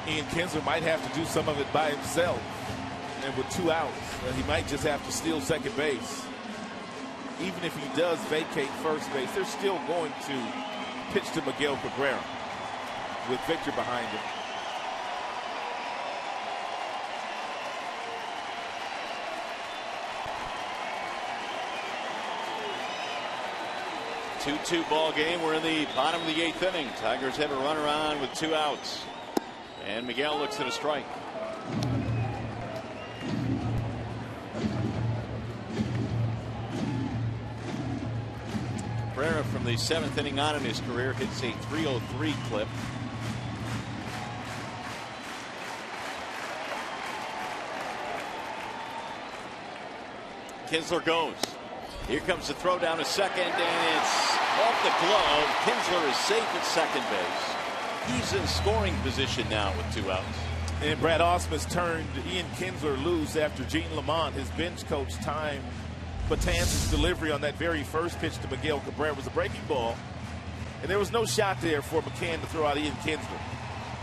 Ian Kinsler might have to do some of it by himself. And with 2 outs, he might just have to steal second base. Even if he does vacate first base, they're still going to pitch to Miguel Cabrera with Victor behind him. 2-2 ball game. We're in the bottom of the 8th inning. Tigers have a runner on with 2 outs. And Miguel looks at a strike. Cabrera from the 7th inning on in his career hits a 303 clip. Kinsler goes. Here comes the throw down to second, and it's off the glove. Kinsler is safe at second base. He's in scoring position now with 2 outs. And Brad Ausmus turned Ian Kinsler loose after Gene Lamont, his bench coach, timed Batanz's delivery on that very first pitch to Miguel Cabrera. It was a breaking ball, and there was no shot there for McCann to throw out Ian Kinsler.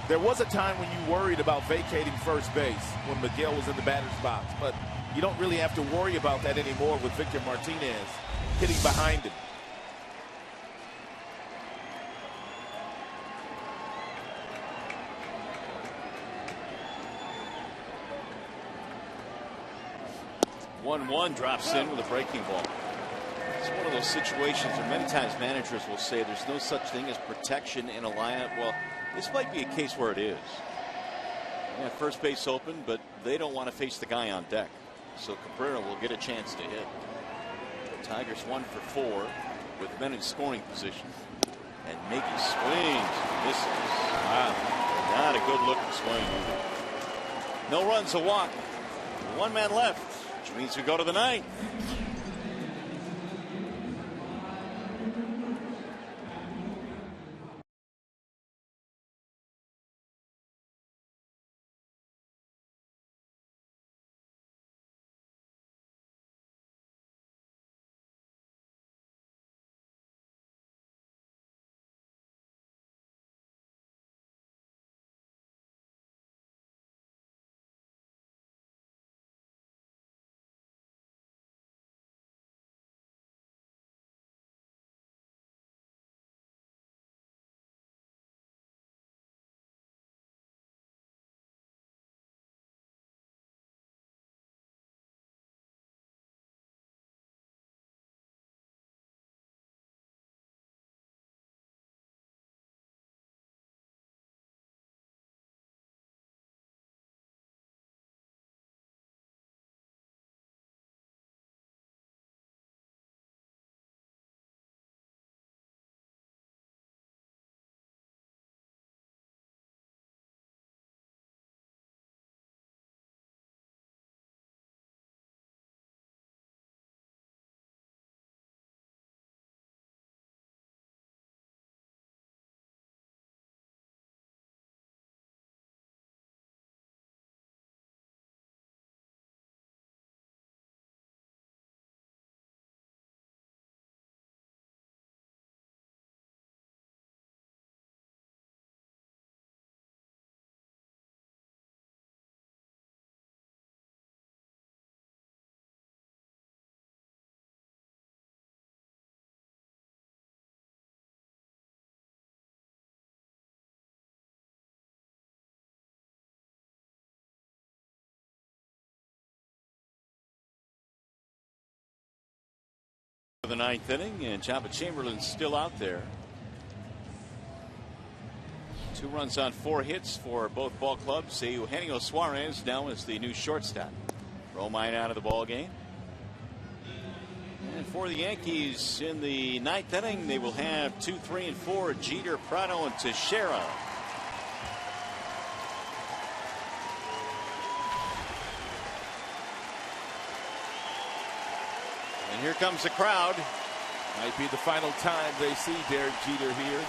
There was a time when you worried about vacating first base when Miguel was in the batter's box, but you don't really have to worry about that anymore with Victor Martinez hitting behind him. One drops in with a breaking ball. It's one of those situations where many times managers will say there's no such thing as protection in a lineup. Well, this might be a case where it is. Yeah, first base open, but they don't want to face the guy on deck. So Cabrera will get a chance to hit. The Tigers 1 for 4 with men in scoring position. And Miggy swings and misses. Wow. Not a good looking swing either. No runs, a walk. 1 man left, which means we go to the 9th. The 9th inning, and Jabba Chamberlain's still out there. 2 runs on 4 hits for both ball clubs. Eugenio Suarez now is the new shortstop. Romine out of the ball game. And for the Yankees in the 9th inning, they will have 2, 3, and 4. Jeter, Prado, and Teixeira. And here comes the crowd. Might be the final time they see Derek Jeter here.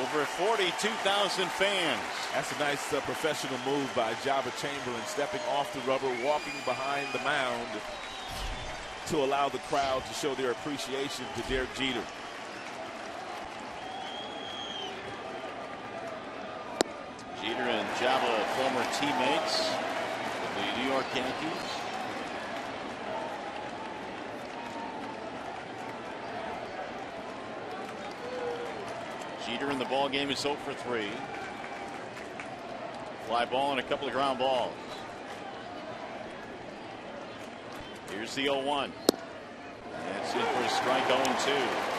Over 42,000 fans. That's a nice professional move by Jabba Chamberlain, stepping off the rubber, walking behind the mound to allow the crowd to show their appreciation to Derek Jeter. Jeter and Jabba, former teammates of the New York Yankees. Jeter in the ball game is 0 for 3. Fly ball and a couple of ground balls. Here's the 0-1. That's in for a strike, 0-2.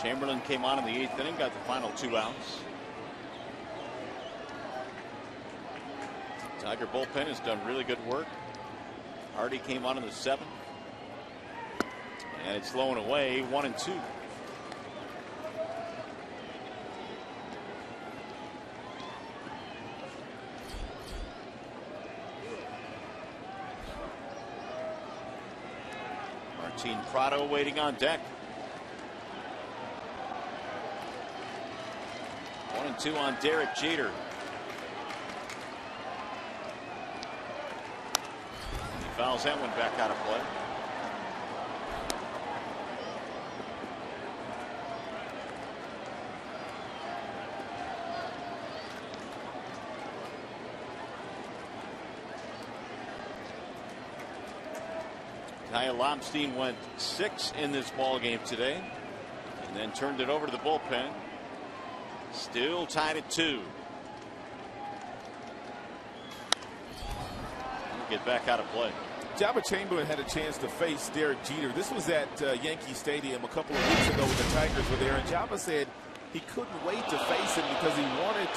Chamberlain came on in the 8th inning, got the final 2 outs. Tiger bullpen has done really good work. Hardy came on in the 7th. And it's low and away, 1-2. PRADO waiting on deck. 1-2 on Derek Jeter. He fouls that one back out of play. Kyle Lobstein went 6 in this ball game today and then turned it over to the bullpen. Still tied at 2. We'll get back out of play. Jabba Chamberlain had a chance to face Derek Jeter. This was at Yankee Stadium a couple of weeks ago when the Tigers were there, and Jabba said he couldn't wait to face him because he wanted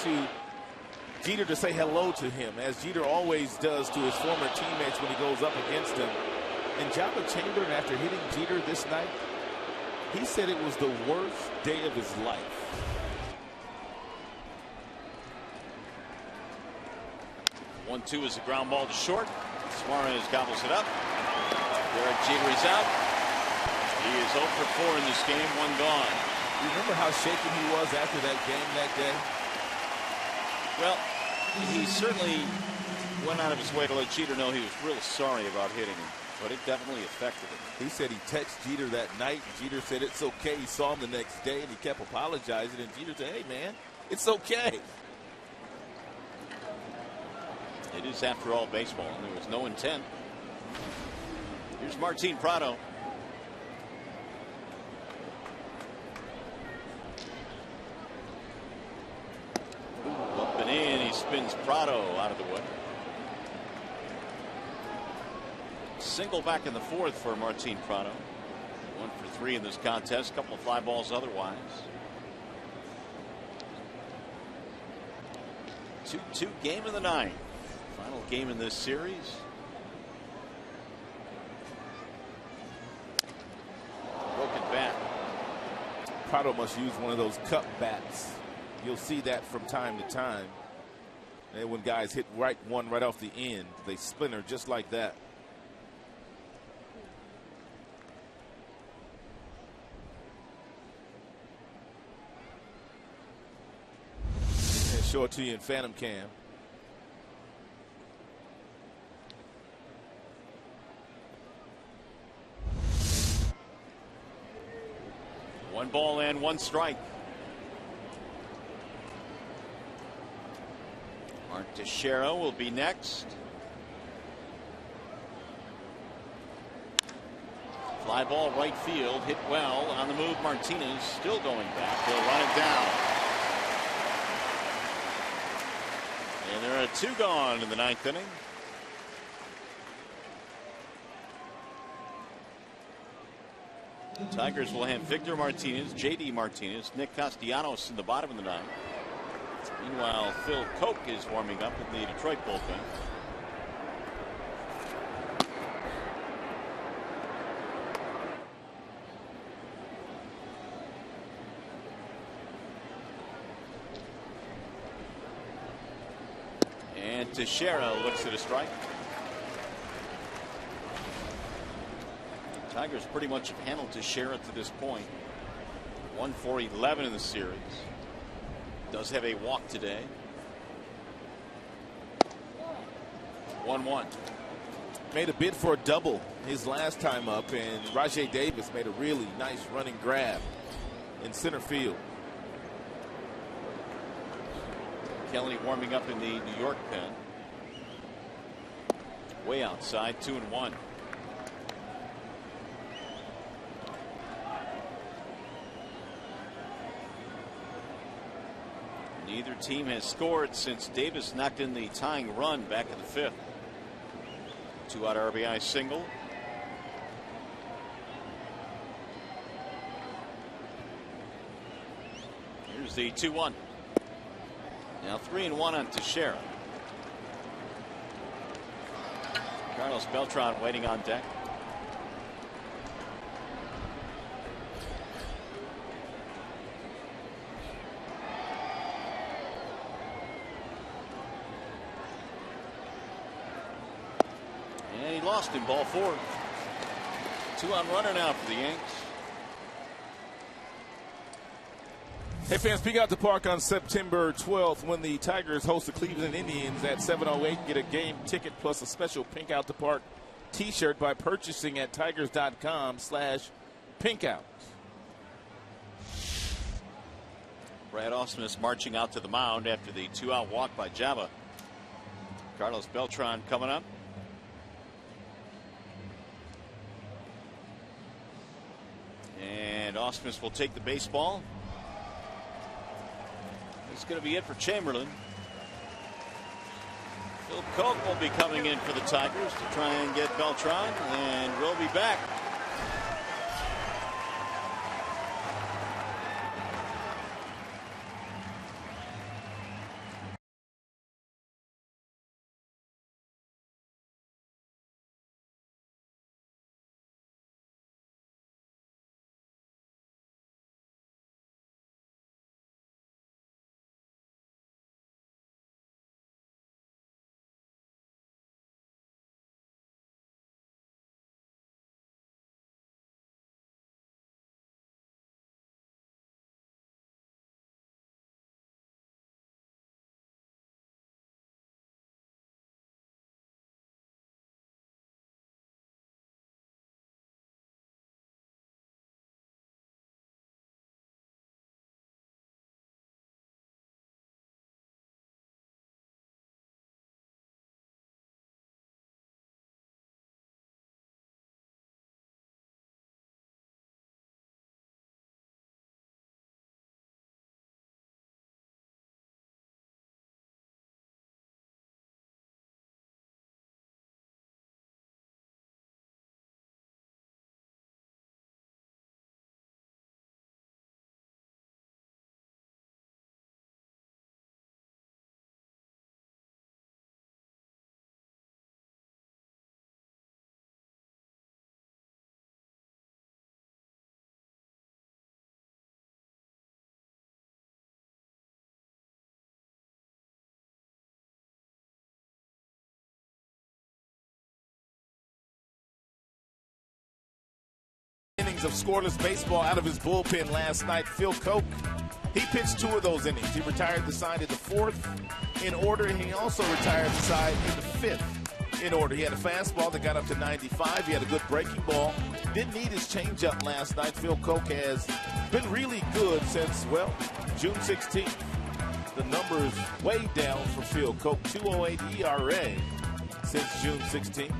Jeter to say hello to him, as Jeter always does to his former teammates when he goes up against him. And Jabba Chamberlain, after hitting Jeter this night, he said it was the worst day of his life. One-two is a ground ball to short. Suarez gobbles it up. Derek Jeter is out. He is 0 for 4 in this game, 1 gone. You remember how shaken he was after that game that day? Well, he certainly went out of his way to let Jeter know he was real sorry about hitting him, but it definitely affected him. He said he texted Jeter that night, and Jeter said it's okay. He saw him the next day, and he kept apologizing, and Jeter said, hey, man, it's okay. It is, after all, baseball, and there was no intent. Here's Martin PRADO. Up and in, he spins PRADO out of the way. Single back in the 4th for Martin PRADO. 1 for 3 in this contest. Couple of fly balls otherwise. 2-2 game of the 9th. Final game in this series. Broken bat. PRADO must use one of those cup bats. You'll see that from time to time. And when guys hit one right off the end, they splinter just like that. And show it to you in Phantom Cam. One ball and 1 strike. Mark Teixeira will be next. Fly ball right field, hit well on the move. Martinez still going back. He'll run it down. And there are 2 gone in the 9th inning. The Tigers will have Victor Martinez, J.D. Martinez, Nick Castellanos in the bottom of the 9th. Meanwhile, Phil Koch is warming up in the Detroit bullpen. And Teixeira looks at a strike. Tigers pretty much have handled Teixeira to this point. 1 for 11 in the series. Does have a walk today. 1-1. Made a bid for a double his last time up, and Rajay Davis made a really nice running grab in center field. Kelly warming up in the New York pen. Way outside, 2-1. Neither team has scored since Davis knocked in the tying run back in the 5th. 2-out RBI single. Here's the 2-1. Now 3-1 on Teixeira. Carlos Beltran waiting on deck. And he lost him, ball 4. 2-on runner now for the Yanks. Hey fans, peek out the park on September 12th when the Tigers host the Cleveland Indians at 7:08. Get a game ticket plus a special Pink Out the Park t-shirt by purchasing at tigers.com/pinkout. Brad Ausmus marching out to the mound after the 2-out walk by Java. Carlos Beltran coming up. And Ausmus will take the baseball. It's going to be it for Chamberlain. Phil Koch will be coming in for the Tigers to try and get Beltran, and we'll be back. Innings of scoreless baseball out of his bullpen last night. Phil Koch, he pitched 2 of those innings. He retired the side in the 4th in order, and he also retired the side in the 5th in order. He had a fastball that got up to 95. He had a good breaking ball. Didn't need his changeup last night. Phil Koch has been really good since, well, June 16th. The numbers way down for Phil Koch. 2.08 ERA since June 16th.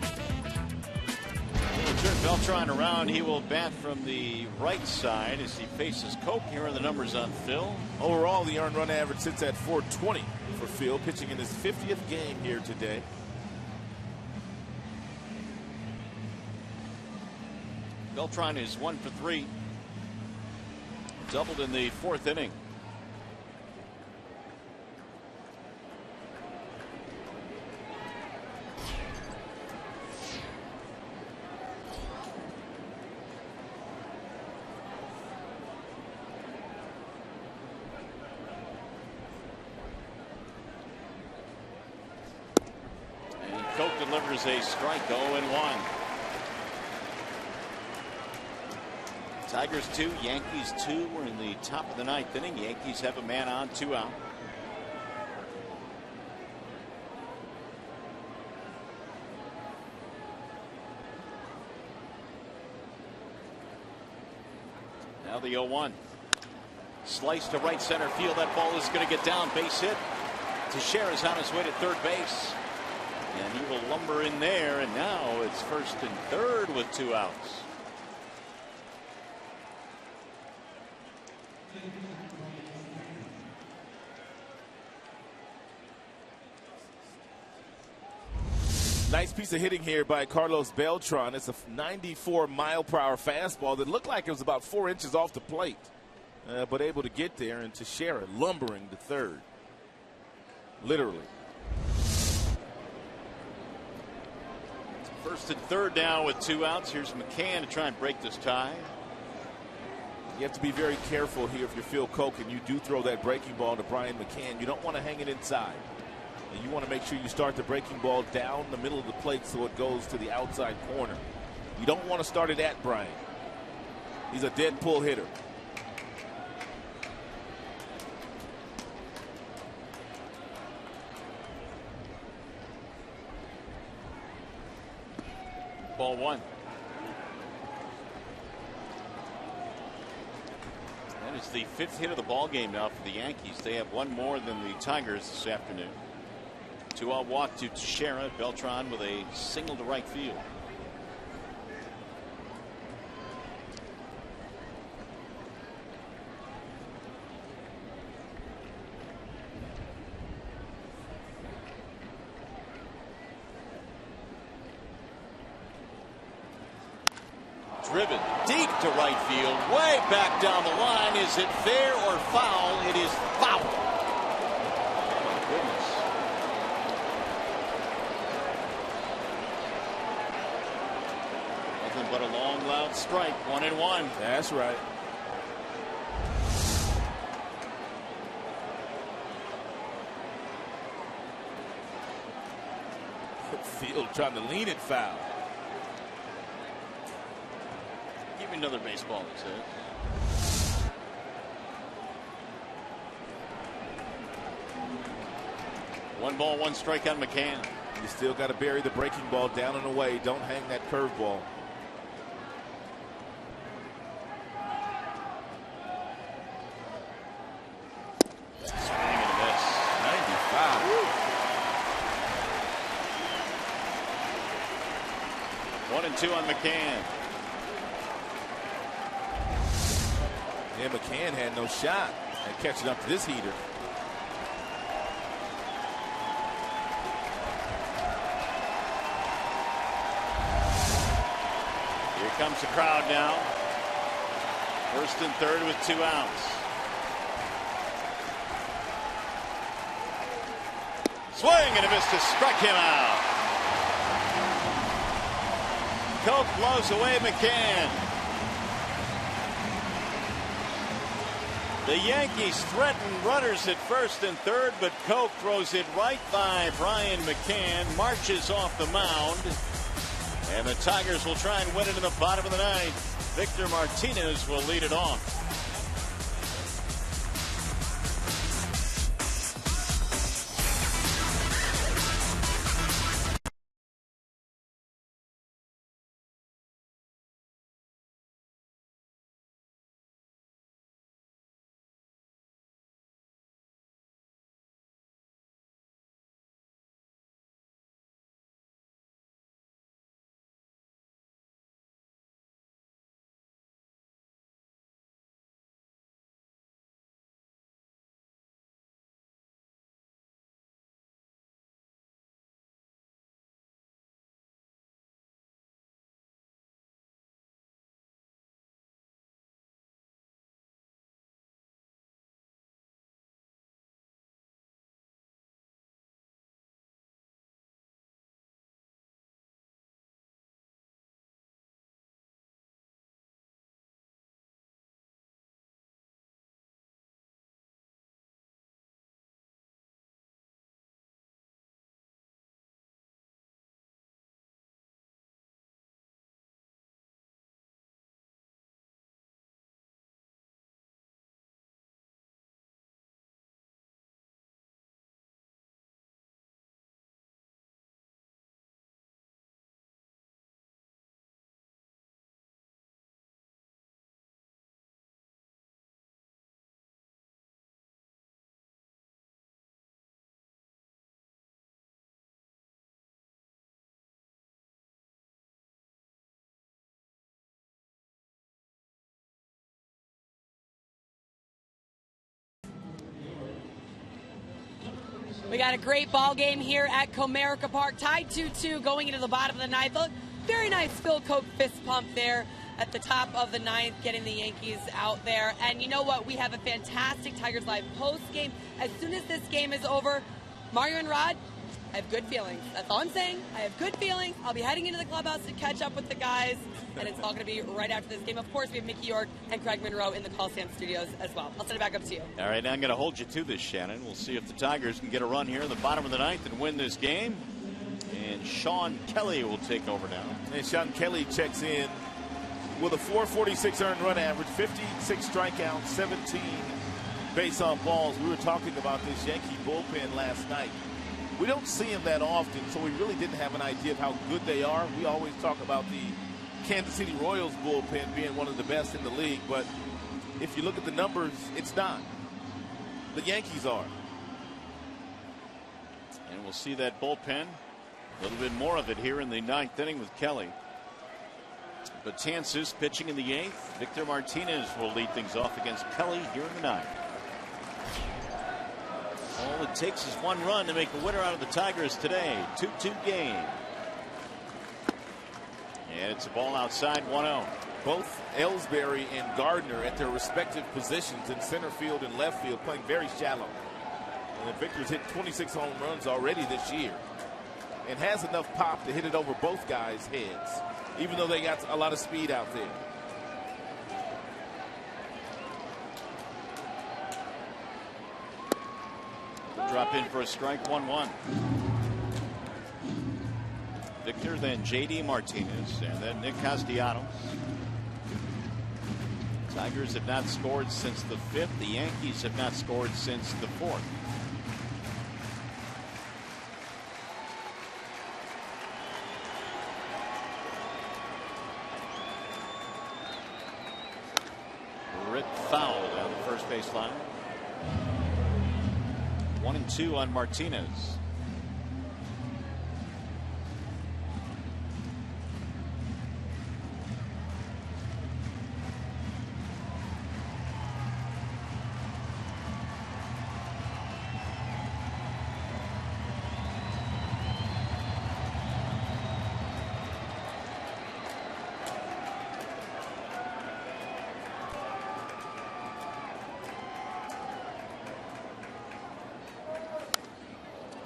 Turn Beltran around. He will bat from the right side as he faces Koch. Here are the numbers on Phil. Overall, the earned run average sits at 420 for Phil, pitching in his 50th game here today. Beltran is 1 for 3. Doubled in the 4th inning. Koch delivers a strike, 0-1. Tigers 2, Yankees 2. We're in the top of the 9th inning. Yankees have a man on, 2 out. Now the 0-1. Slice to right center field. That ball is going to get down. Base hit. Teixeira's on his way to third base. And he will lumber in there, and now it's first and third with 2 outs. Nice piece of hitting here by Carlos Beltran. It's a 94-mile-per-hour fastball that looked like it was about 4 inches off the plate, but able to get there, and Teixeira lumbering to third. Literally. First and third now with 2 outs. Here's McCann to try and break this tie. You have to be very careful here if you're Phil Koch and you do throw that breaking ball to Brian McCann. You don't want to hang it inside. And you want to make sure you start the breaking ball down the middle of the plate so it goes to the outside corner. You don't want to start it at Brian. He's a dead pull hitter. Ball 1. That is the 5th hit of the ball game now for the Yankees. They have 1 more than the Tigers this afternoon. 2-out walk to Teixeira. Beltran with a single to right field. Driven deep to right field, way back down the line. Is it fair or foul? It is foul. Oh my goodness. Nothing but a long, loud strike. 1-1. That's right. Field trying to lean it foul. Give me another baseball, he said. 1 ball, 1 strike on McCann. You still got to bury the breaking ball down and away. Don't hang that curveball. Swing and a miss. 95. Woo. 1-2 on McCann. Yeah, McCann had no shot at catching up to this heater. Here comes the crowd now. First and third with 2 outs. Swing and a miss to strike him out. Koch blows away McCann. The Yankees threaten runners at first and third, but Koch throws it right by Brian McCann, marches off the mound, and the Tigers will try and win it in the bottom of the 9th. Victor Martinez will lead it off. We got a great ball game here at Comerica Park, tied 2-2 going into the bottom of the ninth. Look, very nice Phil Coke fist pump there at the top of the ninth, getting the Yankees out there. And you know what? We have a fantastic Tigers Live post game. As soon as this game is over, Mario and Rod, I have good feelings. That's all I'm saying. I have good feelings. I'll be heading into the clubhouse to catch up with the guys, and it's all going to be right after this game. Of course, we have Mickey York and Craig Monroe in the Coliseum studios as well. I'll send it back up to you. All right, now I'm going to hold you to this, Shannon. We'll see if the Tigers can get a run here in the bottom of the ninth and win this game. And Sean Kelly will take over now. And Sean Kelly checks in with a 446 earned run average, 56 strikeouts, 17 base on balls. We were talking about this Yankee bullpen last night. We don't see him that often, so we really didn't have an idea of how good they are. We always talk about the Kansas City Royals bullpen being one of the best in the league, but if you look at the numbers, it's not. The Yankees are. And we'll see that bullpen, a little bit more of it here in the ninth inning with Kelly. Betances pitching in the eighth. Victor Martinez will lead things off against Kelly here in the ninth. All it takes is one run to make a winner out of the Tigers today. 2-2 game. And it's a ball outside, 1-0. Both Ellsbury and Gardner at their respective positions in center field and left field playing very shallow. And Victor's hit 26 home runs already this year and has enough pop to hit it over both guys' heads, even though they got a lot of speed out there. Drop in for a strike, 1-1. Victor, then J.D. Martinez, and then Nick Castellanos. Tigers have not scored since the 5th. The Yankees have not scored since the 4th. Rit foul down the first base line. 1-2 on Martinez.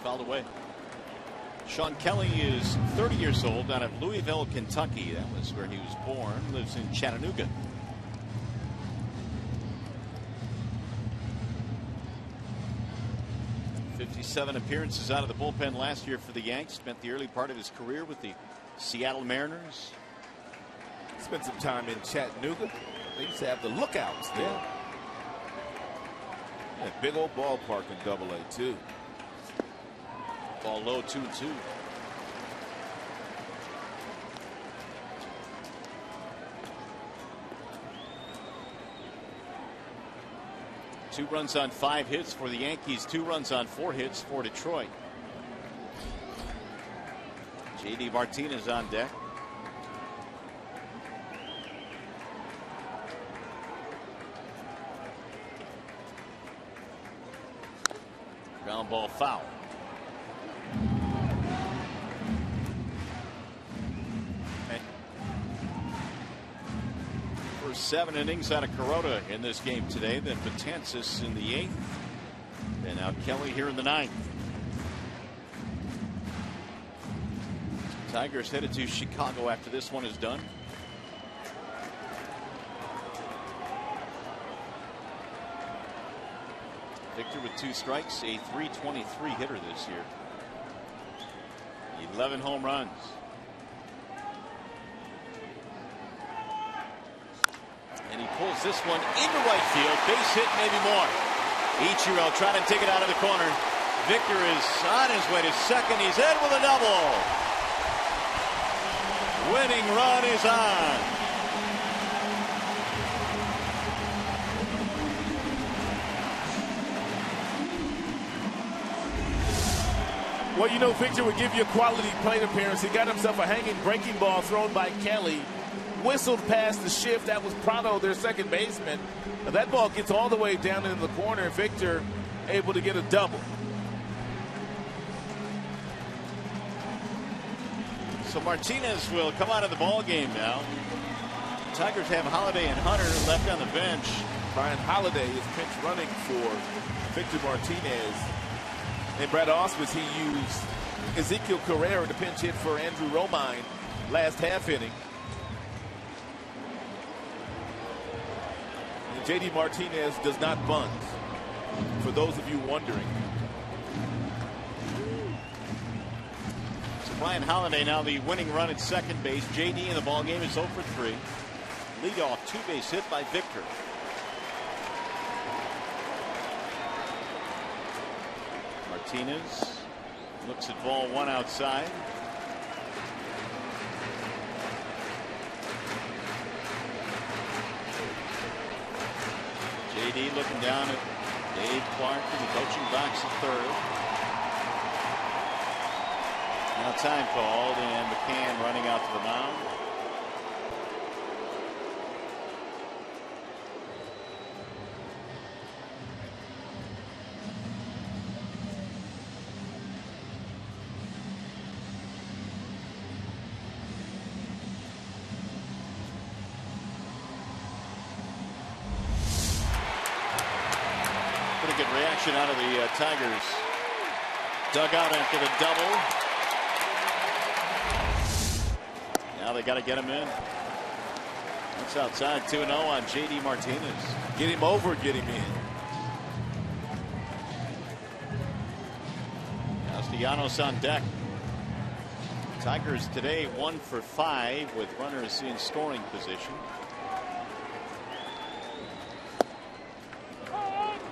Fouled away. Sean Kelly is 30 years old, out of Louisville, Kentucky. That was where he was born. Lives in Chattanooga. '57 appearances out of the bullpen last year for the Yanks. Spent the early part of his career with the Seattle Mariners. Spent some time in Chattanooga. They used to have the Lookouts there. Yeah, big old ballpark in AA too. Ball low, 2-2. Two runs on 5 hits for the Yankees. 2 runs on 4 hits for Detroit. J.D. Martinez on deck. Ground ball foul. For 7 innings out of Kuroda in this game today. Then Betances in the 8th. And now Kelly here in the 9th. Tigers headed to Chicago after this one is done. Victor with 2 strikes, a .323 hitter this year. 11 home runs. And he pulls this one into right field. Base hit, maybe more. Ichiro trying to take it out of the corner. Victor is on his way to second. He's in with a double. Winning run is on. Well, you know, Victor would give you a quality plate appearance. He got himself a hanging breaking ball thrown by Kelly. Whistled past the shift. That was PRADO, their second baseman. Now, that ball gets all the way down into the corner. Victor able to get a double. So Martinez will come out of the ball game now. Tigers have Holiday and Hunter left on the bench. Brian Holiday is pinch running for Victor Martinez. And Brad Ausmus, he used Ezekiel Carrera to pinch hit for Andrew Romine last half inning. And JD Martinez does not bunt, for those of you wondering. So Brian Holiday now the winning run at second base. JD in the ball game is 0 for 3. Leadoff two-base hit by Victor. Martinez looks at ball one outside. JD looking down at Dave Clark in the coaching box at third. Now time called and McCann running out to the mound. Reaction out of the Tigers dugout after the double. Now they got to get him in. That's outside. 2-0 on JD Martinez. Get him over, get him in. Castellanos on deck. Tigers today 1 for 5 with runners in scoring position.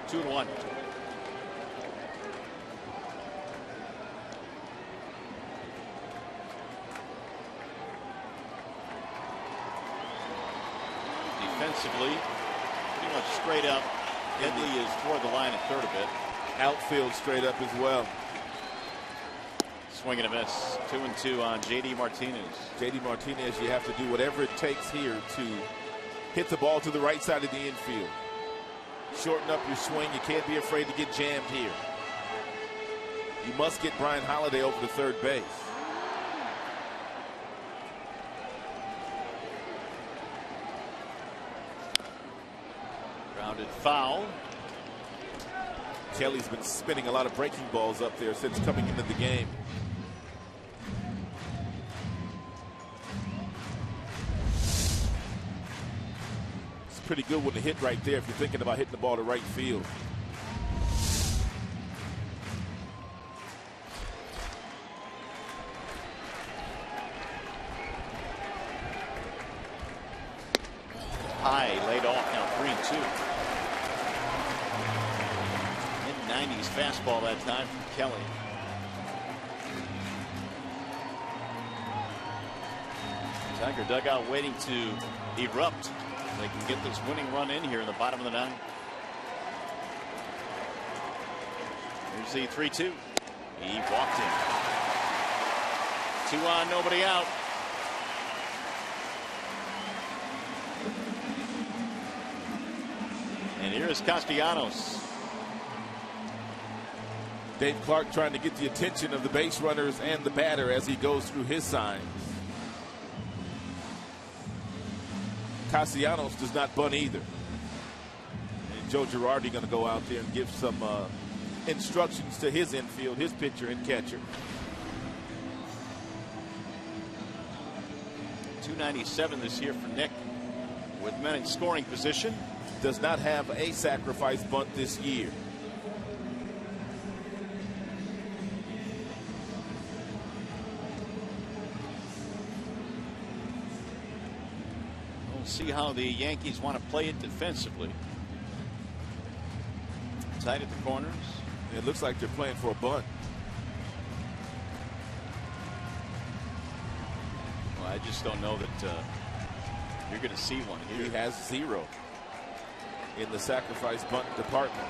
2-1. Defensively, pretty much straight up. Headley is toward the line at third a bit. Outfield straight up as well. Swing and a miss. 2-2 on JD Martinez. JD Martinez, you have to do whatever it takes here to hit the ball to the right side of the infield. Shorten up your swing. You can't be afraid to get jammed here. You must get Brian Holiday over to third base. Grounded foul. Kelly's been spinning a lot of breaking balls up there since coming into the game. Pretty good one to hit right there if you're thinking about hitting the ball to right field. High laid off now 3-2. Mid-90s fastball that time from Kelly. Tiger dugout waiting to erupt. They can get this winning run in here in the bottom of the ninth. Here's the 3-2. He walked in. 2 on, nobody out. And here's Castellanos. Dave Clark trying to get the attention of the base runners and the batter as he goes through his signs. Castellanos does not bunt either. And Joe Girardi going to go out there and give some instructions to his infield, his pitcher and catcher. 297 this year for Nick with men in scoring position. Does not have a sacrifice bunt this year. See how the Yankees want to play it defensively. Tight at the corners. It looks like they're playing for a bunt. Well, I just don't know that you're going to see one here. He has 0 in the sacrifice bunt department.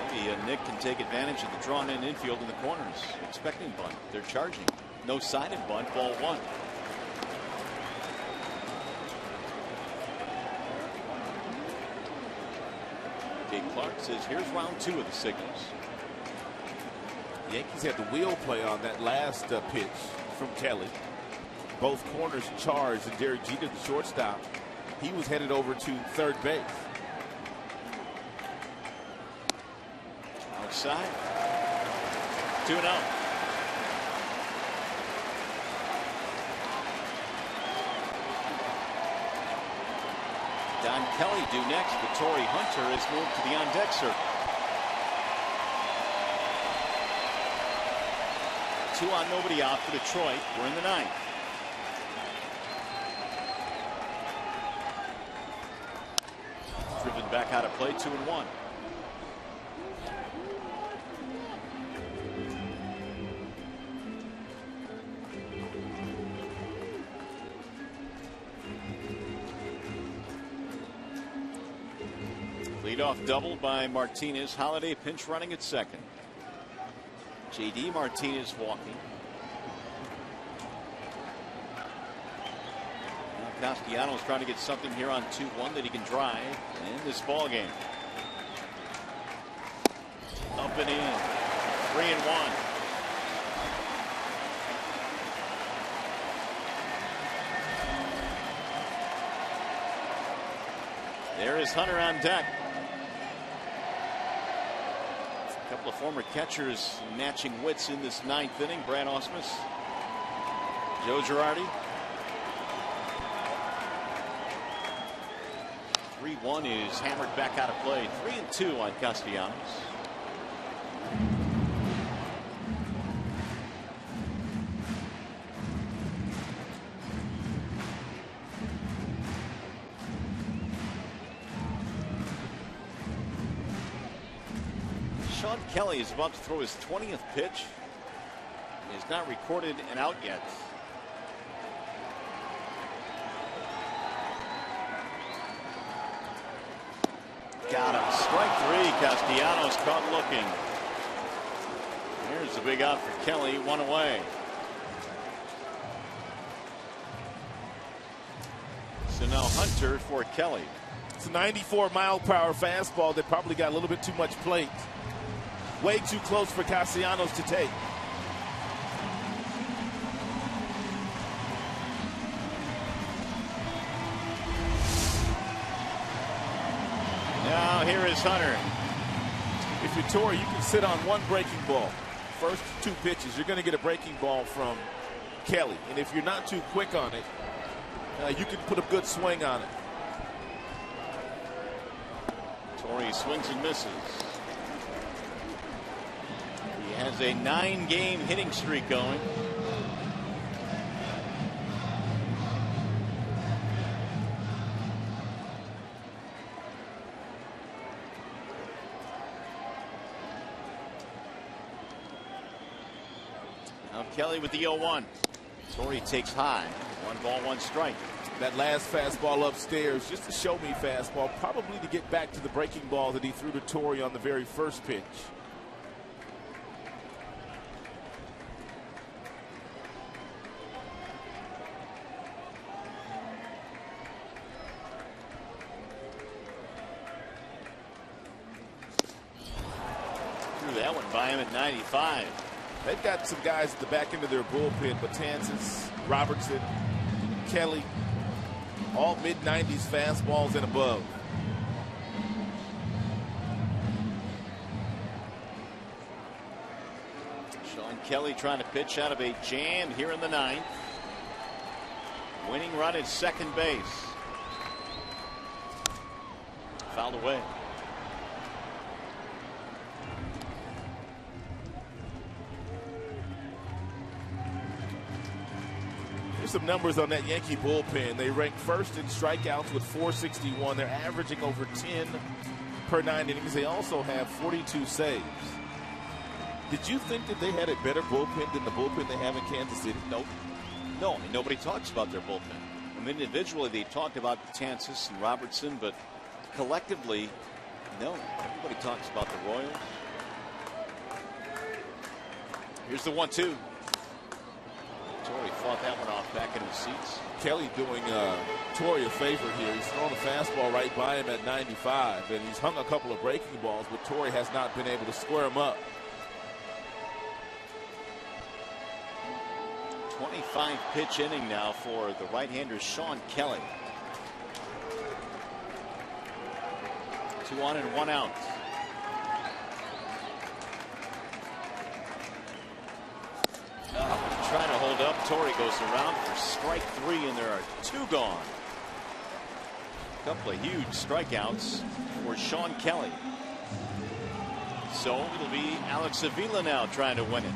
Maybe Nick can take advantage of the drawn-in infield in the corners. Expecting bunt. They're charging. No sided bunt. Ball 1. Dave Clark says here's round 2 of the signals. The Yankees had the wheel play on that last pitch from Kelly. both corners charged, and Derek Jeter, the shortstop, he was headed over to third base. Outside. 2-0. Don Kelly due next, but Torrey Hunter has moved to the on-deck circle. 2 on, nobody out for Detroit. We're in the 9th. Driven back out of play, 2-1. Leadoff double by Martinez. Holiday pinch running at second. J.D. Martinez walking. Now Castellanos trying to get something here on 2-1 that he can drive in this ball game. Up and in. 3-1. There is Hunter on deck. A couple of former catchers matching wits in this 9th inning. Brad Ausmus, Joe Girardi. 3-1 is hammered back out of play. 3-2 on Castellanos. Sean Kelly is about to throw his 20th pitch. He has not recorded an out yet. Got him. Strike 3. Castellanos caught looking. Here's the big out for Kelly. 1 away. So now Hunter for Kelly. It's a 94-mile-per-hour fastball that probably got a little bit too much plate. Way too close for Castellanos to take. Now here is Hunter. If you're Torrey, you can sit on one breaking ball. First 2 pitches, you're going to get a breaking ball from Kelly. And if you're not too quick on it, you can put a good swing on it. Torrey swings and misses. He has a 9-game hitting streak going. Now Kelly with the 0-1. Torrey takes high. 1 ball, 1 strike. That last fastball upstairs, just a show me fastball, probably to get back to the breaking ball that he threw to Torrey on the very first pitch. Threw that one by him at 95. They've got some guys at the back end of their bullpen, Betances, Robertson, Kelly, all mid-90s fastballs and above. Sean Kelly trying to pitch out of a jam here in the 9th. Winning run at second base. Fouled away. Some numbers on that Yankee bullpen. They rank first in strikeouts with 461. They're averaging over 10 per 9 innings. They also have 42 saves. Did you think that they had a better bullpen than the bullpen they have in Kansas City? Nope. No, I mean, nobody talks about their bullpen. I mean, individually they talked about Betances and Robertson, but collectively, no. Everybody talks about the Royals. Here's the 1-2. Torrey fought that one off back in his seats. Kelly doing Torrey a favor here. He's thrown a fastball right by him at 95, and he's hung a couple of breaking balls, but Torrey has not been able to square him up. 25-pitch inning now for the right-hander Sean Kelly. 2 on and 1 out. Trying to hold up. Torrey goes around for strike 3, and there are 2 gone. A couple of huge strikeouts for Sean Kelly. So it'll be Alex Avila now trying to win it.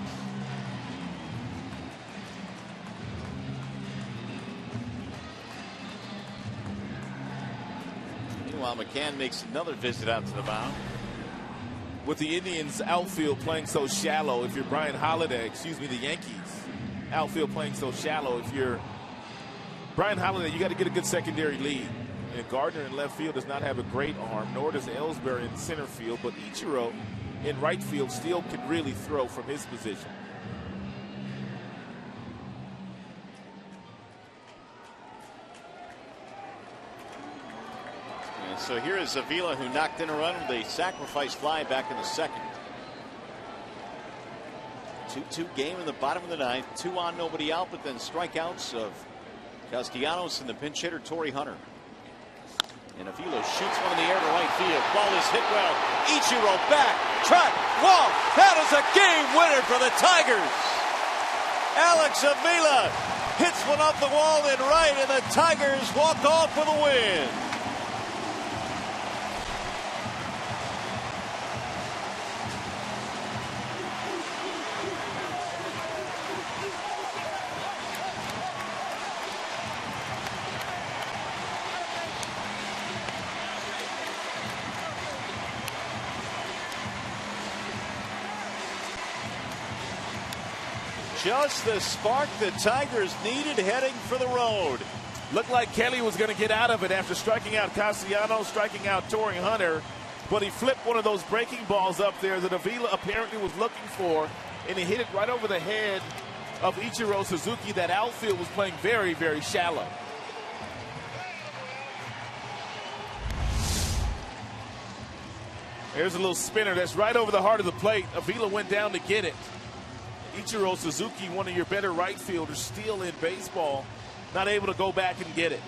Meanwhile, McCann makes another visit out to the mound. With the Indians outfield playing so shallow, if you're Brian Holiday, the Yankees outfield playing so shallow, if you're Brian Holiday, you got to get a good secondary lead. And Gardner in left field does not have a great arm, nor does Ellsbury in center field, but Ichiro in right field still can really throw from his position. And so here is Avila, who knocked in a run with a sacrifice fly back in the second. 2-2 game in the bottom of the ninth. 2 on, nobody out, but then strikeouts of Castellanos and the pinch hitter Torrey Hunter. And Avila shoots one in the air to right field. Ball is hit well. Ichiro back, track, walk. That is a game winner for the Tigers. Alex Avila hits one off the wall in right, and the Tigers walk off for the win. Just the spark the Tigers needed heading for the road. Looked like Kelly was going to get out of it after striking out Castellanos, striking out Torrey Hunter, but he flipped one of those breaking balls up there that Avila apparently was looking for, and he hit it right over the head of Ichiro Suzuki. That outfield was playing very, very shallow. There's a little spinner that's right over the heart of the plate. Avila went down to get it. Ichiro Suzuki, one of your better right fielders, still in baseball, not able to go back and get it.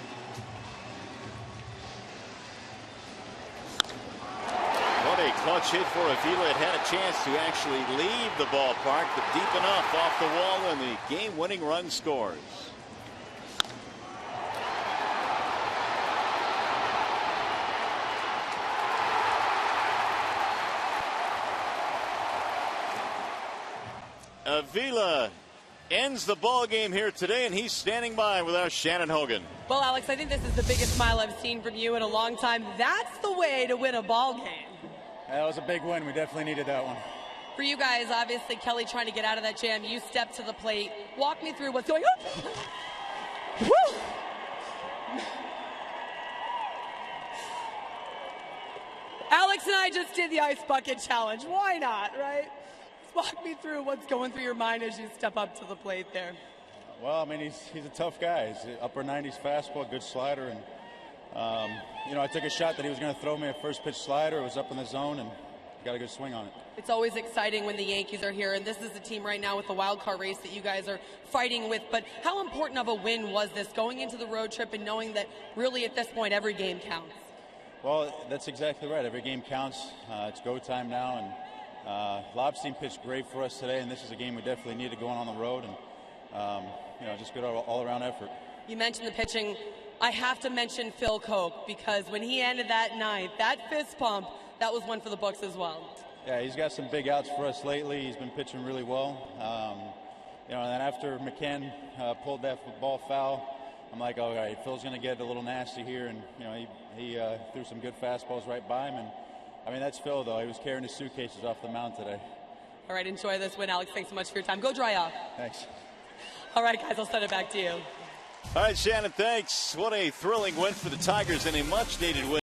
What a clutch hit for Avila. It had a chance to actually leave the ballpark, but deep enough off the wall, and the game-winning run scores. Avila ends the ball game here today, and he's standing by with our Shannon Hogan. Well, Alex, I think this is the biggest smile I've seen from you in a long time. That's the way to win a ball game. That was a big win. We definitely needed that one. For you guys, obviously, Kelly trying to get out of that jam. You stepped to the plate. Walk me through what's going on. Woo! Alex and I just did the ice bucket challenge. Why not, right? Walk me through what's going through your mind as you step up to the plate there. Well, I mean, he's a tough guy. He's an upper 90s fastball, good slider, and I took a shot that he was going to throw me a first pitch slider. It was up in the zone, and got a good swing on it. It's always exciting when the Yankees are here, and this is the team right now with the wild card race that you guys are fighting with. But how important of a win was this, going into the road trip and knowing that really at this point every game counts? Well, that's exactly right. Every game counts. It's go time now, and Lob's team pitched great for us today, and this is a game we definitely needed going on the road, and just good all-around effort. You mentioned the pitching. I have to mention Phil Koch, because when he ended that ninth, that fist pump, that was one for the books as well. Yeah, he's got some big outs for us lately. He's been pitching really well. And then after McCann pulled that ball foul, I'm like, all right, Phil's going to get a little nasty here, and he threw some good fastballs right by him, and I mean, that's Phil, though. He was carrying his suitcases off the mound today. All right, enjoy this win, Alex. Thanks so much for your time. Go dry off. Thanks. All right, guys, I'll send it back to you. All right, Shannon, thanks. What a thrilling win for the Tigers and a much-needed win.